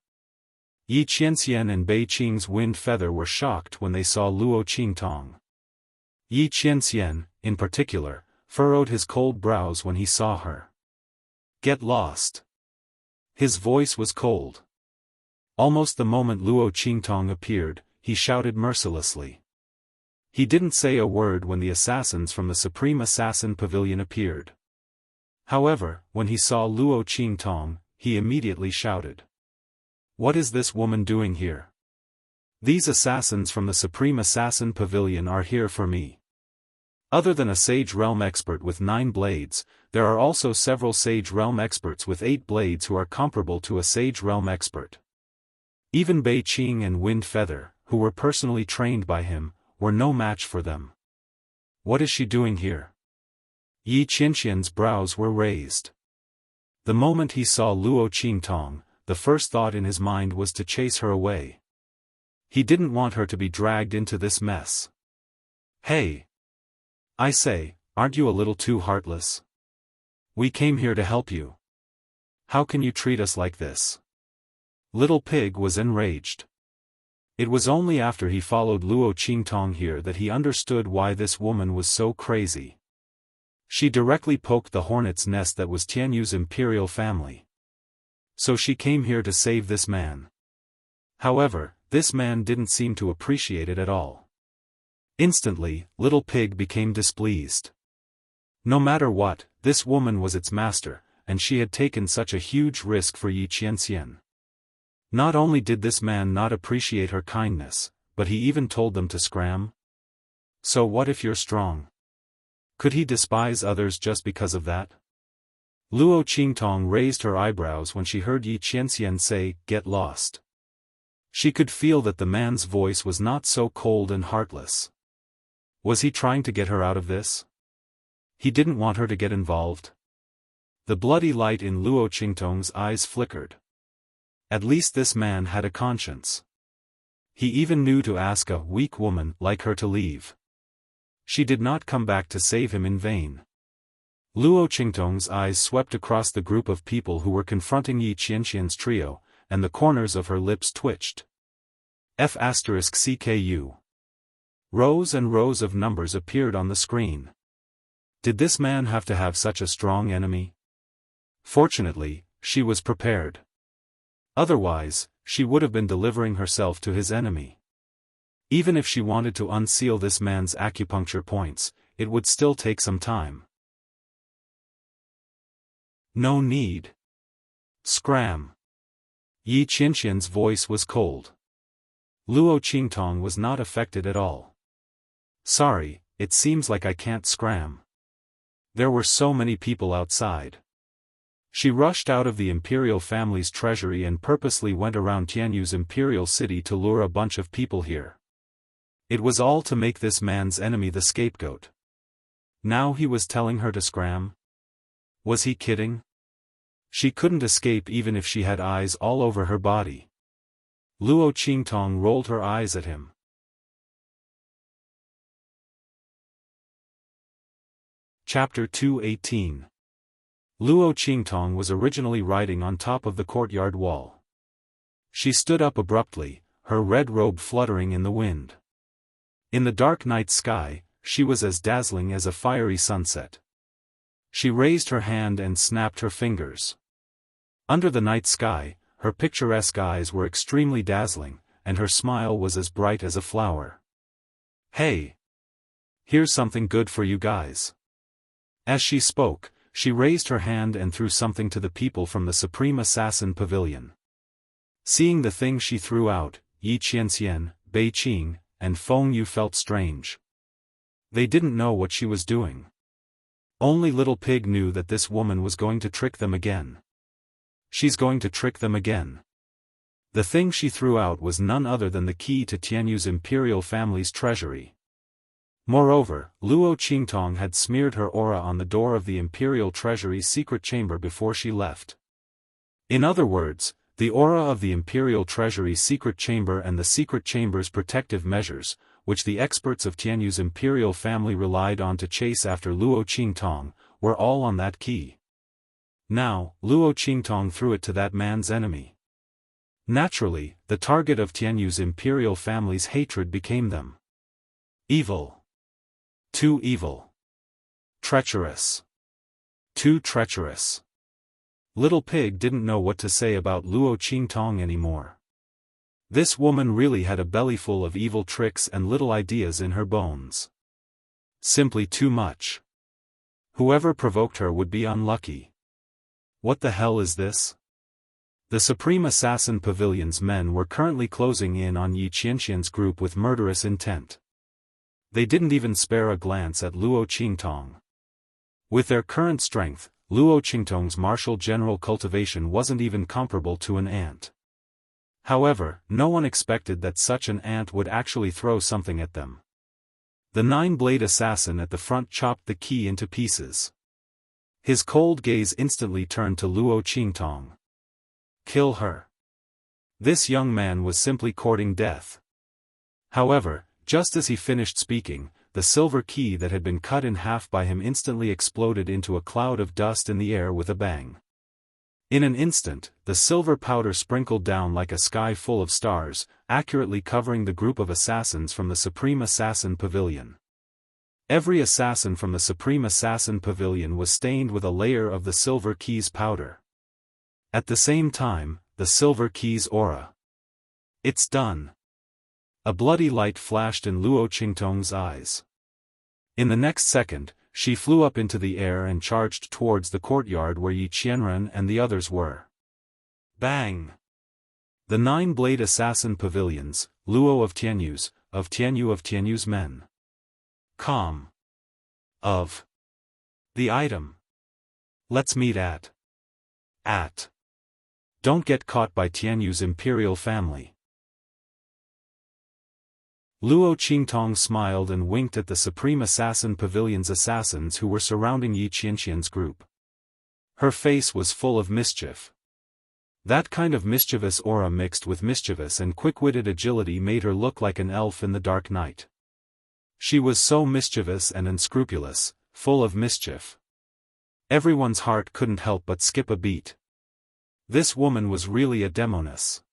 Yi Qianxian and Bei Qing's wind feather were shocked when they saw Luo Qingtong. Yi Qianxian, in particular, furrowed his cold brows when he saw her. Get lost. His voice was cold. Almost the moment Luo Qingtong appeared, he shouted mercilessly. He didn't say a word when the assassins from the Supreme Assassin Pavilion appeared. However, when he saw Luo Qingtong, he immediately shouted. What is this woman doing here? These assassins from the Supreme Assassin Pavilion are here for me. Other than a Sage Realm expert with 9 blades, there are also several Sage Realm experts with 8 blades who are comparable to a Sage Realm expert. Even Bei Qing and Wind Feather, who were personally trained by him, were no match for them. What is she doing here? Yi Qianxian's brows were raised. The moment he saw Luo Qingtong, the first thought in his mind was to chase her away. He didn't want her to be dragged into this mess. Hey! I say, aren't you a little too heartless? We came here to help you. How can you treat us like this? Little Pig was enraged. It was only after he followed Luo Qingtong here that he understood why this woman was so crazy. She directly poked the hornet's nest that was Tianyu's imperial family. So she came here to save this man. However, this man didn't seem to appreciate it at all. Instantly, Little Pig became displeased. No matter what, this woman was its master, and she had taken such a huge risk for Yi Qianxian. Not only did this man not appreciate her kindness, but he even told them to scram. So what if you're strong? Could he despise others just because of that? Luo Qingtong raised her eyebrows when she heard Yi Qianxian say, "Get lost." She could feel that the man's voice was not so cold and heartless. Was he trying to get her out of this? He didn't want her to get involved. The bloody light in Luo Qingtong's eyes flickered. At least this man had a conscience. He even knew to ask a weak woman like her to leave. She did not come back to save him in vain. Luo Qingtong's eyes swept across the group of people who were confronting Yi Qianxian's trio, and the corners of her lips twitched. F***CKU. Rows and rows of numbers appeared on the screen. Did this man have to have such a strong enemy? Fortunately, she was prepared. Otherwise, she would have been delivering herself to his enemy. Even if she wanted to unseal this man's acupuncture points, it would still take some time. No need. Scram. Yi Qianxian's voice was cold. Luo Qingtong was not affected at all. Sorry, it seems like I can't scram. There were so many people outside. She rushed out of the imperial family's treasury and purposely went around Tianyu's imperial city to lure a bunch of people here. It was all to make this man's enemy the scapegoat. Now he was telling her to scram? Was he kidding? She couldn't escape even if she had eyes all over her body. Luo Qingtong rolled her eyes at him. Chapter 218. Luo Qingtong was originally riding on top of the courtyard wall. She stood up abruptly, her red robe fluttering in the wind. In the dark night sky, she was as dazzling as a fiery sunset. She raised her hand and snapped her fingers. Under the night sky, her picturesque eyes were extremely dazzling, and her smile was as bright as a flower. "Hey! Here's something good for you guys." As she spoke, she raised her hand and threw something to the people from the Supreme Assassin Pavilion. Seeing the thing she threw out, Yi Qianxian, Bei Qing, and Feng Yu felt strange. They didn't know what she was doing. Only Little Pig knew that this woman was going to trick them again. She's going to trick them again. The thing she threw out was none other than the key to Tianyu's imperial family's treasury. Moreover, Luo Qingtong had smeared her aura on the door of the imperial treasury's secret chamber before she left. In other words, the aura of the imperial treasury's secret chamber and the secret chamber's protective measures, which the experts of Tianyu's imperial family relied on to chase after Luo Qingtong, were all on that key. Now, Luo Qingtong threw it to that man's enemy. Naturally, the target of Tianyu's imperial family's hatred became them. Evil. Too evil. Treacherous. Too treacherous. Little Pig didn't know what to say about Luo Qingtong anymore. This woman really had a bellyful of evil tricks and little ideas in her bones. Simply too much. Whoever provoked her would be unlucky. What the hell is this? The Supreme Assassin Pavilion's men were currently closing in on Yi Qianxian's group with murderous intent. They didn't even spare a glance at Luo Qingtong. With their current strength, Luo Qingtong's martial general cultivation wasn't even comparable to an ant. However, no one expected that such an ant would actually throw something at them. The nine-blade assassin at the front chopped the key into pieces. His cold gaze instantly turned to Luo Qingtong. Kill her. This young man was simply courting death. However, just as he finished speaking, the silver key that had been cut in half by him instantly exploded into a cloud of dust in the air with a bang. In an instant, the silver powder sprinkled down like a sky full of stars, accurately covering the group of assassins from the Supreme Assassin Pavilion. Every assassin from the Supreme Assassin Pavilion was stained with a layer of the silver key's powder. At the same time, the silver key's aura. It's done. A bloody light flashed in Luo Qingtong's eyes. In the next second, she flew up into the air and charged towards the courtyard where Yi Qianren and the others were. Bang! The nine-blade assassin pavilions, Luo of Tianyu's men. Calm. Of. The item. Let's meet at. Don't get caught by Tianyu's imperial family. Luo Qingtong smiled and winked at the Supreme Assassin Pavilion's assassins who were surrounding Yi Qianxian's group. Her face was full of mischief. That kind of mischievous aura mixed with mischievous and quick-witted agility made her look like an elf in the dark night. She was so mischievous and unscrupulous, full of mischief. Everyone's heart couldn't help but skip a beat. This woman was really a demoness.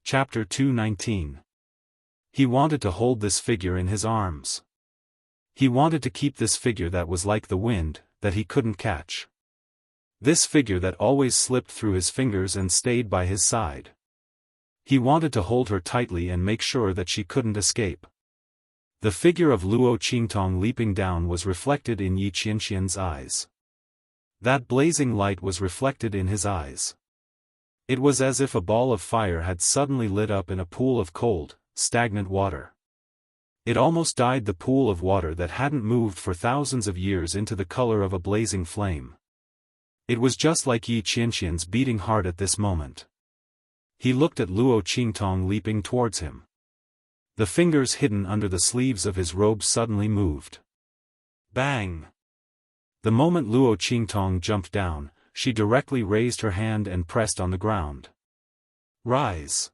Chapter 219. He wanted to hold this figure in his arms. He wanted to keep this figure that was like the wind, that he couldn't catch. This figure that always slipped through his fingers and stayed by his side. He wanted to hold her tightly and make sure that she couldn't escape. The figure of Luo Qingtong leaping down was reflected in Yi Qianxian's eyes. That blazing light was reflected in his eyes. It was as if a ball of fire had suddenly lit up in a pool of cold, stagnant water. It almost dyed the pool of water that hadn't moved for thousands of years into the color of a blazing flame. It was just like Yi Qianxian's beating heart at this moment. He looked at Luo Qingtong leaping towards him. The fingers hidden under the sleeves of his robe suddenly moved. Bang! The moment Luo Qingtong jumped down, she directly raised her hand and pressed on the ground. Rise!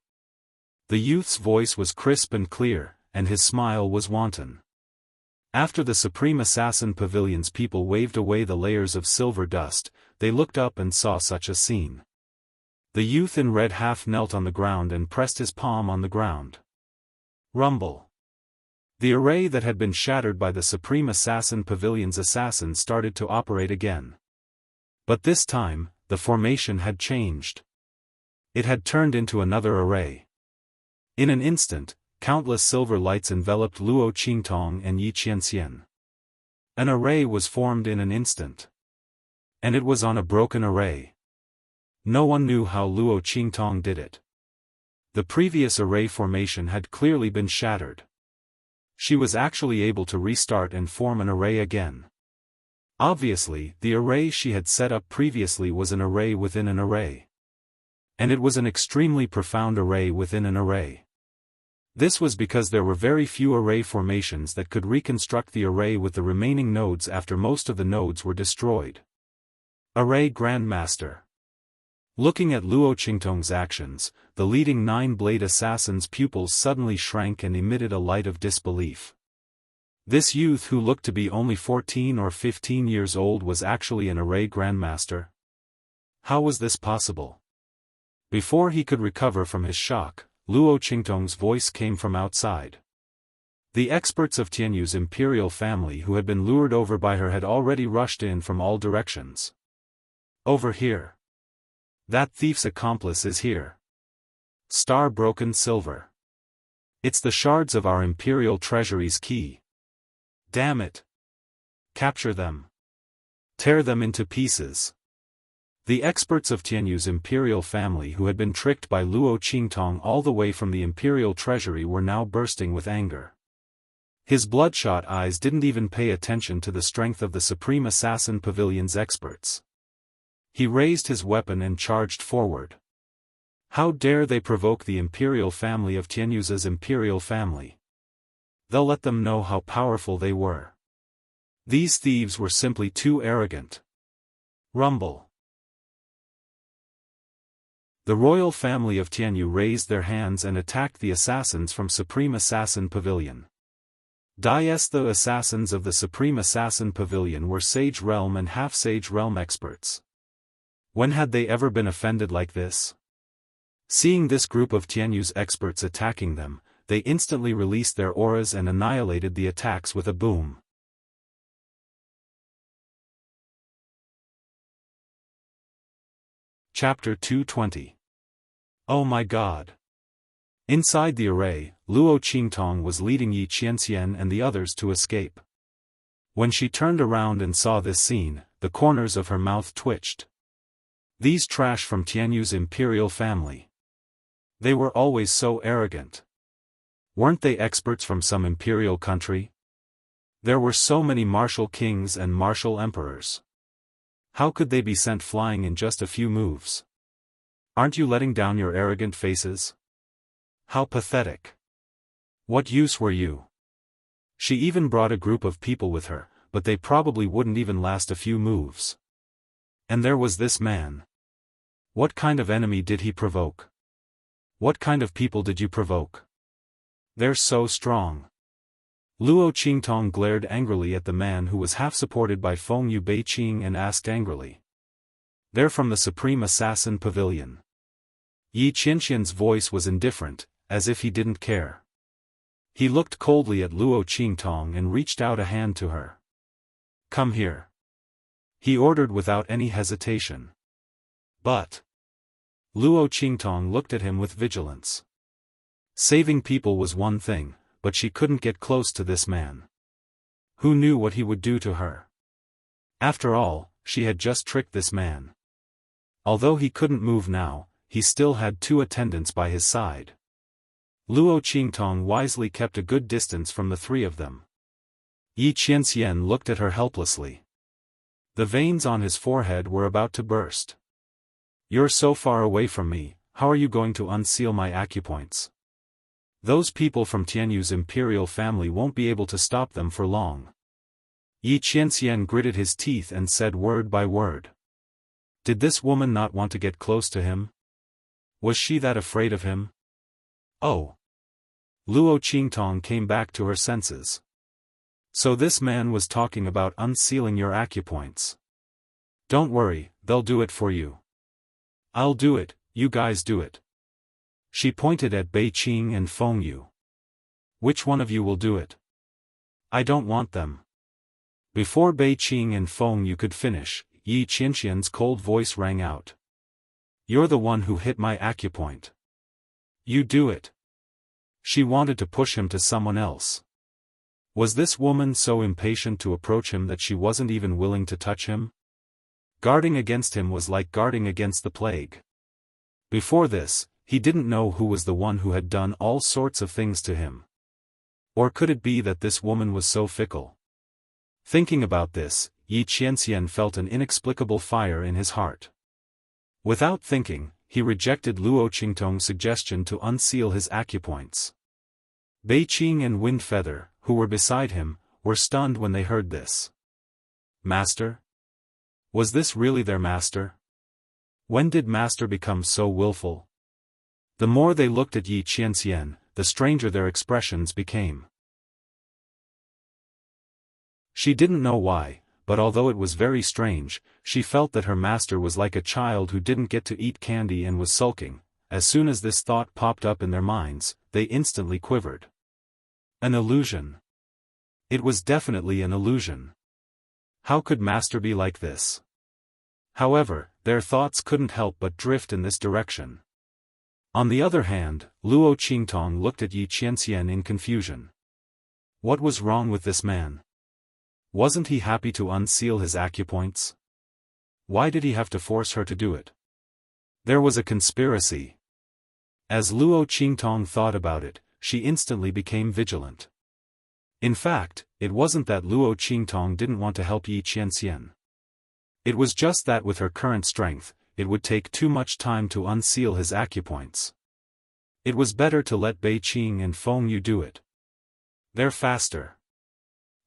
The youth's voice was crisp and clear, and his smile was wanton. After the Supreme Assassin Pavilion's people waved away the layers of silver dust, they looked up and saw such a scene. The youth in red half knelt on the ground and pressed his palm on the ground. Rumble. The array that had been shattered by the Supreme Assassin Pavilion's assassins started to operate again. But this time, the formation had changed. It had turned into another array. In an instant, countless silver lights enveloped Luo Qingtong and Yi Qianxian. An array was formed in an instant. And it was on a broken array. No one knew how Luo Qingtong did it. The previous array formation had clearly been shattered. She was actually able to restart and form an array again. Obviously, the array she had set up previously was an array within an array. And it was an extremely profound array within an array. This was because there were very few array formations that could reconstruct the array with the remaining nodes after most of the nodes were destroyed. Array Grandmaster. Looking at Luo Qingtong's actions, the leading nine-blade assassin's pupils suddenly shrank and emitted a light of disbelief. This youth who looked to be only 14 or 15 years old was actually an array grandmaster? How was this possible? Before he could recover from his shock, Luo Qingtong's voice came from outside. The experts of Tianyu's imperial family who had been lured over by her had already rushed in from all directions. Over here. That thief's accomplice is here. Star-broken silver. It's the shards of our imperial treasury's key. Damn it. Capture them. Tear them into pieces. The experts of Tianyu's imperial family who had been tricked by Luo Qingtong all the way from the imperial treasury were now bursting with anger. His bloodshot eyes didn't even pay attention to the strength of the Supreme Assassin Pavilion's experts. He raised his weapon and charged forward. How dare they provoke the imperial family of Tianyu's imperial family? They'll let them know how powerful they were. These thieves were simply too arrogant. Rumble. The royal family of Tianyu raised their hands and attacked the assassins from Supreme Assassin Pavilion. The assassins of the Supreme Assassin Pavilion were Sage Realm and Half-Sage Realm experts. When had they ever been offended like this? Seeing this group of Tianyu's experts attacking them, they instantly released their auras and annihilated the attacks with a boom. Chapter 220. Oh my God! Inside the array, Luo Qingtong was leading Yi Qianxian and the others to escape. When she turned around and saw this scene, the corners of her mouth twitched. These trash from Tianyu's imperial family. They were always so arrogant. Weren't they experts from some imperial country? There were so many martial kings and martial emperors. How could they be sent flying in just a few moves? Aren't you letting down your arrogant faces? How pathetic. What use were you? She even brought a group of people with her, but they probably wouldn't even last a few moves. And there was this man. What kind of enemy did he provoke? What kind of people did you provoke? They're so strong. Luo Qingtong glared angrily at the man who was half supported by Feng Yu Beiqing and asked angrily. They're from the Supreme Assassin Pavilion. Yi Qianxian's voice was indifferent, as if he didn't care. He looked coldly at Luo Qingtong and reached out a hand to her. Come here. He ordered without any hesitation. But Luo Qingtong looked at him with vigilance. Saving people was one thing, but she couldn't get close to this man. Who knew what he would do to her? After all, she had just tricked this man. Although he couldn't move now, he still had two attendants by his side. Luo Qingtong wisely kept a good distance from the three of them. Yi Qianxian looked at her helplessly. The veins on his forehead were about to burst. You're so far away from me, how are you going to unseal my acupoints? Those people from Tianyu's imperial family won't be able to stop them for long. Yi Qianxian gritted his teeth and said word by word. Did this woman not want to get close to him? Was she that afraid of him? Oh! Luo Qingtong came back to her senses. So this man was talking about unsealing your acupoints. Don't worry, they'll do it for you. I'll do it, you guys do it. She pointed at Bei Qing and Feng Yu. Which one of you will do it? I don't want them. Before Bei Qing and Feng Yu could finish, Yi Qianqian's cold voice rang out. You're the one who hit my acupoint. You do it. She wanted to push him to someone else. Was this woman so impatient to approach him that she wasn't even willing to touch him? Guarding against him was like guarding against the plague. Before this, he didn't know who was the one who had done all sorts of things to him. Or could it be that this woman was so fickle? Thinking about this, Yi Qianxian felt an inexplicable fire in his heart. Without thinking, he rejected Luo Qingtong's suggestion to unseal his acupoints. Bei Qing and Wind Feather, who were beside him, were stunned when they heard this. Master? Was this really their master? When did master become so willful? The more they looked at Yi Qianxian, the stranger their expressions became. She didn't know why, but although it was very strange, she felt that her master was like a child who didn't get to eat candy and was sulking. As soon as this thought popped up in their minds, they instantly quivered. An illusion. It was definitely an illusion. How could master be like this? However, their thoughts couldn't help but drift in this direction. On the other hand, Luo Qingtong looked at Yi Qianxian in confusion. What was wrong with this man? Wasn't he happy to unseal his acupoints? Why did he have to force her to do it? There was a conspiracy. As Luo Qingtong thought about it, she instantly became vigilant. In fact, it wasn't that Luo Qingtong didn't want to help Yi Qianxian. It was just that with her current strength, it would take too much time to unseal his acupoints. It was better to let Bei Qing and Feng Yu do it. They're faster.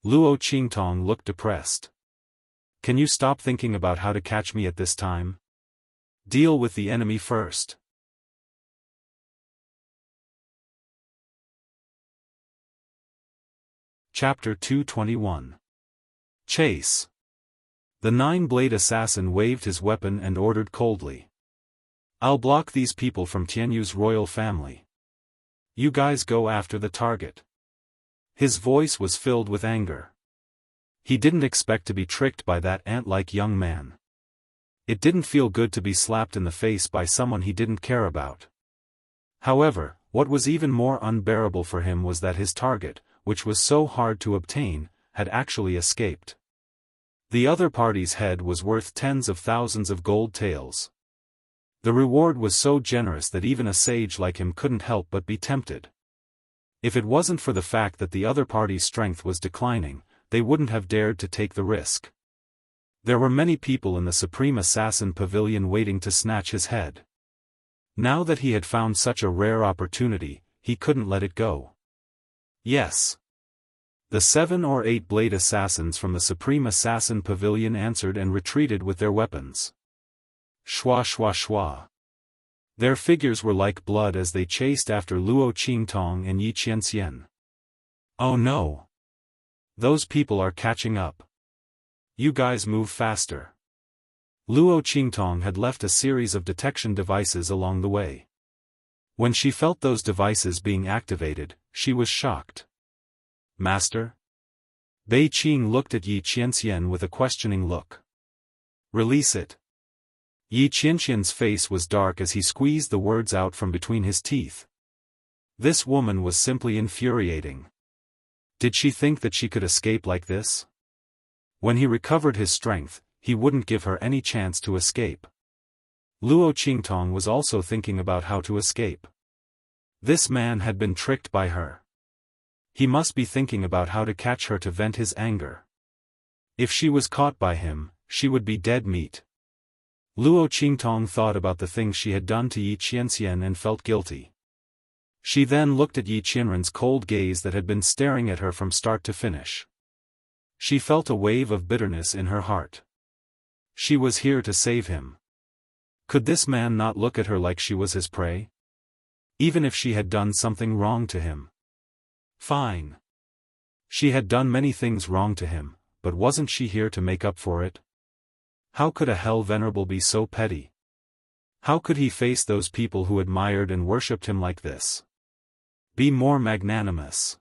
Luo Qingtong looked depressed. Can you stop thinking about how to catch me at this time? Deal with the enemy first. Chapter 221. Chase. The nine-blade assassin waved his weapon and ordered coldly. I'll block these people from Tianyu's royal family. You guys go after the target. His voice was filled with anger. He didn't expect to be tricked by that ant-like young man. It didn't feel good to be slapped in the face by someone he didn't care about. However, what was even more unbearable for him was that his target, which was so hard to obtain, had actually escaped. The other party's head was worth tens of thousands of gold taels. The reward was so generous that even a sage like him couldn't help but be tempted. If it wasn't for the fact that the other party's strength was declining, they wouldn't have dared to take the risk. There were many people in the Supreme Assassin Pavilion waiting to snatch his head. Now that he had found such a rare opportunity, he couldn't let it go. Yes. The 7 or 8 blade assassins from the Supreme Assassin Pavilion answered and retreated with their weapons. Shwa shwa shwa. Their figures were like blood as they chased after Luo Qingtong and Yi Qianxian. Oh no! Those people are catching up. You guys move faster. Luo Qingtong had left a series of detection devices along the way. When she felt those devices being activated, she was shocked. Master? Bei Qing looked at Yi Qianxian with a questioning look. Release it. Yi Qianxian's face was dark as he squeezed the words out from between his teeth. This woman was simply infuriating. Did she think that she could escape like this? When he recovered his strength, he wouldn't give her any chance to escape. Luo Qingtong was also thinking about how to escape. This man had been tricked by her. He must be thinking about how to catch her to vent his anger. If she was caught by him, she would be dead meat. Luo Qingtong thought about the things she had done to Yi Qianxian and felt guilty. She then looked at Yi Qianren's cold gaze that had been staring at her from start to finish. She felt a wave of bitterness in her heart. She was here to save him. Could this man not look at her like she was his prey? Even if she had done something wrong to him. Fine. She had done many things wrong to him, but wasn't she here to make up for it? How could a hell venerable be so petty? How could he face those people who admired and worshipped him like this? Be more magnanimous.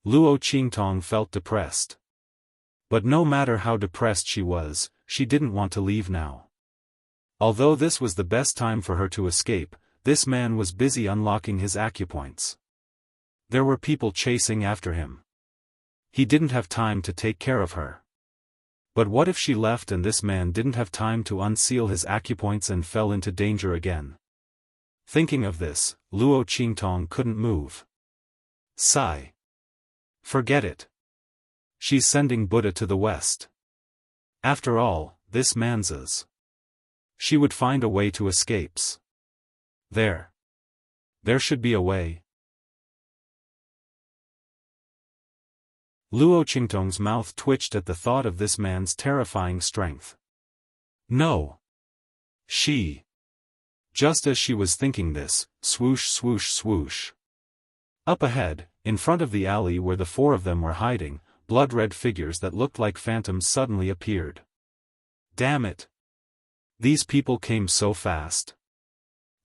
Luo Qingtong felt depressed. But no matter how depressed she was, she didn't want to leave now. Although this was the best time for her to escape, this man was busy unlocking his acupoints. There were people chasing after him. He didn't have time to take care of her. But what if she left and this man didn't have time to unseal his acupoints and fell into danger again? Thinking of this, Luo Qingtong couldn't move. Sigh. Forget it. She's sending Buddha to the west. After all, this man's us. She would find a way to escape. There should be a way. Luo Qingtong's mouth twitched at the thought of this man's terrifying strength. No. She. Just as she was thinking this, swoosh swoosh swoosh. Up ahead, in front of the alley where the four of them were hiding, blood-red figures that looked like phantoms suddenly appeared. Damn it! These people came so fast.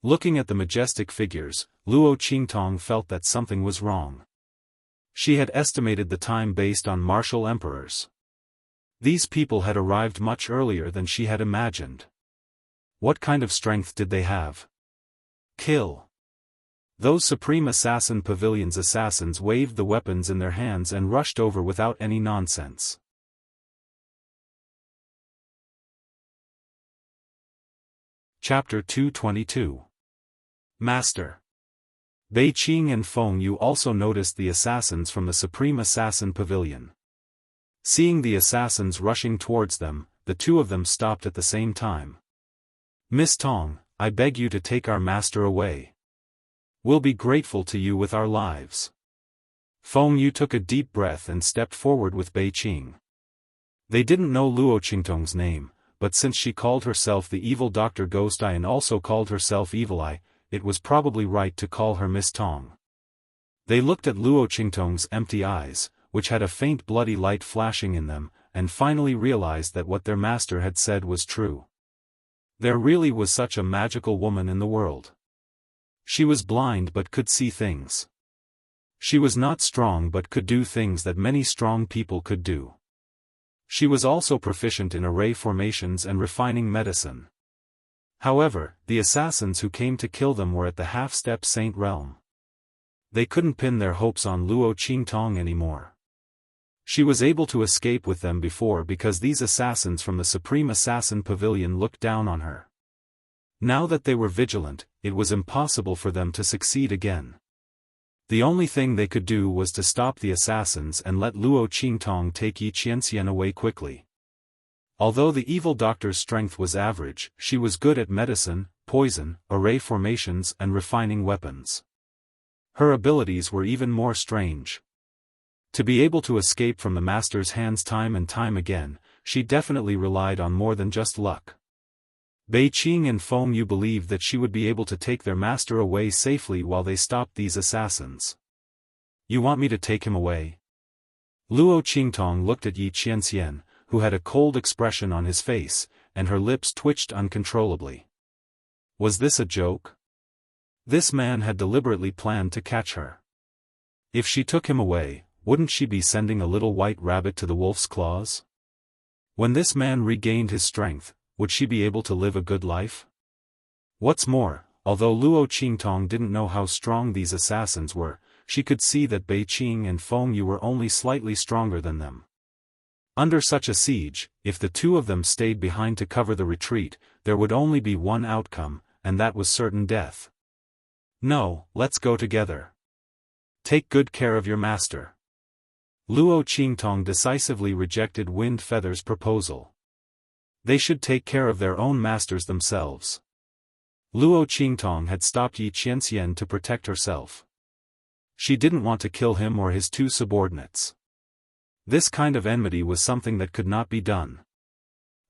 Looking at the majestic figures, Luo Qingtong felt that something was wrong. She had estimated the time based on martial emperors. These people had arrived much earlier than she had imagined. What kind of strength did they have? Kill. Those Supreme Assassin Pavilion's assassins waved the weapons in their hands and rushed over without any nonsense. Chapter 222. Master. Bei Qing and Feng Yu also noticed the assassins from the Supreme Assassin Pavilion. Seeing the assassins rushing towards them, the two of them stopped at the same time. Miss Tong, I beg you to take our master away. We'll be grateful to you with our lives. Feng Yu took a deep breath and stepped forward with Bei Qing. They didn't know Luo Qingtong's name, but since she called herself the evil Dr. Ghost Eye and also called herself Evil Eye, it was probably right to call her Miss Tong. They looked at Luo Qingtong's empty eyes, which had a faint bloody light flashing in them, and finally realized that what their master had said was true. There really was such a magical woman in the world. She was blind but could see things. She was not strong but could do things that many strong people could do. She was also proficient in array formations and refining medicine. However, the assassins who came to kill them were at the half-step saint realm. They couldn't pin their hopes on Luo Qingtong anymore. She was able to escape with them before because these assassins from the Supreme Assassin Pavilion looked down on her. Now that they were vigilant, it was impossible for them to succeed again. The only thing they could do was to stop the assassins and let Luo Qingtong take Yi Qianxian away quickly. Although the evil doctor's strength was average, she was good at medicine, poison, array formations and refining weapons. Her abilities were even more strange. To be able to escape from the master's hands time and time again, she definitely relied on more than just luck. Bei Qing and Feng Yu believed that she would be able to take their master away safely while they stopped these assassins. You want me to take him away? Luo Qingtong looked at Yi Qianxian, who had a cold expression on his face, and her lips twitched uncontrollably. Was this a joke? This man had deliberately planned to catch her. If she took him away, wouldn't she be sending a little white rabbit to the wolf's claws? When this man regained his strength, would she be able to live a good life? What's more, although Luo Qingtong didn't know how strong these assassins were, she could see that Bei Qing and Feng Yu were only slightly stronger than them. Under such a siege, if the two of them stayed behind to cover the retreat, there would only be one outcome, and that was certain death. No, let's go together. Take good care of your master. Luo Qingtong decisively rejected Wind Feather's proposal. They should take care of their own masters themselves. Luo Qingtong had stopped Yi Qianxian to protect herself. She didn't want to kill him or his two subordinates. This kind of enmity was something that could not be done.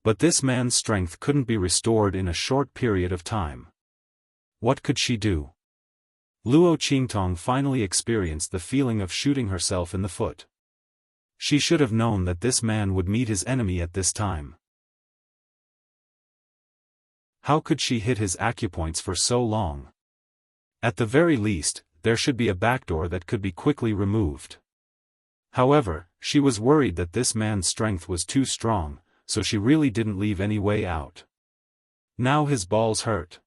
But this man's strength couldn't be restored in a short period of time. What could she do? Luo Qingtong finally experienced the feeling of shooting herself in the foot. She should have known that this man would meet his enemy at this time. How could she hit his acupoints for so long? At the very least, there should be a backdoor that could be quickly removed. However, she was worried that this man's strength was too strong, so she really didn't leave any way out. Now his balls hurt.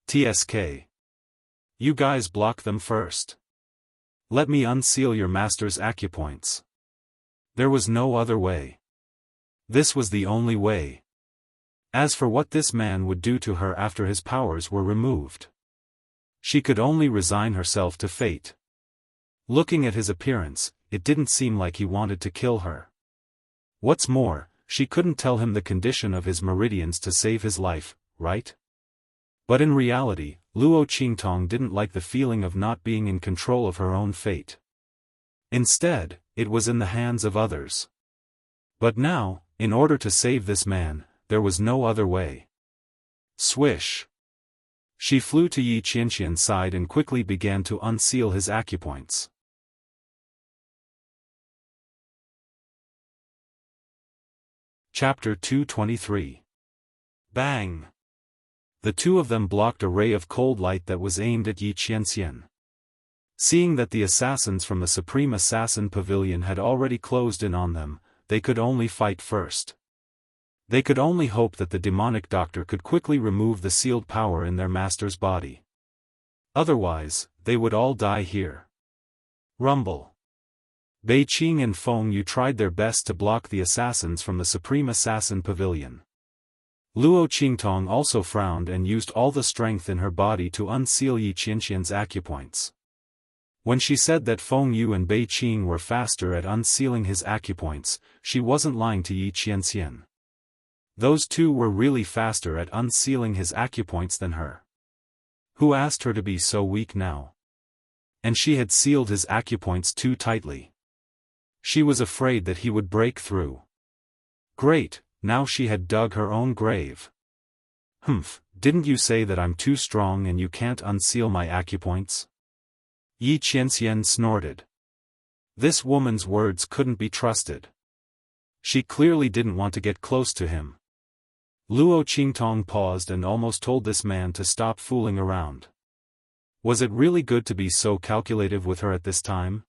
TSK. You guys block them first. Let me unseal your master's acupoints. There was no other way. This was the only way. As for what this man would do to her after his powers were removed, she could only resign herself to fate. Looking at his appearance, it didn't seem like he wanted to kill her. What's more, she couldn't tell him the condition of his meridians to save his life, right? But in reality, Luo Qingtong didn't like the feeling of not being in control of her own fate. Instead, it was in the hands of others. But now, in order to save this man, there was no other way. Swish! She flew to Yi Qianqian's side and quickly began to unseal his acupoints. Chapter 223. Bang! The two of them blocked a ray of cold light that was aimed at Yi Qianqian. Seeing that the assassins from the Supreme Assassin Pavilion had already closed in on them, they could only fight first. They could only hope that the demonic doctor could quickly remove the sealed power in their master's body. Otherwise, they would all die here. Rumble. Bei Qing and Feng Yu tried their best to block the assassins from the Supreme Assassin Pavilion. Luo Qingtong also frowned and used all the strength in her body to unseal Yi Qianqian's acupoints. When she said that Feng Yu and Bei Qing were faster at unsealing his acupoints, she wasn't lying to Yi Qianqian. Those two were really faster at unsealing his acupoints than her. Who asked her to be so weak now? And she had sealed his acupoints too tightly. She was afraid that he would break through. Great, now she had dug her own grave. Humph, didn't you say that I'm too strong and you can't unseal my acupoints? Yi Qianqian snorted. This woman's words couldn't be trusted. She clearly didn't want to get close to him. Luo Qingtong paused and almost told this man to stop fooling around. Was it really good to be so calculative with her at this time?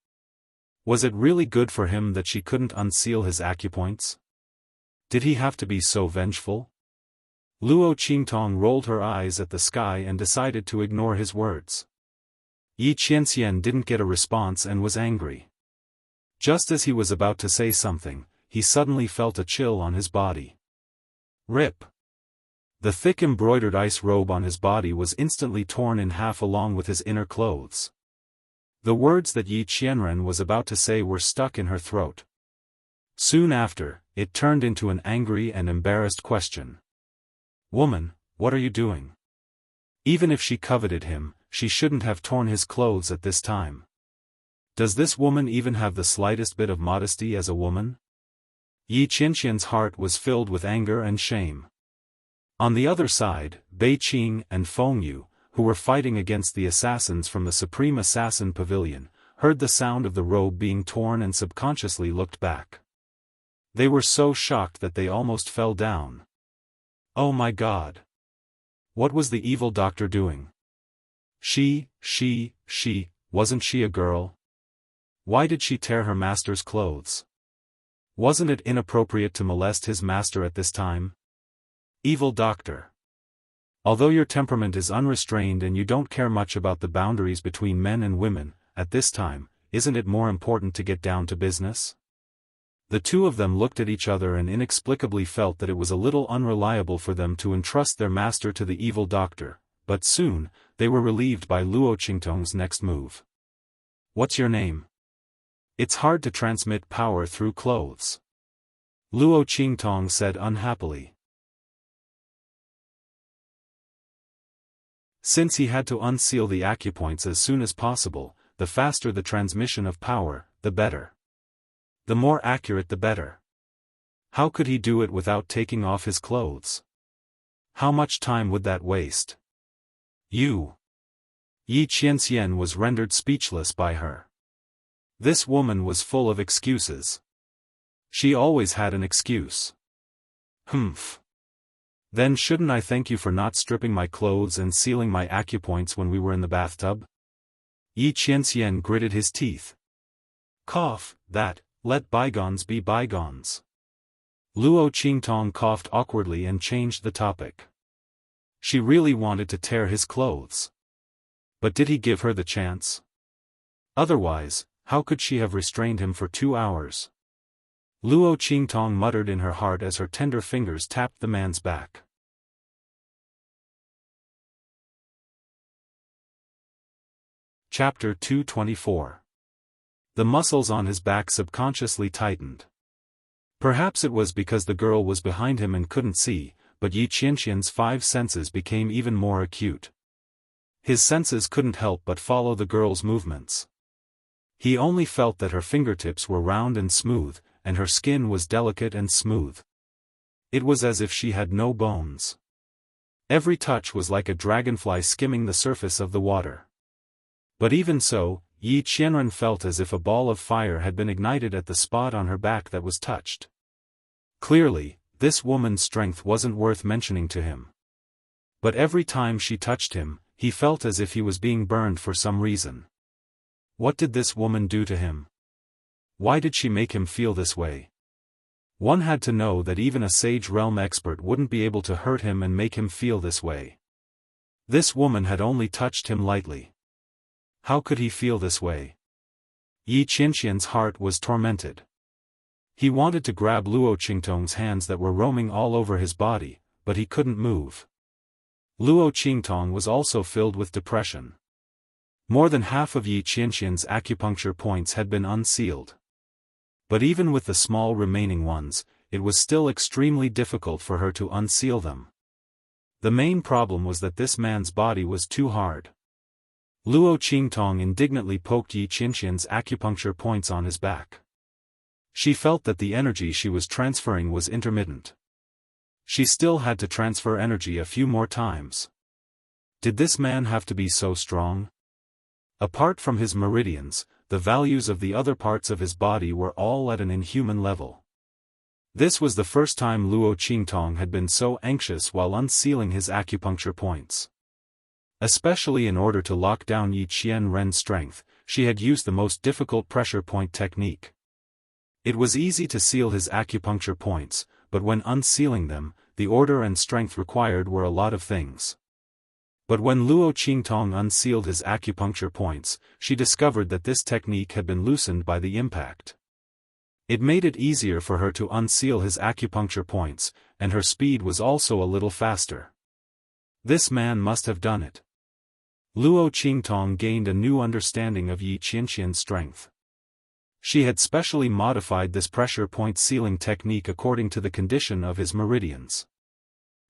Was it really good for him that she couldn't unseal his acupoints? Did he have to be so vengeful? Luo Qingtong rolled her eyes at the sky and decided to ignore his words. Yi Qianqian didn't get a response and was angry. Just as he was about to say something, he suddenly felt a chill on his body. Rip! The thick embroidered ice robe on his body was instantly torn in half along with his inner clothes. The words that Yi Qianren was about to say were stuck in her throat. Soon after, it turned into an angry and embarrassed question. Woman, what are you doing? Even if she coveted him, she shouldn't have torn his clothes at this time. Does this woman even have the slightest bit of modesty as a woman? Yi Qianqian's heart was filled with anger and shame. On the other side, Bei Qing and Feng Yu, who were fighting against the assassins from the Supreme Assassin Pavilion, heard the sound of the robe being torn and subconsciously looked back. They were so shocked that they almost fell down. Oh my God! What was the evil doctor doing? Wasn't she a girl? Why did she tear her master's clothes? Wasn't it inappropriate to molest his master at this time? Evil doctor. Although your temperament is unrestrained and you don't care much about the boundaries between men and women, at this time, isn't it more important to get down to business? The two of them looked at each other and inexplicably felt that it was a little unreliable for them to entrust their master to the evil doctor, but soon, they were relieved by Luo Qingtong's next move. What's your name? It's hard to transmit power through clothes. Luo Qingtong said unhappily. Since he had to unseal the acupoints as soon as possible, the faster the transmission of power, the better. The more accurate the better. How could he do it without taking off his clothes? How much time would that waste? Yi Qianqian was rendered speechless by her. This woman was full of excuses. She always had an excuse. Humph. Then shouldn't I thank you for not stripping my clothes and sealing my acupoints when we were in the bathtub? Yi Qianxian gritted his teeth. Cough, let bygones be bygones. Luo Qingtong coughed awkwardly and changed the topic. She really wanted to tear his clothes. But did he give her the chance? Otherwise, how could she have restrained him for 2 hours? Luo Qingtong muttered in her heart as her tender fingers tapped the man's back. Chapter 224. The muscles on his back subconsciously tightened. Perhaps it was because the girl was behind him and couldn't see, but Yi Qianxian's 5 senses became even more acute. His senses couldn't help but follow the girl's movements. He only felt that her fingertips were round and smooth, and her skin was delicate and smooth. It was as if she had no bones. Every touch was like a dragonfly skimming the surface of the water. But even so, Yi Qianren felt as if a ball of fire had been ignited at the spot on her back that was touched. Clearly, this woman's strength wasn't worth mentioning to him. But every time she touched him, he felt as if he was being burned for some reason. What did this woman do to him? Why did she make him feel this way? One had to know that even a Sage Realm expert wouldn't be able to hurt him and make him feel this way. This woman had only touched him lightly. How could he feel this way? Yi Qianxian's heart was tormented. He wanted to grab Luo Qingtong's hands that were roaming all over his body, but he couldn't move. Luo Qingtong was also filled with depression. More than half of Yi Qianxian's acupuncture points had been unsealed. But even with the small remaining ones, it was still extremely difficult for her to unseal them. The main problem was that this man's body was too hard. Luo Qingtong indignantly poked Yi Qianxian's acupuncture points on his back. She felt that the energy she was transferring was intermittent. She still had to transfer energy a few more times. Did this man have to be so strong? Apart from his meridians, the values of the other parts of his body were all at an inhuman level. This was the first time Luo Qingtong had been so anxious while unsealing his acupuncture points. Especially in order to lock down Yi Qianren's strength, she had used the most difficult pressure point technique. It was easy to seal his acupuncture points, but when unsealing them, the order and strength required were a lot of things. But when Luo Qingtong unsealed his acupuncture points, she discovered that this technique had been loosened by the impact. It made it easier for her to unseal his acupuncture points, and her speed was also a little faster. This man must have done it. Luo Qingtong gained a new understanding of Yi Qianxian's strength. She had specially modified this pressure point sealing technique according to the condition of his meridians.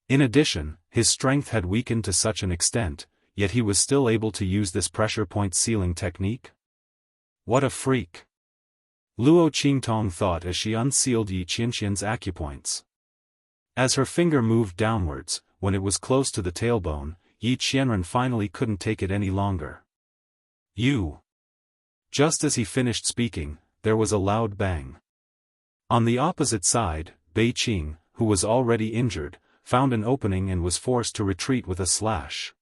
In addition, his strength had weakened to such an extent, yet he was still able to use this pressure point sealing technique? What a freak! Luo Qingtong thought as she unsealed Yi Qianxian's acupoints. As her finger moved downwards, when it was close to the tailbone, Yi Qianren finally couldn't take it any longer. You! Just as he finished speaking, there was a loud bang. On the opposite side, Bei Qing, who was already injured, found an opening and was forced to retreat with a slash.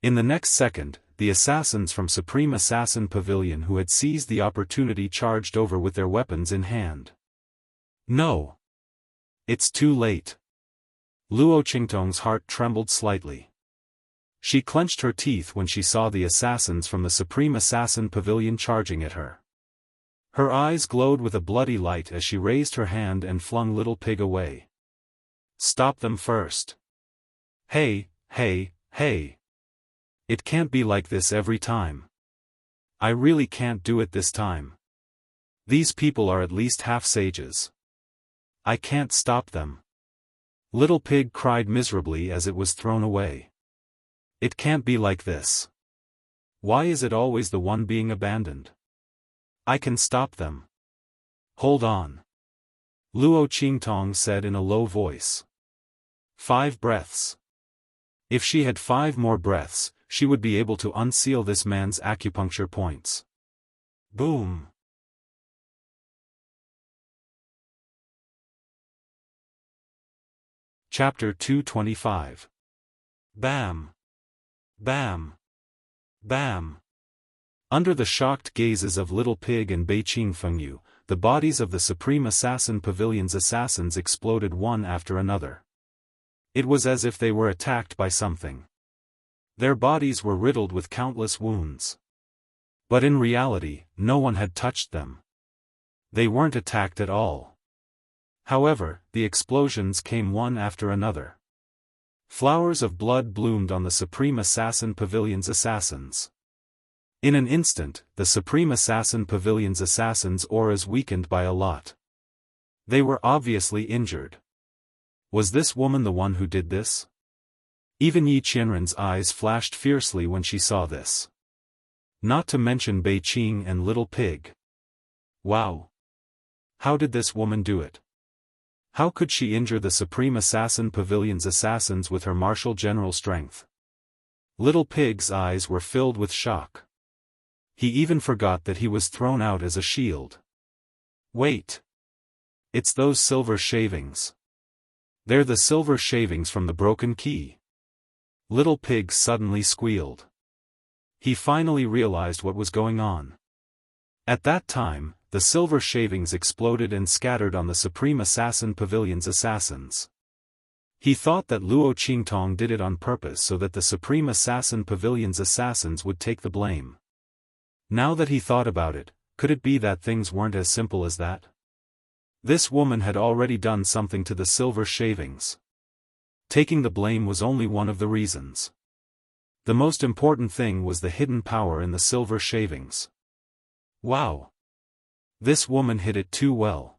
In the next second, the assassins from Supreme Assassin Pavilion who had seized the opportunity charged over with their weapons in hand. No! It's too late. Luo Qingtong's heart trembled slightly. She clenched her teeth when she saw the assassins from the Supreme Assassin Pavilion charging at her. Her eyes glowed with a bloody light as she raised her hand and flung Little Pig away. Stop them first. Hey, hey, hey. It can't be like this every time. I really can't do it this time. These people are at least half sages. I can't stop them. Little Pig cried miserably as it was thrown away. It can't be like this. Why is it always the one being abandoned? I can stop them. Hold on. Luo Qingtong said in a low voice. 5 breaths. If she had 5 more breaths, she would be able to unseal this man's acupuncture points. Boom! Chapter 225. Bam! Bam! Bam! Under the shocked gazes of Little Pig and Beiqing Fengyu, the bodies of the Supreme Assassin Pavilion's assassins exploded one after another. It was as if they were attacked by something. Their bodies were riddled with countless wounds. But in reality, no one had touched them. They weren't attacked at all. However, the explosions came one after another. Flowers of blood bloomed on the Supreme Assassin Pavilion's assassins. In an instant, the Supreme Assassin Pavilion's assassins' auras weakened by a lot. They were obviously injured. Was this woman the one who did this? Even Yi Qianren's eyes flashed fiercely when she saw this. Not to mention Beiqing and Little Pig. Wow! How did this woman do it? How could she injure the Supreme Assassin Pavilion's assassins with her martial general strength? Little Pig's eyes were filled with shock. He even forgot that he was thrown out as a shield. Wait! It's those silver shavings. They're the silver shavings from the broken key. Little Pig suddenly squealed. He finally realized what was going on. At that time, the silver shavings exploded and scattered on the Supreme Assassin Pavilion's assassins. He thought that Luo Qingtong did it on purpose so that the Supreme Assassin Pavilion's assassins would take the blame. Now that he thought about it, could it be that things weren't as simple as that? This woman had already done something to the silver shavings. Taking the blame was only one of the reasons. The most important thing was the hidden power in the silver shavings. Wow! This woman hid it too well.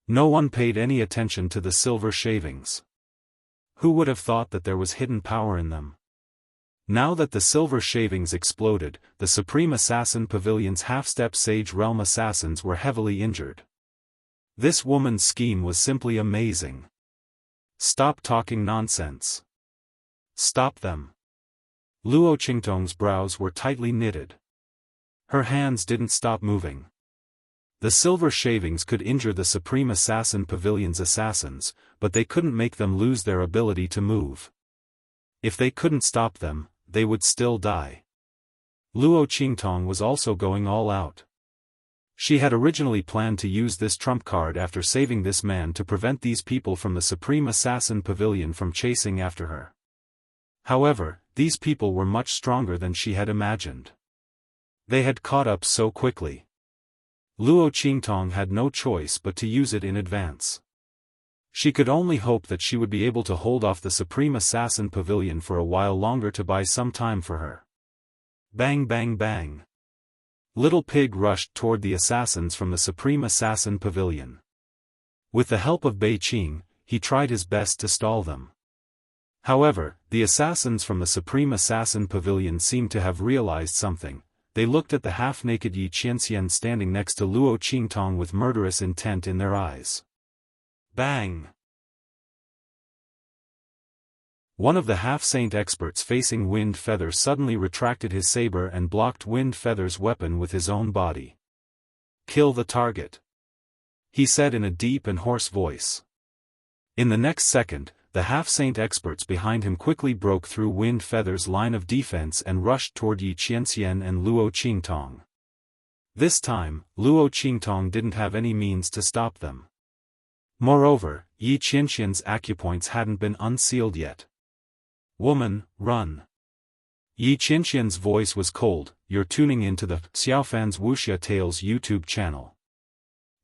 No one paid any attention to the silver shavings. Who would have thought that there was hidden power in them? Now that the silver shavings exploded, the Supreme Assassin Pavilion's half-step Sage Realm assassins were heavily injured. This woman's scheme was simply amazing. Stop talking nonsense. Stop them. Luo Qingtong's brows were tightly knitted. Her hands didn't stop moving. The silver shavings could injure the Supreme Assassin Pavilion's assassins, but they couldn't make them lose their ability to move. If they couldn't stop them, they would still die. Luo Qingtong was also going all out. She had originally planned to use this trump card after saving this man to prevent these people from the Supreme Assassin Pavilion from chasing after her. However, these people were much stronger than she had imagined. They had caught up so quickly. Luo Qingtong had no choice but to use it in advance. She could only hope that she would be able to hold off the Supreme Assassin Pavilion for a while longer to buy some time for her. Bang bang bang. Little Pig rushed toward the assassins from the Supreme Assassin Pavilion. With the help of Beiqing, he tried his best to stall them. However, the assassins from the Supreme Assassin Pavilion seemed to have realized something. They looked at the half-naked Yi Qianxian standing next to Luo Qingtong with murderous intent in their eyes. Bang! One of the half-saint experts facing Wind Feather suddenly retracted his saber and blocked Wind Feather's weapon with his own body. "Kill the target," he said in a deep and hoarse voice. In the next second, the half-saint experts behind him quickly broke through Wind Feather's line of defense and rushed toward Yi Qianxian and Luo Qingtong. This time, Luo Qingtong didn't have any means to stop them. Moreover, Yi Qianxian's acupoints hadn't been unsealed yet. "Woman, run." Yi Qianxian's voice was cold. "You're tuning into the Xiaofan's Wuxia Tales YouTube channel.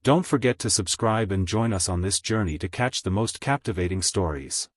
Don't forget to subscribe and join us on this journey to catch the most captivating stories.